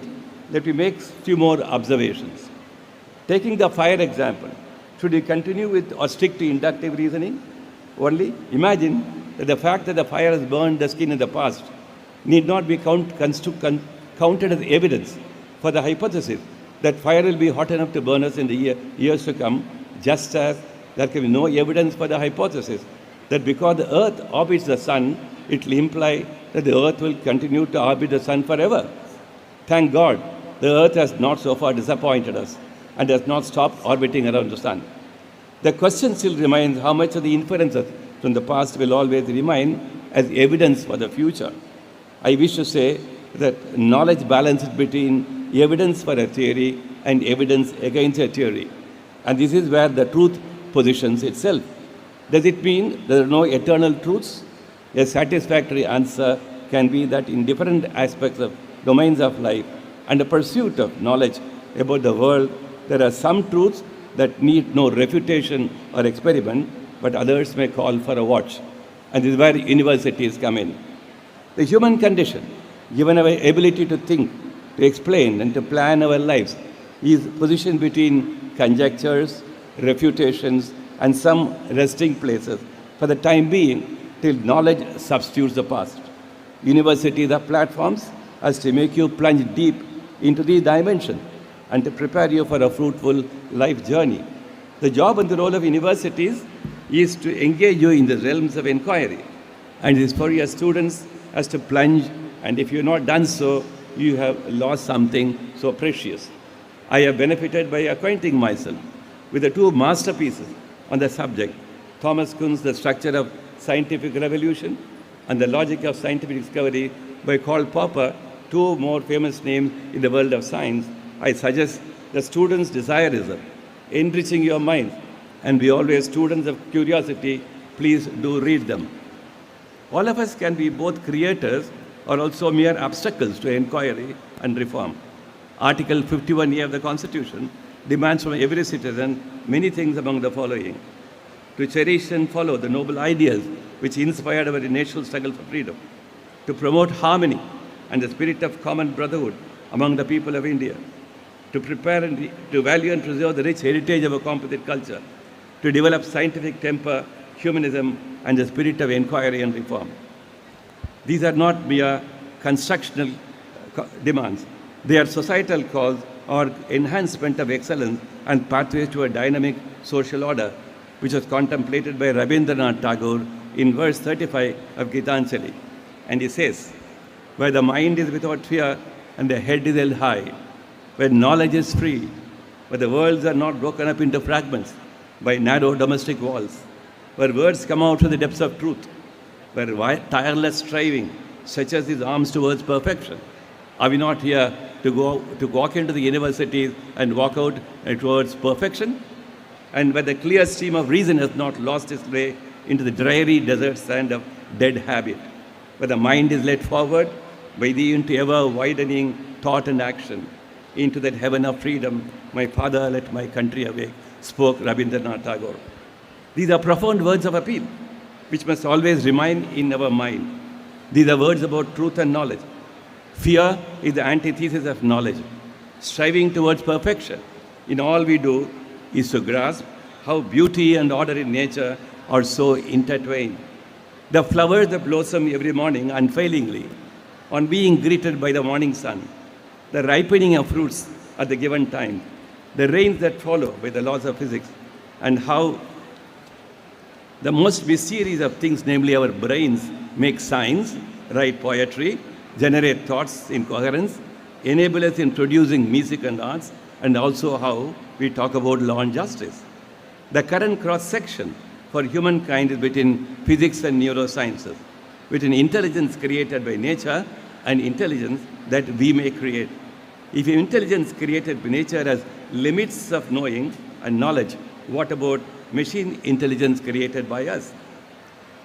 let me make a few more observations. Taking the fire example, should we continue with or stick to inductive reasoning only? Imagine that the fact that the fire has burned the skin in the past need not be counted as evidence for the hypothesis that fire will be hot enough to burn us in the years to come, just as there can be no evidence for the hypothesis that because the earth orbits the sun, it will imply that the earth will continue to orbit the sun forever. Thank God, the earth has not so far disappointed us and has not stopped orbiting around the sun. The question still remains how much of the inferences from the past will always remain as evidence for the future. I wish to say that knowledge balances between evidence for a theory and evidence against a theory. And this is where the truth positions itself. Does it mean there are no eternal truths? A satisfactory answer can be that in different aspects of domains of life and the pursuit of knowledge about the world, there are some truths that need no refutation or experiment, but others may call for a watch. And this is where universities come in. The human condition, given our ability to think, to explain, and to plan our lives, is positioned between conjectures, refutations, and some resting places for the time being till knowledge substitutes the past. Universities are platforms as to make you plunge deep into these dimensions and to prepare you for a fruitful life journey. The job and the role of universities is to engage you in the realms of inquiry, and it is for your students as to plunge, and if you have not done so, you have lost something so precious. I have benefited by acquainting myself with the two masterpieces on the subject, Thomas Kuhn's The Structure of Scientific Revolution and The Logic of Scientific Discovery by Karl Popper, two more famous names in the world of science. I suggest the students' desire enriching your mind, and be always students of curiosity. Please do read them. All of us can be both creators or also mere obstacles to inquiry and reform. Article 51A of the Constitution demands from every citizen many things among the following: to cherish and follow the noble ideas which inspired our national struggle for freedom, to promote harmony and the spirit of common brotherhood among the people of India, to prepare and to value and preserve the rich heritage of a composite culture, to develop scientific temper humanism, and the spirit of inquiry and reform. These are not mere constructional demands. They are societal calls or enhancement of excellence and pathways to a dynamic social order, which was contemplated by Rabindranath Tagore in verse 35 of Gitanjali. And he says, where the mind is without fear and the head is held high, where knowledge is free, where the worlds are not broken up into fragments by narrow domestic walls, where words come out from the depths of truth, where tireless striving stretches his arms towards perfection. Are we not here to walk into the universities and walk out towards perfection? And where the clear stream of reason has not lost its way into the dreary desert sand of dead habit, where the mind is led forward by the into ever-widening thought and action, into that heaven of freedom, my father, let my country awake, spoke Rabindranath Tagore. These are profound words of appeal, which must always remain in our mind. These are words about truth and knowledge. Fear is the antithesis of knowledge. Striving towards perfection in all we do is to grasp how beauty and order in nature are so intertwined. The flowers that blossom every morning unfailingly on being greeted by the morning sun, the ripening of fruits at the given time, the rains that follow by the laws of physics, and how the most mysterious of things, namely our brains, make signs, write poetry, generate thoughts in coherence, enable us in producing music and arts, and also how we talk about law and justice. The current cross-section for humankind is between physics and neurosciences, between intelligence created by nature and intelligence that we may create. If intelligence created by nature has limits of knowing and knowledge, what about machine intelligence created by us?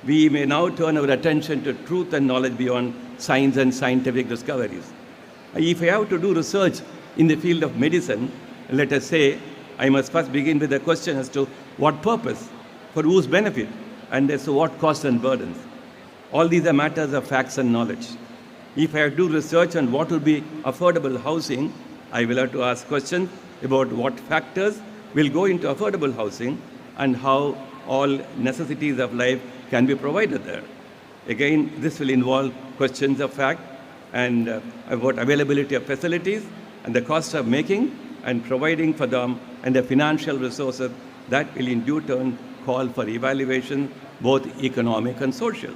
We may now turn our attention to truth and knowledge beyond science and scientific discoveries. If I have to do research in the field of medicine, let us say, I must first begin with a question as to what purpose, for whose benefit, and as to what costs and burdens. All these are matters of facts and knowledge. If I have to do research on what would be affordable housing, I will have to ask questions about what factors will go into affordable housing and how all necessities of life can be provided there. Again, this will involve questions of fact and about availability of facilities and the cost of making and providing for them and the financial resources that will in due turn call for evaluation, both economic and social.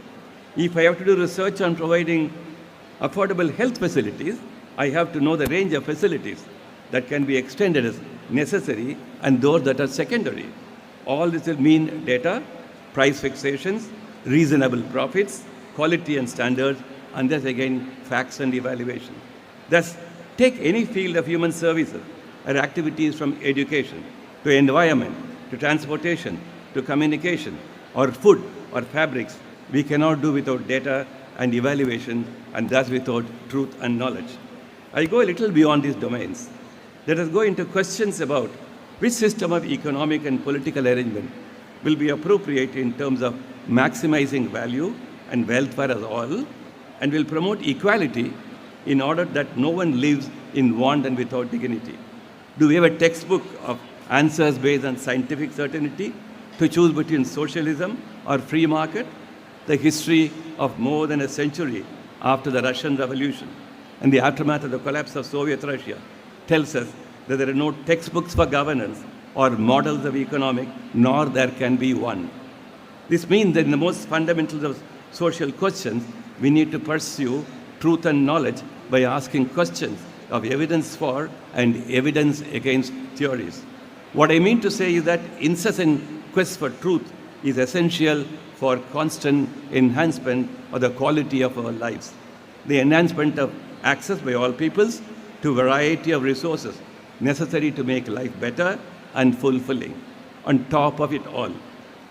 If I have to do research on providing affordable health facilities, I have to know the range of facilities that can be extended as necessary and those that are secondary. All this will mean data, price fixations, reasonable profits, quality and standards, and thus again facts and evaluation. Thus, take any field of human services or activities from education to environment, to transportation, to communication, or food or fabrics, we cannot do without data and evaluation, and thus without truth and knowledge. I go a little beyond these domains. Let us go into questions about which system of economic and political arrangement will be appropriate in terms of maximizing value and wealth for us all, and will promote equality in order that no one lives in want and without dignity. Do we have a textbook of answers based on scientific certainty to choose between socialism or free market? The history of more than a century after the Russian Revolution and the aftermath of the collapse of Soviet Russia tells us that there are no textbooks for governance or models of economic, nor there can be one. This means that in the most fundamentals of social questions, we need to pursue truth and knowledge by asking questions of evidence for and evidence against theories. What I mean to say is that incessant quest for truth is essential for constant enhancement of the quality of our lives. The enhancement of access by all peoples to a variety of resources necessary to make life better and fulfilling. On top of it all,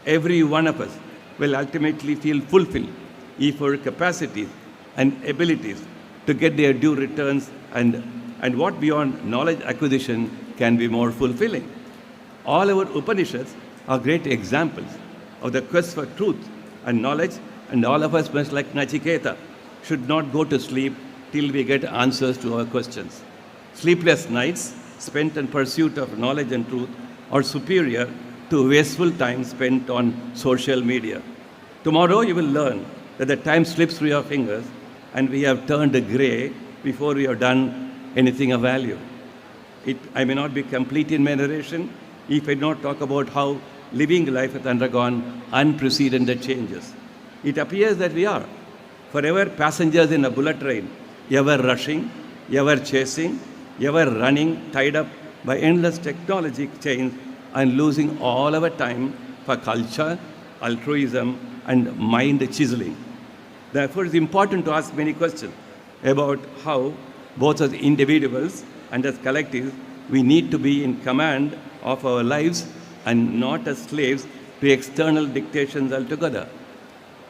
every one of us will ultimately feel fulfilled if our capacities and abilities to get their due returns and what beyond knowledge acquisition can be more fulfilling. All our Upanishads are great examples of the quest for truth and knowledge, and all of us, much like Nachiketa, should not go to sleep till we get answers to our questions. Sleepless nights spent in pursuit of knowledge and truth are superior to wasteful time spent on social media. Tomorrow you will learn that the time slips through your fingers and we have turned grey before we have done anything of value. I may not be complete in my narration if I not talk about how living life has undergone unprecedented changes. It appears that we are forever passengers in a bullet train, ever rushing, ever chasing, ever running, tied up by endless technology chains and losing all our time for culture, altruism, and mind chiseling. Therefore, it's important to ask many questions about how, both as individuals and as collectives, we need to be in command of our lives and not as slaves to external dictations altogether.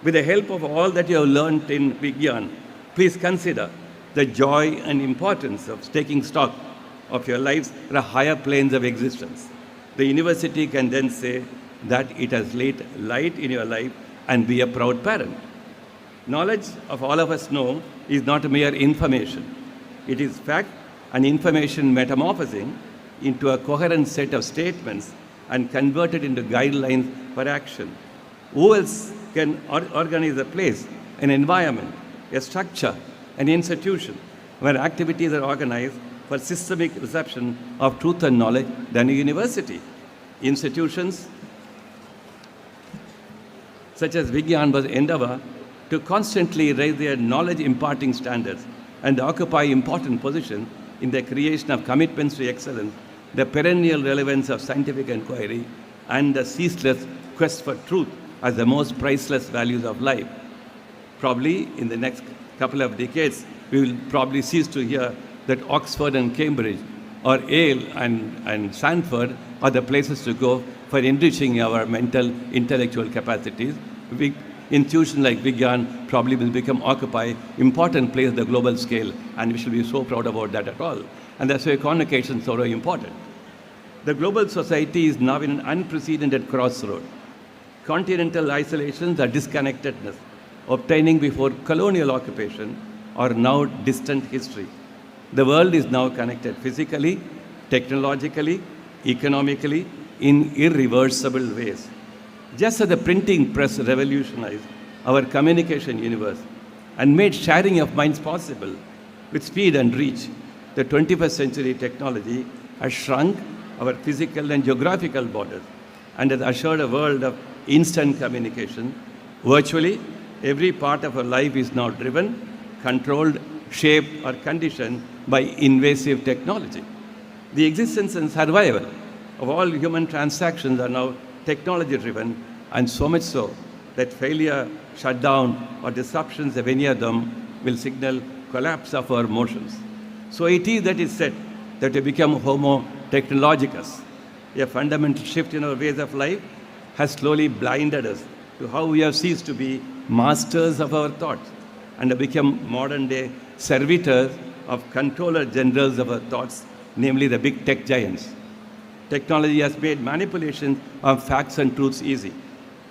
With the help of all that you have learned in Vignan, please consider the joy and importance of taking stock of your lives at higher planes of existence. The university can then say that it has laid light in your life and be a proud parent. Knowledge, of all of us know, is not mere information. It is fact and information metamorphosing into a coherent set of statements and converted into guidelines for action. Who else can organize a place, an environment, a structure, an institution where activities are organized for systemic reception of truth and knowledge than a university? Institutions such as Vignan was endeavor to constantly raise their knowledge imparting standards and occupy important positions in the creation of commitments to excellence, the perennial relevance of scientific inquiry, and the ceaseless quest for truth as the most priceless values of life. Probably in the next couple of decades, we will probably cease to hear that Oxford and Cambridge or Yale and Stanford are the places to go for enriching our mental, intellectual capacities. Institutions like Vignan probably will occupy important place at the global scale, and we should be so proud about that at all. And that's why convocation is so very important. The global society is now in an unprecedented crossroad. Continental isolations or disconnectedness obtaining before colonial occupation are now distant history. The world is now connected physically, technologically, economically, in irreversible ways. Just as the printing press revolutionized our communication universe and made sharing of minds possible with speed and reach, the 21st century technology has shrunk our physical and geographical borders and has assured a world of instant communication. Virtually every part of our life is now driven, controlled, shaped, or conditioned by invasive technology. The existence and survival of all human transactions are now technology-driven, and so much so that failure, shutdown, or disruptions of any of them will signal collapse of our motions. So it is that is said that we become homo technologicus. A fundamental shift in our ways of life has slowly blinded us to how we have ceased to be masters of our thoughts and have become modern-day servitors of controller generals of our thoughts, namely the big tech giants. Technology has made manipulation of facts and truths easy.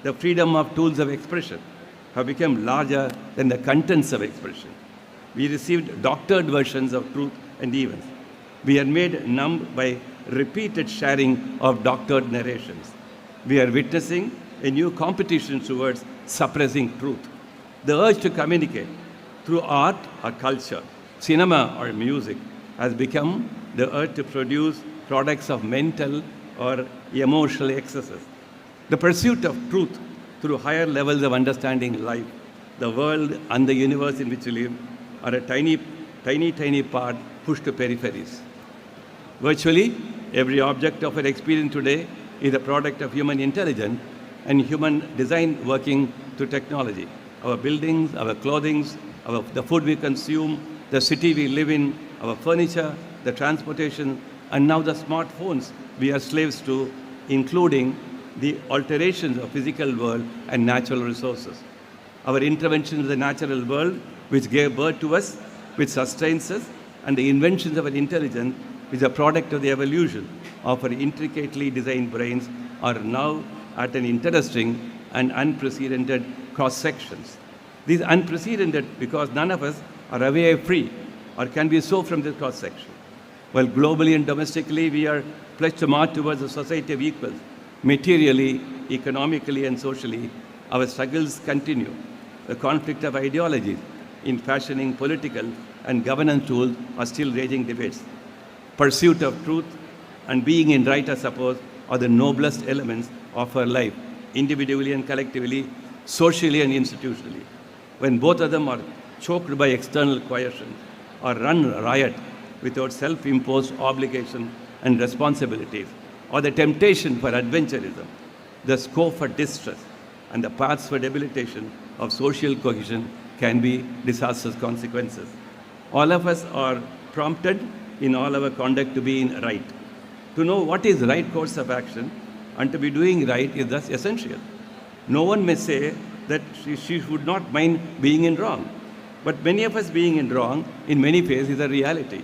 The freedom of tools of expression have become larger than the contents of expression. We received doctored versions of truth and events. We are made numb by repeated sharing of doctored narrations. We are witnessing a new competition towards suppressing truth. The urge to communicate through art or culture, cinema or music, has become the urge to produce products of mental or emotional excesses. The pursuit of truth through higher levels of understanding life, the world and the universe in which we live are a tiny part pushed to peripheries. Virtually every object of our experience today is a product of human intelligence and human design working through technology. Our buildings, our clothing, the food we consume, the city we live in, our furniture, the transportation, and now the smartphones we are slaves to, including the alterations of physical world and natural resources. Our interventions in the natural world, which gave birth to us, which sustains us, and the inventions of our intelligence, which are a product of the evolution of our intricately designed brains, are now at an interesting and unprecedented cross-sections. These unprecedented because none of us are away free or can be so from this cross-section. While globally and domestically we are pledged to march towards a society of equals, Materially, economically, and socially, our struggles continue. The conflict of ideologies in fashioning political and governance tools are still raging debates. Pursuit of truth and being in right, I suppose, are the noblest elements of our life, individually and collectively, socially and institutionally. When both of them are choked by external coercion or run riot without self-imposed obligation and responsibilities, or the temptation for adventurism, the scope for distress, and the paths for debilitation of social cohesion can be disastrous consequences. All of us are prompted in all our conduct to be in right. To know what is right course of action and to be doing right is thus essential. No one may say that she would not mind being in wrong. But many of us being in wrong in many ways is a reality.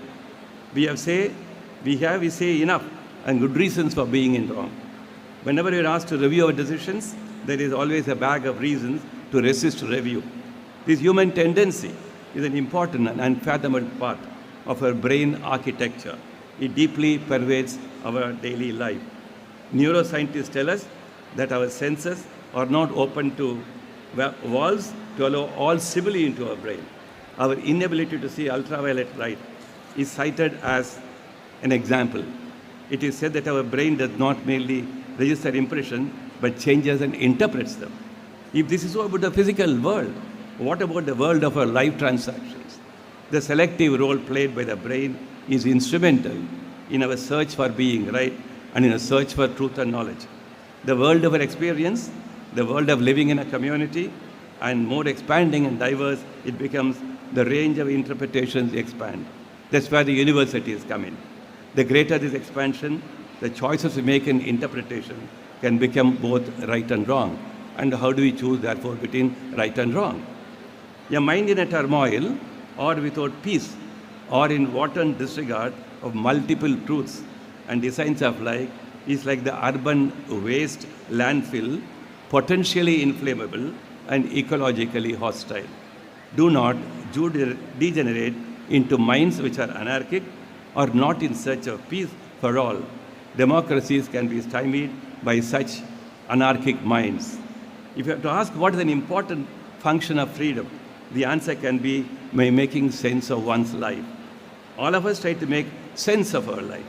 We say enough and good reasons for being in wrong. Whenever we are asked to review our decisions, there is always a bag of reasons to resist review. This human tendency is an important and unfathomable part of our brain architecture. It deeply pervades our daily life. Neuroscientists tell us that our senses are not open to valves to allow all stimuli into our brain. Our inability to see ultraviolet light is cited as an example. It is said that our brain does not merely register impression, but changes and interprets them. If this is so about the physical world, what about the world of our life transactions? The selective role played by the brain is instrumental in our search for being right and in a search for truth and knowledge. The world of our experience, the world of living in a community, and more expanding and diverse it becomes, the range of interpretations expand. That's where the universities come in. The greater this expansion, the choices we make in interpretation can become both right and wrong. And how do we choose, therefore, between right and wrong? A mind in a turmoil or without peace or in wanton disregard of multiple truths and designs of life is like the urban waste landfill, potentially inflammable and ecologically hostile. Do not degenerate into minds which are anarchic or not in search of peace for all. Democracies can be stymied by such anarchic minds. If you have to ask what is an important function of freedom, the answer can be by making sense of one's life. All of us try to make sense of our life.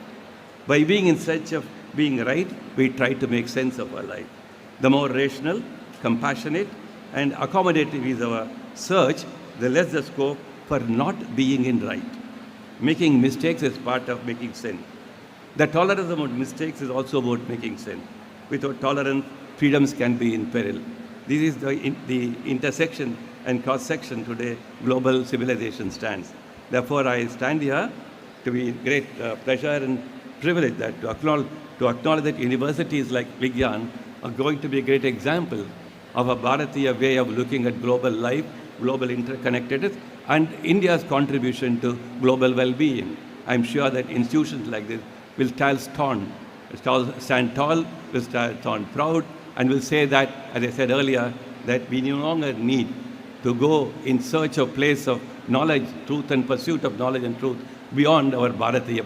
By being in search of being right, we try to make sense of our life. The more rational, compassionate, and accommodative is our search, the less the scope for not being in right. Making mistakes is part of making sense. The tolerance about mistakes is also about making sense. Without tolerance, freedoms can be in peril. This is the intersection and cross-section today global civilization stands. Therefore, I stand here to be great pleasure and privilege that to acknowledge that universities like Vignan are going to be a great example of a Bharatiya way of looking at global life, global interconnectedness, and India's contribution to global well-being. I'm sure that institutions like this will stand tall, will stand proud, and will say that, as I said earlier, that we no longer need to go in search of place of knowledge, truth, and pursuit of knowledge and truth beyond our Bharatiya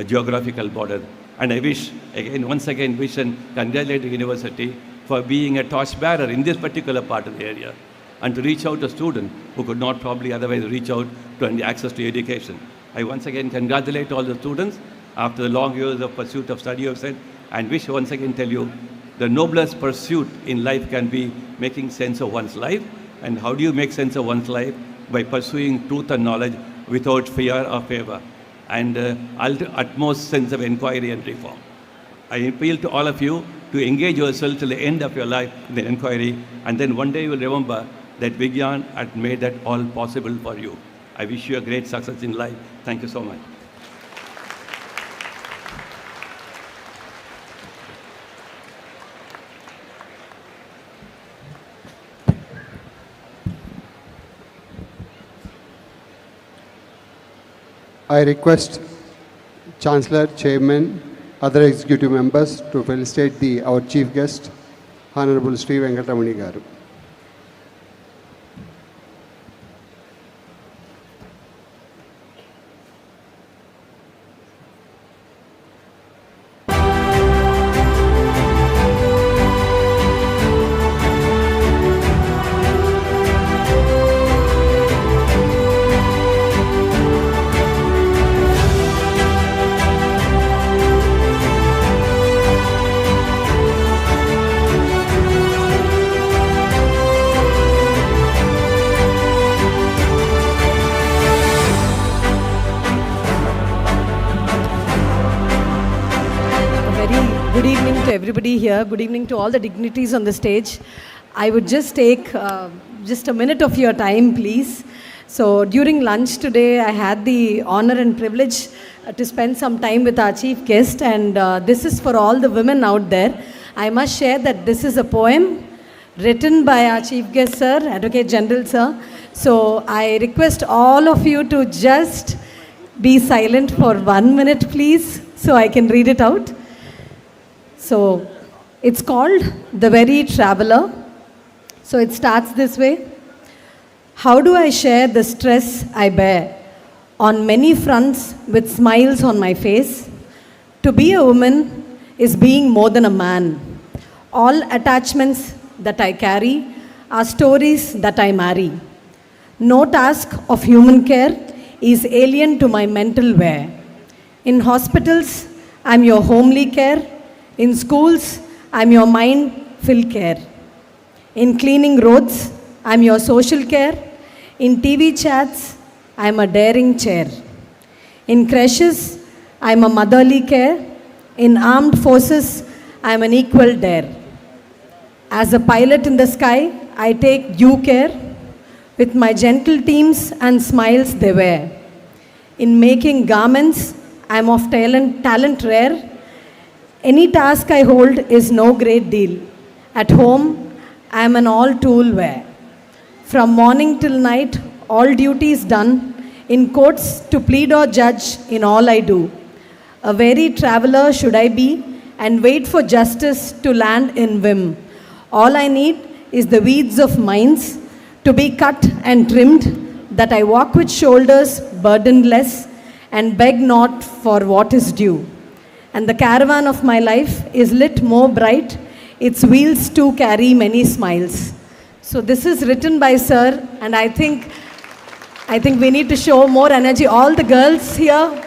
geographical borders. And I wish, once again, and congratulate the university for being a torchbearer in this particular part of the area, and to reach out to students who could not probably otherwise reach out to access to education. I once again congratulate all the students after the long years of pursuit of study, and wish once again tell you the noblest pursuit in life can be making sense of one's life. And how do you make sense of one's life? By pursuing truth and knowledge without fear or favor, and utmost sense of inquiry and reform. I appeal to all of you to engage yourself till the end of your life in the inquiry, and then one day you will remember that Vignan had made that all possible for you. I wish you a great success in life. Thank you so much. I request Chancellor, Chairman, other executive members to felicitate our chief guest, Honorable Sri Venkatramani Garu. evening to everybody here. Good evening to all the dignitaries on the stage. I would just take just a minute of your time, please. So during lunch today, I had the honor and privilege to spend some time with our chief guest, and this is for all the women out there. I must share that this is a poem written by our chief guest, sir, Advocate General, sir. So I request all of you to just be silent for 1 minute, please, so I can read it out. So it's called The Very Traveler. So it starts this way. How do I share the stress I bear on many fronts with smiles on my face? To be a woman is being more than a man. All attachments that I carry are stories that I marry. No task of human care is alien to my mental wear. In hospitals, I'm your homely care. In schools, I'm your mind-filled care. In cleaning roads, I'm your social care. In TV chats, I'm a daring chair. In creches, I'm a motherly care. In armed forces, I'm an equal dare. As a pilot in the sky, I take due care. With my gentle teams and smiles they wear. In making garments, I'm of talent rare. Any task I hold is no great deal. At home, I am an all-tool wear. From morning till night, all duties done. In courts, to plead or judge in all I do. A very traveler should I be, and wait for justice to land in whim. All I need is the weeds of minds to be cut and trimmed, that I walk with shoulders burdenless and beg not for what is due. And the caravan of my life is lit more bright, its wheels too carry many smiles. So this is written by sir, and I think we need to show more energy. All the girls here,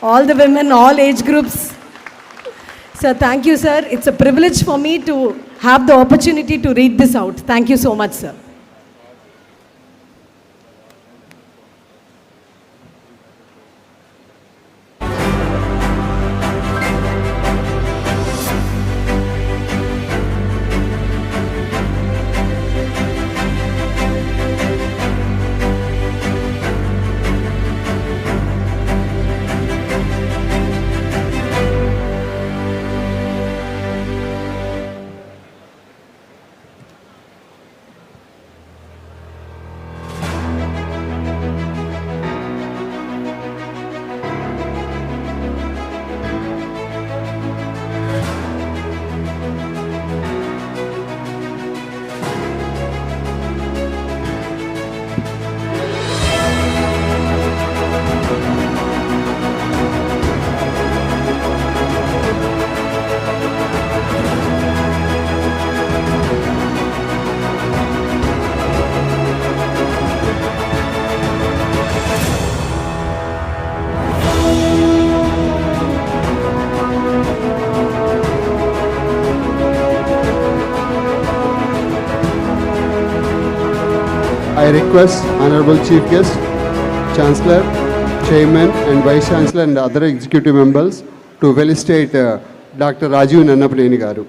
all the women, all age groups. Sir, thank you, sir. It's a privilege for me to have the opportunity to read this out. Thank you so much, sir. I request Honorable Chief Guest, Chancellor, Chairman and Vice Chancellor and other executive members to felicitate Dr. Rajiv Nannapaneni garu.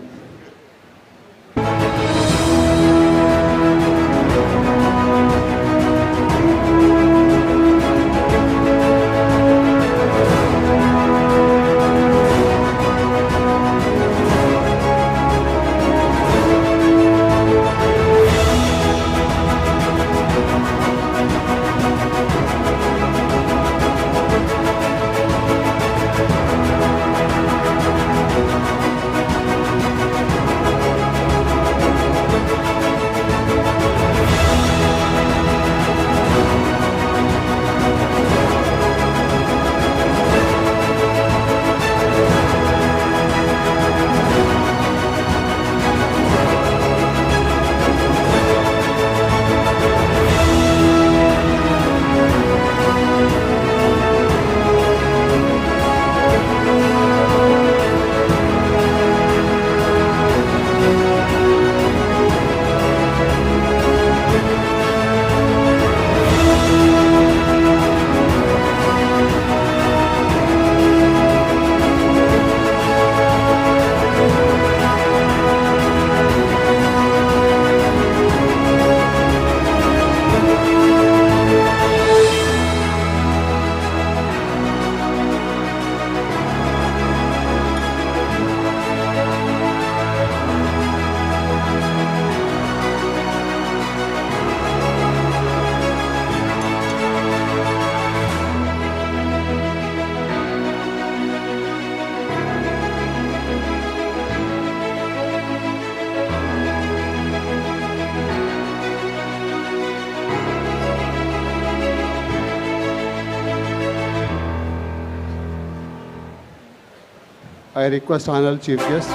I request Honorable Chief Guest,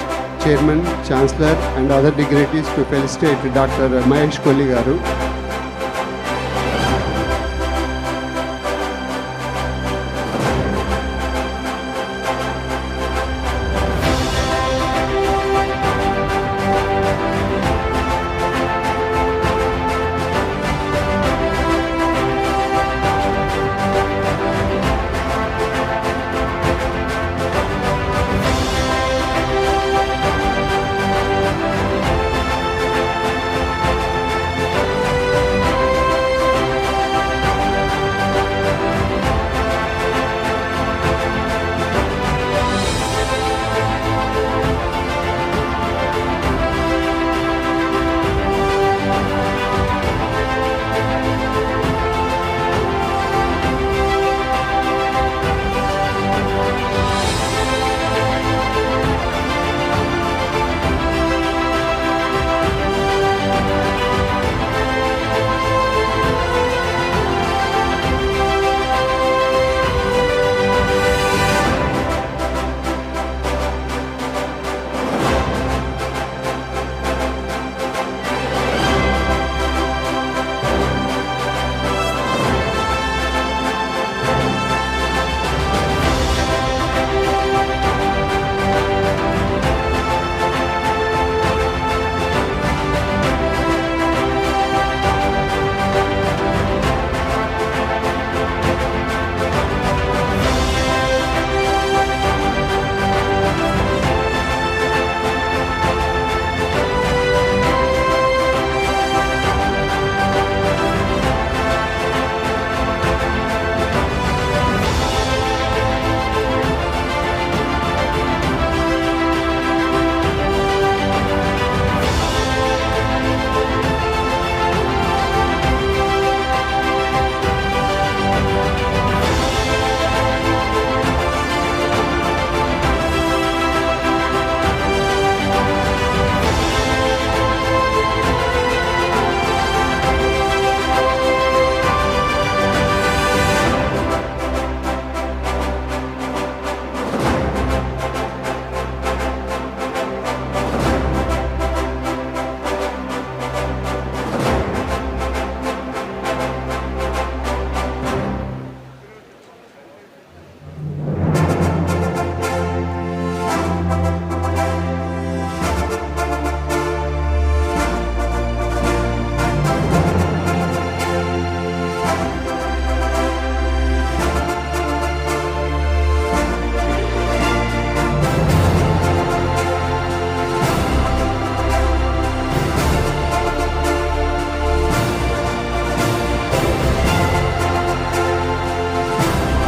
Chairman, Chancellor and other dignitaries to felicitate Dr. Mahesh Kolli garu.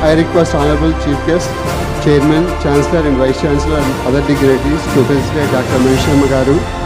I request Honorable Chief Guest, Chairman, Chancellor and Vice Chancellor and other dignitaries to felicitate Dr. Mahesh Sharma garu.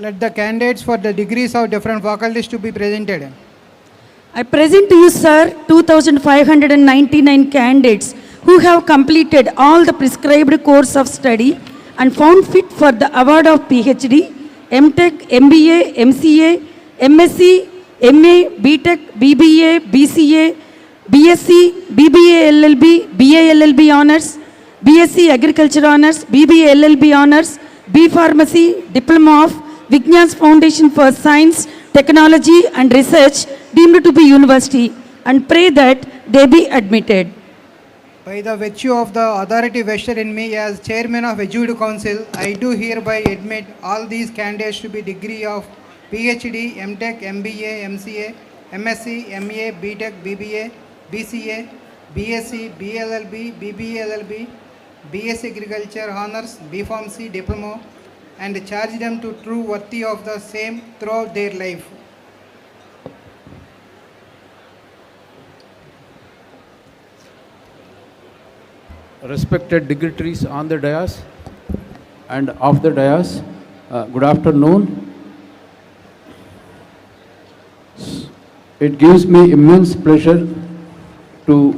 Let the candidates for the degrees of different faculties to be presented. I present to you, sir, 2,599 candidates who have completed all the prescribed course of study and found fit for the award of PhD, MTech, MBA, MCA, MSc, MA, BTech, BBA, BCA, BSc, BBA LLB, BA LLB Honours, BSc Agriculture Honours, BBA LLB Honours, B Pharmacy, Diploma of Vignan's Foundation for Science, Technology and Research deemed to be university, and pray that they be admitted. By the virtue of the authority vested in me as Chairman of Executive Council, I do hereby admit all these candidates to be degree of PhD, MTech, MBA, MCA, MSc, MA, BTech, BBA, BCA, BSc, BLLB, BBA LLB, BSc Agriculture Honours, B Pharmacy, Diploma, and charge them to true worthy of the same throughout their life. Respected dignitaries on the dais and off the dais, good afternoon. It gives me immense pleasure to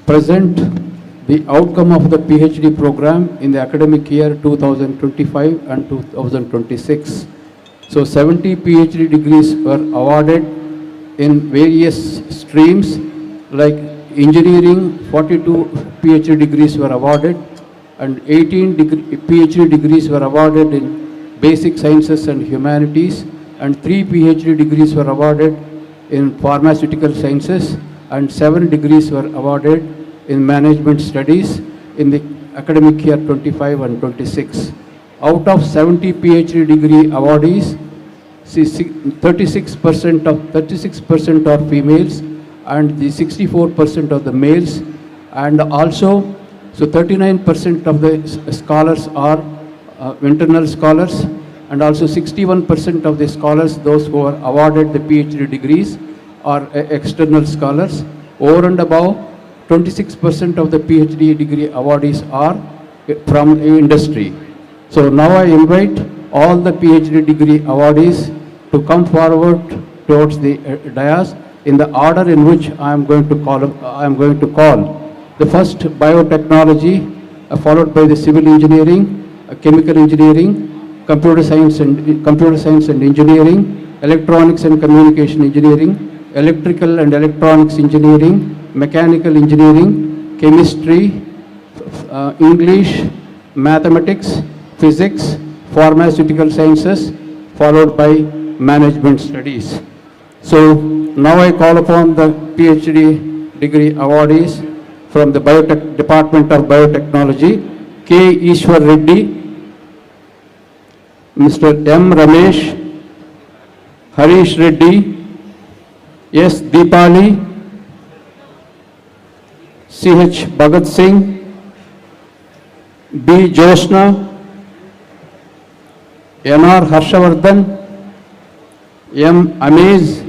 present the outcome of the PhD program in the academic year 2025 and 2026. So 70 PhD degrees were awarded in various streams like engineering. 42 PhD degrees were awarded and 18 PhD degrees were awarded in basic sciences and humanities, and 3 PhD degrees were awarded in pharmaceutical sciences, and 7 degrees were awarded in management studies in the academic year 25 and 26. Out of 70 PhD degree awardees, 36% are females and the 64% of the males, and also so 39% of the scholars are internal scholars, and also 61% of the scholars, those who are awarded the PhD degrees, are external scholars. Over and above, 26% of the PhD degree awardees are from industry. So now I invite all the PhD degree awardees to come forward towards the dais in the order in which I am going to call. The first biotechnology, followed by the civil engineering, chemical engineering, computer science and engineering, electronics and communication engineering, electrical and electronics engineering, mechanical engineering, chemistry, English, mathematics, physics, pharmaceutical sciences, followed by management studies. So now I call upon the PhD degree awardees from the Department of Biotechnology, K. Ishwar Reddy, Mr. M. Ramesh, Harish Reddy, S. Deepali, C.H. Bhagat Singh, B. Jyoshna, N.R. Harshavardhan, M. Amiz,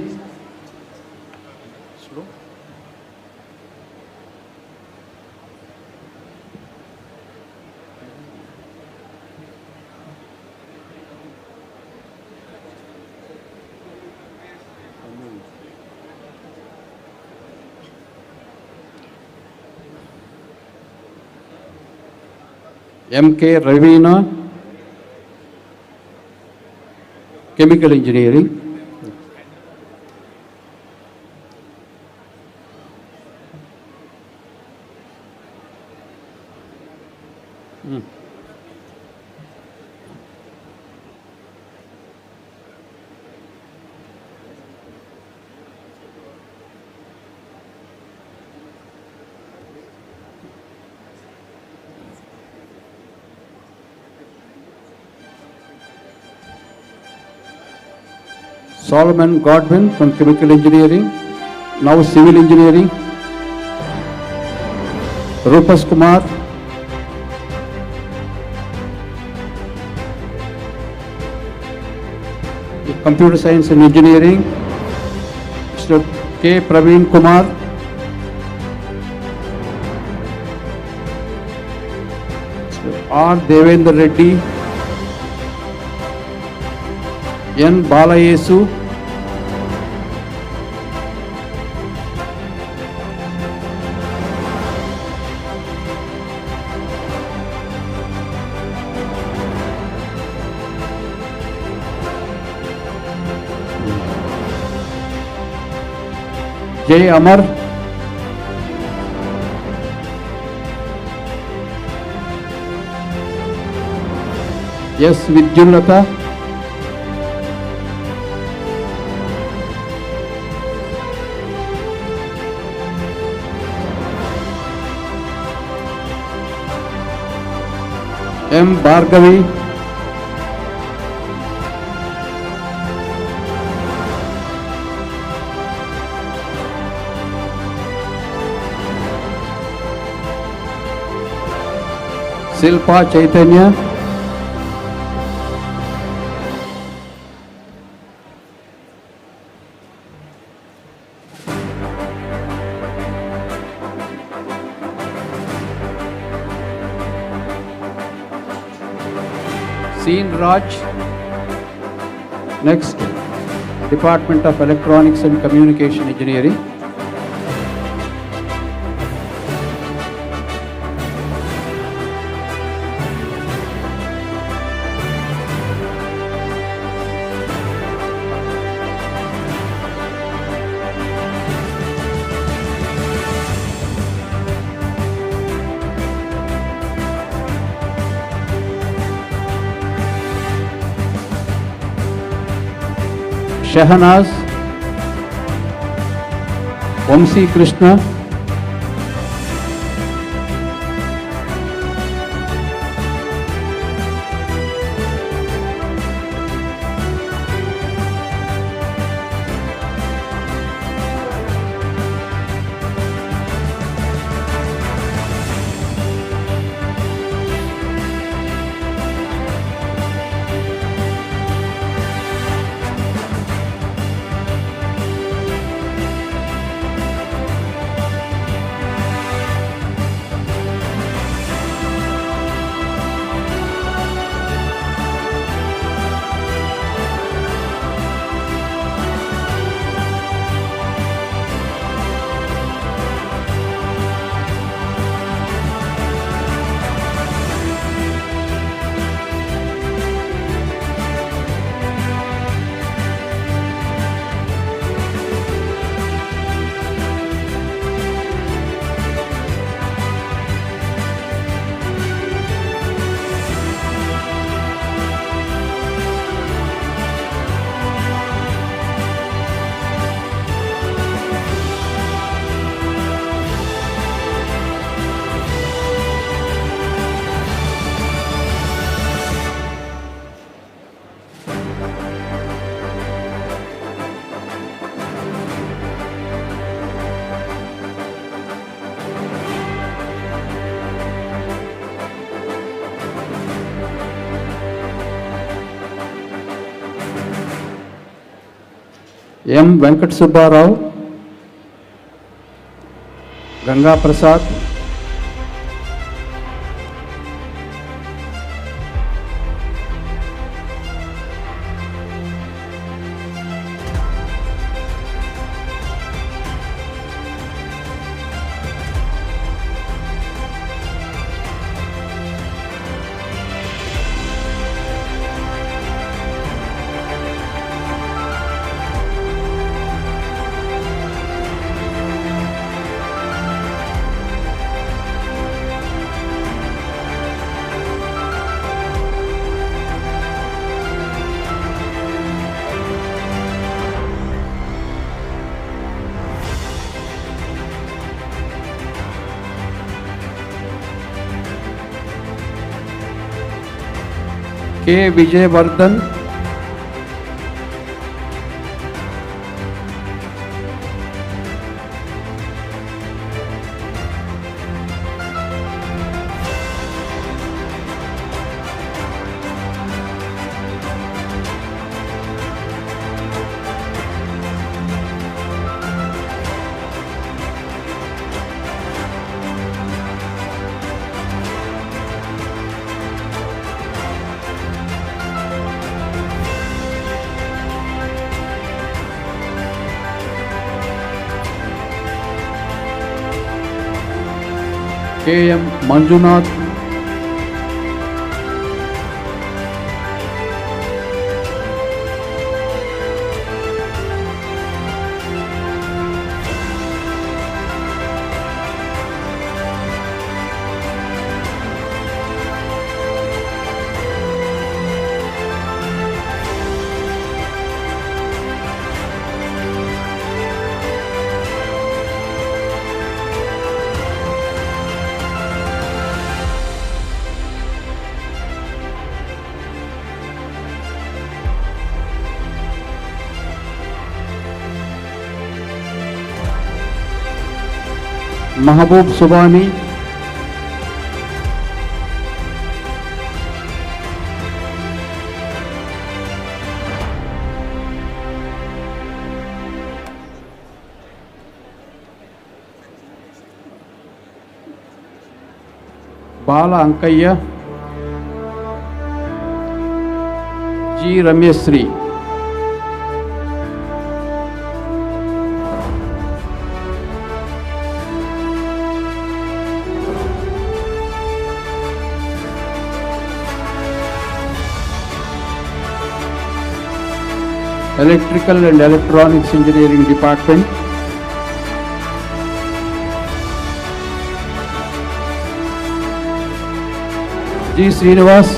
M.K. Ravina, chemical engineering, Solomon Godwin from chemical engineering, now civil engineering, Rupas Kumar, computer science and engineering, Mr. K. Praveen Kumar, Mr. R. Devendra Reddy, N. Balayesu, J. Amar, S. Vidyulata, M. Bhargavi, Silpa Chaitanya, Seen Raj. Next, Department of Electronics and Communication Engineering. Shahanaz, Vamsi Krishna, M. Venkat Subbarao, Ganga Prasad, K. Vijayvardhan, K.M. Manjunath, Mahabub Subani, Bala Ankaya, G. Rameshri, Electrical and Electronics Engineering Department, G. Srinivas,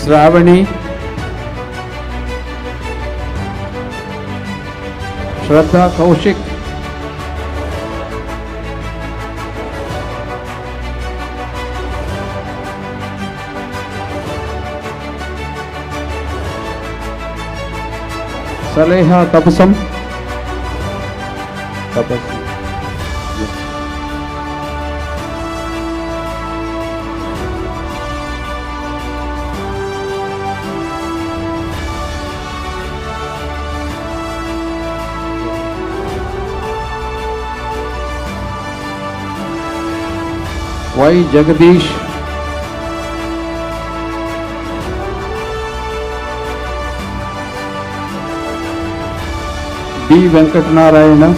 Shravani, Shraddha Kaushik, Saleha Tabasam, Y. Jagadish, D. Venkatnarayana,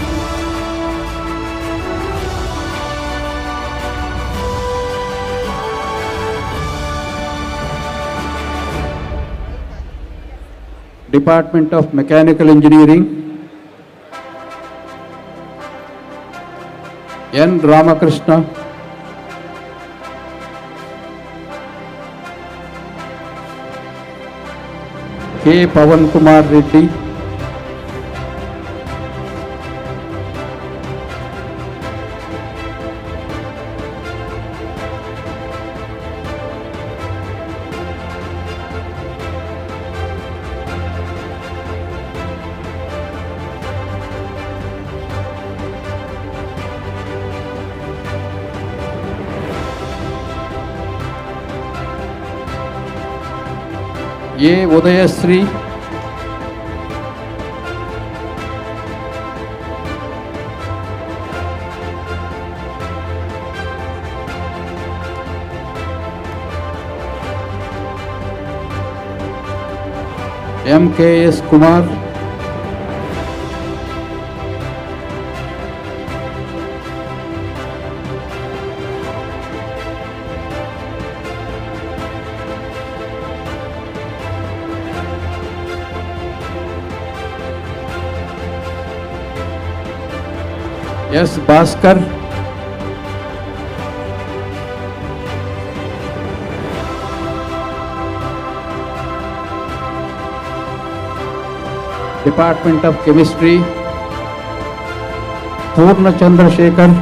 Department of Mechanical Engineering, N. Ramakrishna, K. Pavan Kumar Reddy, A. Udayasri, M. K. S. Kumar, S. Bhaskar, Department of Chemistry, Purna Chandrasekhar,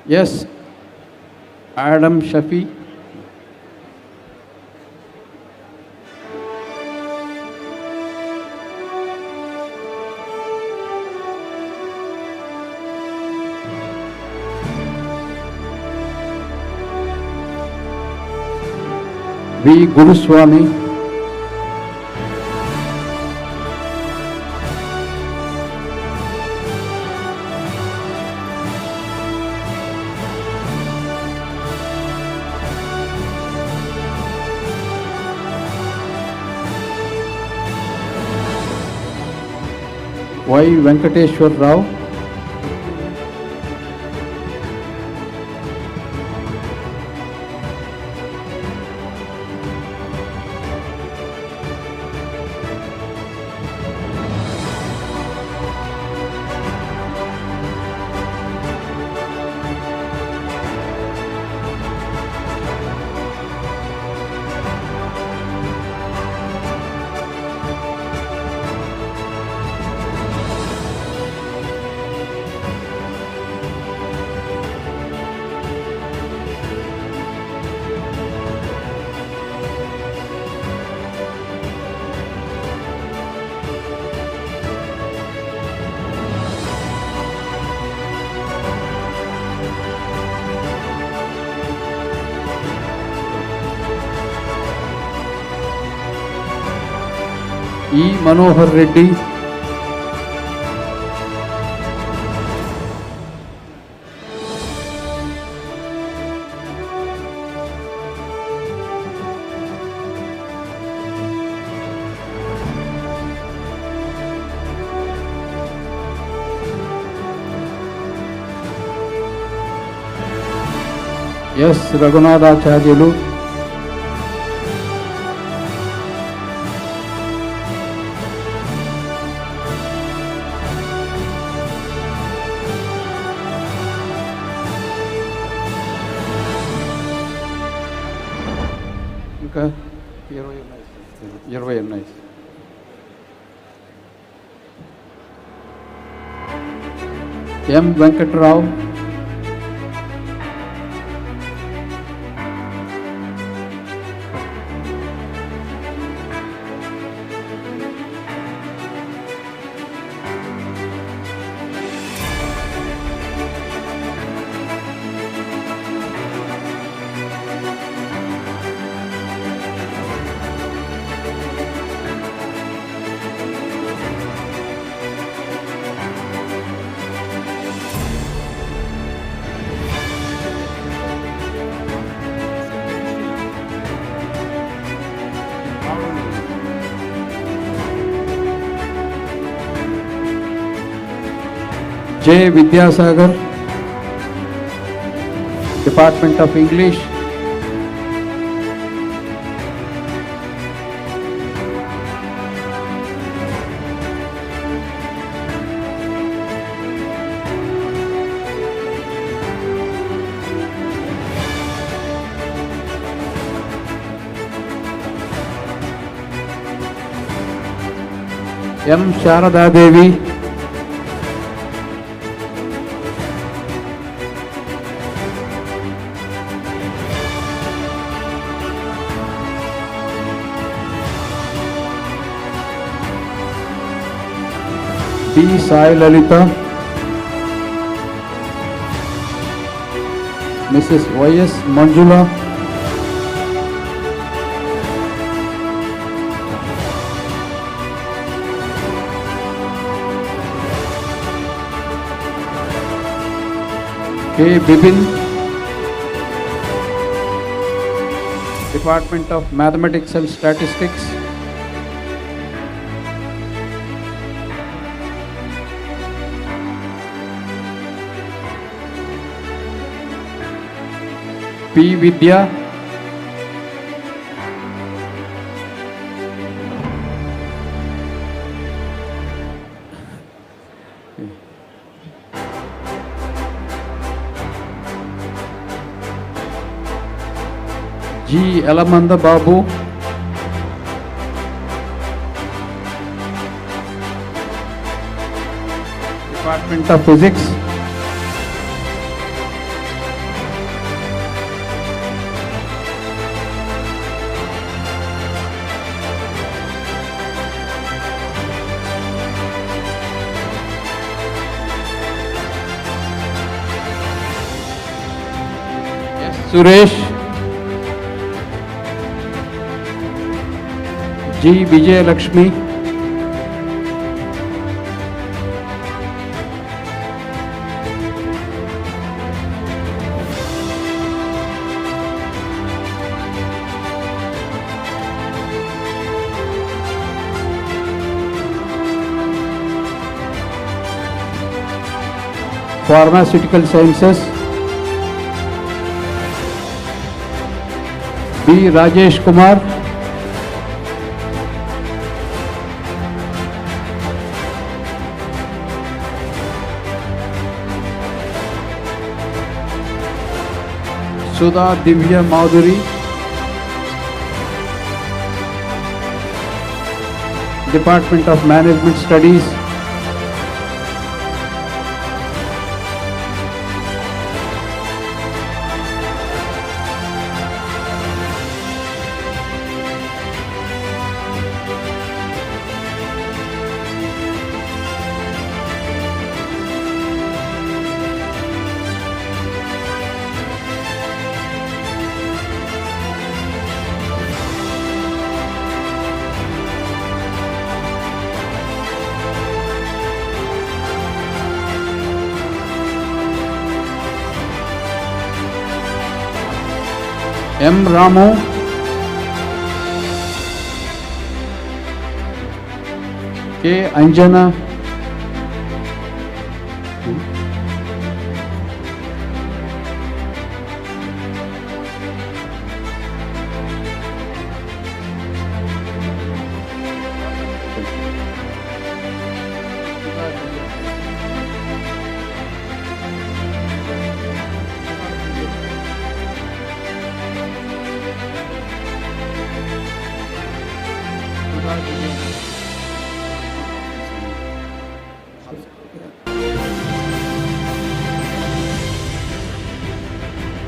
S. Adam Shafi, V. Guruswami, Y. Venkateshwar Rao, E. Manohar Reddy, S. Raghunathacharyulu, ఇంకా 20 ఉన్నాయి. M. Venkatrao, J. Vidyasagar, Department of English, M. Sharada Devi, B. Sai Lalita, Mrs. Y.S. Manjula, K. Bibin, Department of Mathematics and Statistics, P. Vidya, G. Elamanda Babu, Department of Physics, Suresh, G. Vijay Lakshmi, Pharmaceutical Sciences, B. Rajesh Kumar, Sudha Divya Madhuri, Department of Management Studies, M. Ramu, K. Anjana,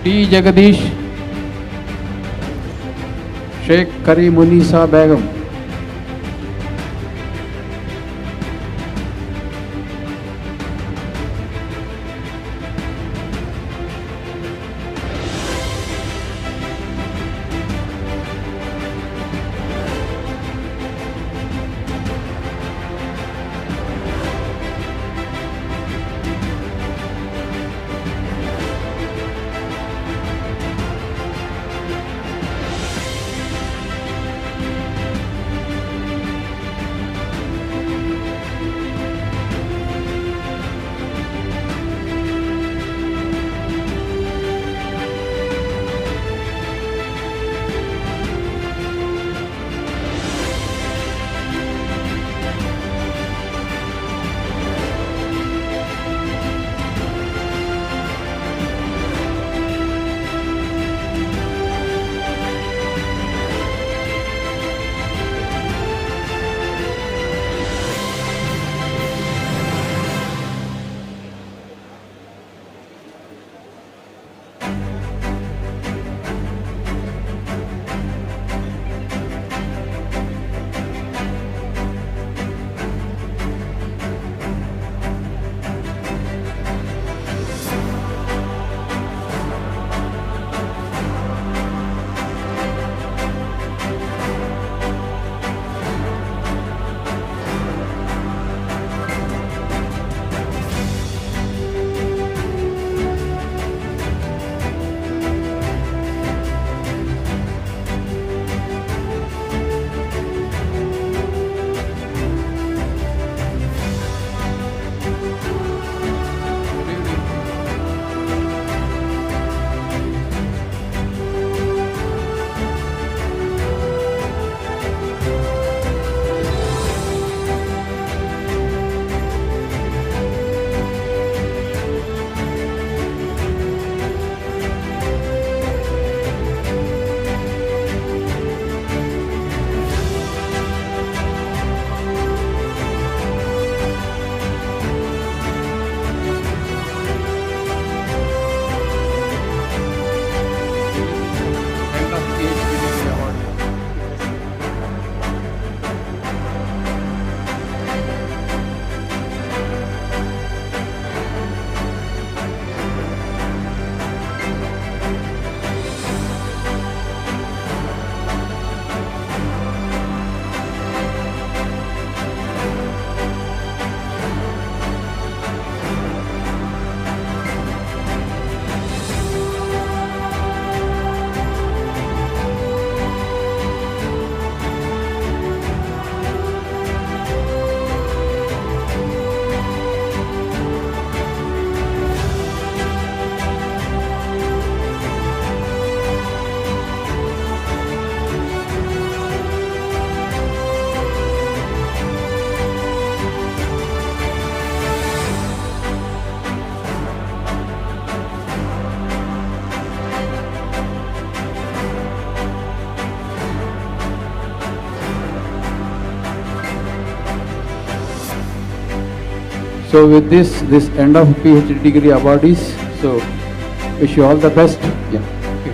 T. Jagadish, Sheikh Karimunisa Begum, So with this end of PhD degree awardees, so wish you all the best. Yeah. Thank you.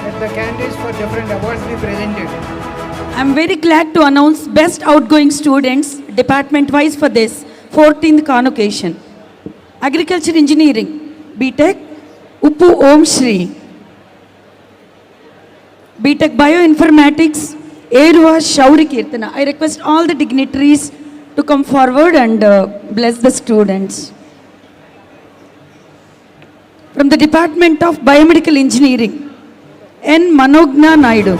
Let the candidates for different awards be presented. I am very glad to announce best outgoing students department-wise for this 14th Convocation. Agriculture Engineering, BTech, Uppu Om Shri. BTech Bioinformatics, Erua Shauri Kirtana. I request all the dignitaries to come forward and bless the students. From the Department of Biomedical Engineering, N. Manogna Naidu.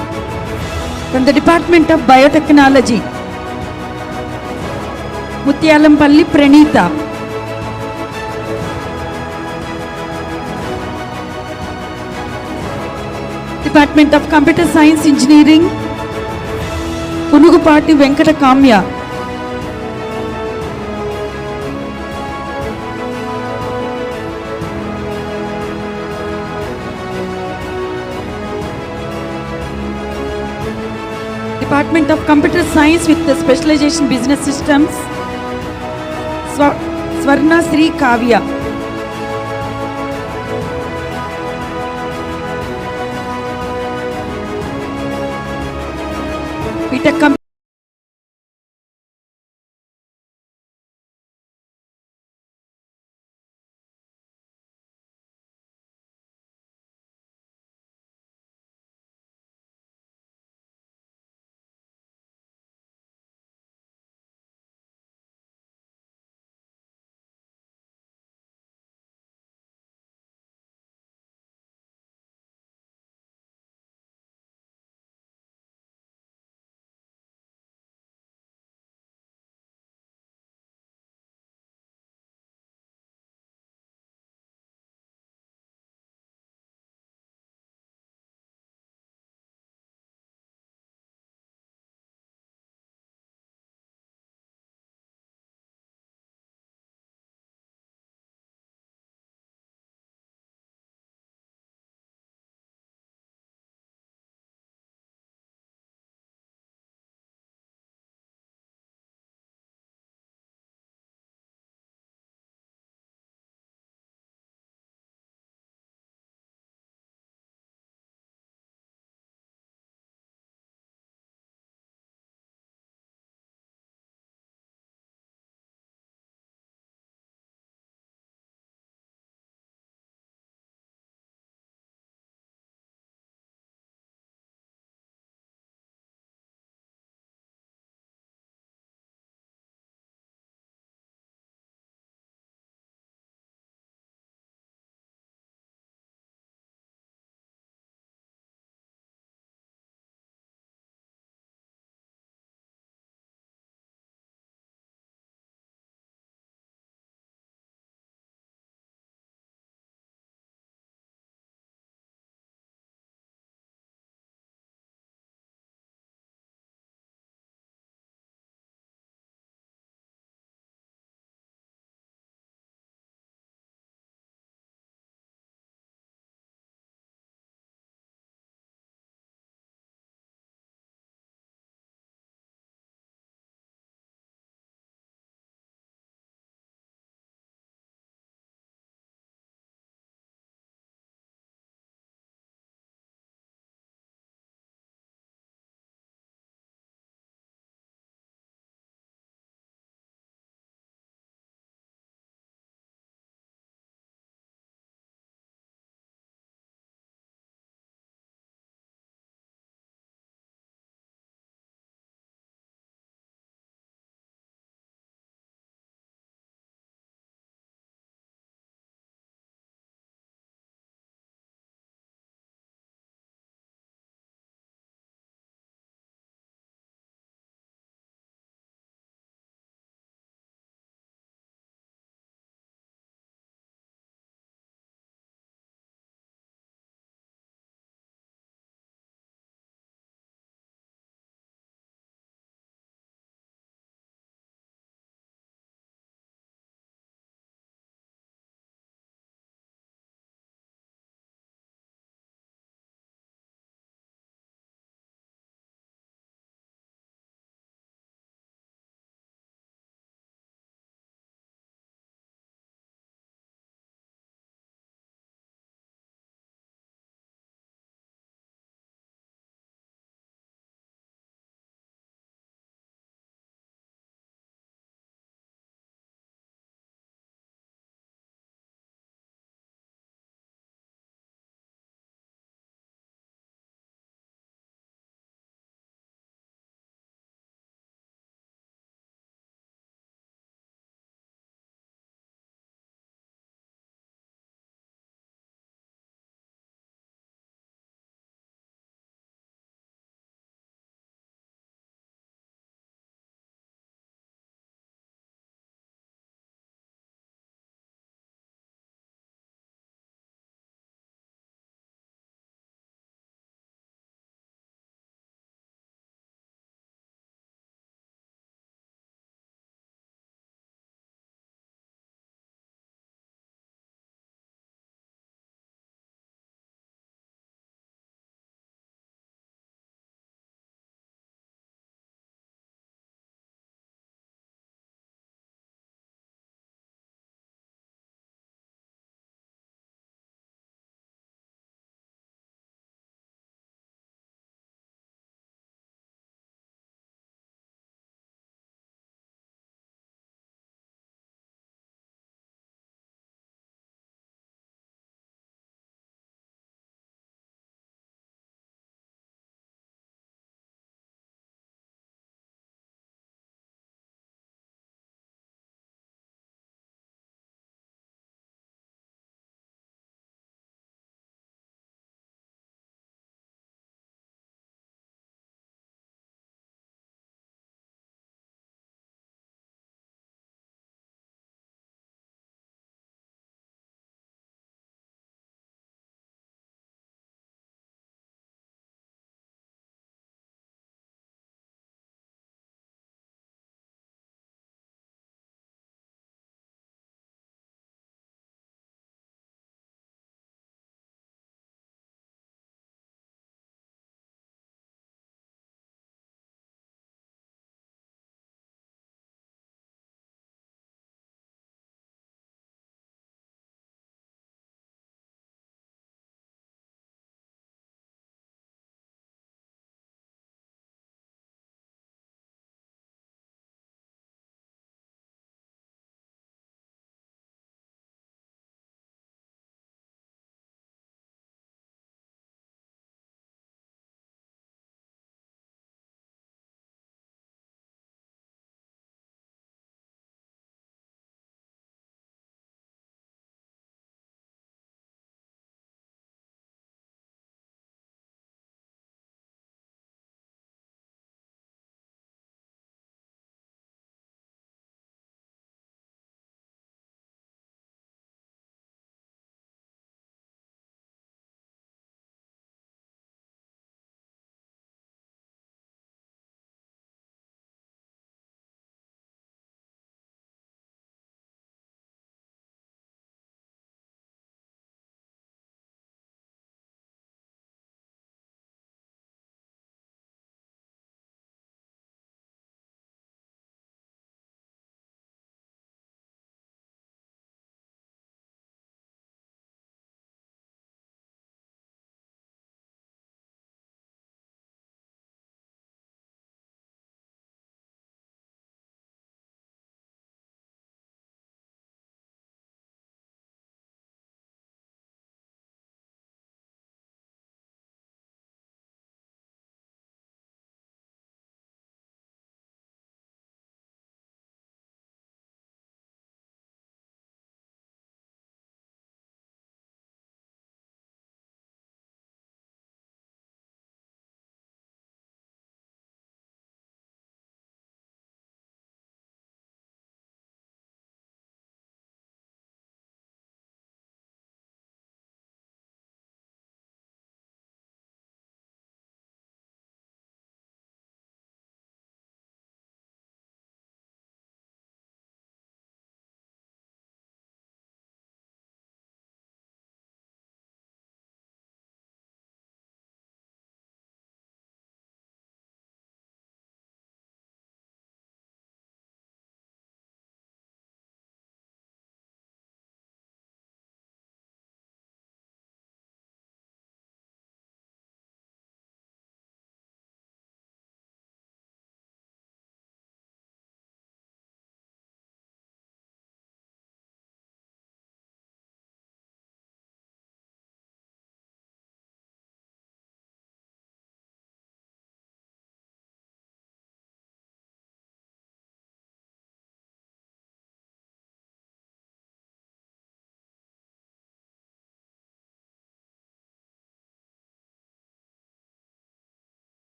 From the Department of Biotechnology, Mutyalampalli Pranita. Department of Computer Science Engineering, Punugupati Venkata Kamya. Department of Computer Science with the Specialization Business Systems, Swarna Sri Kavya. BTech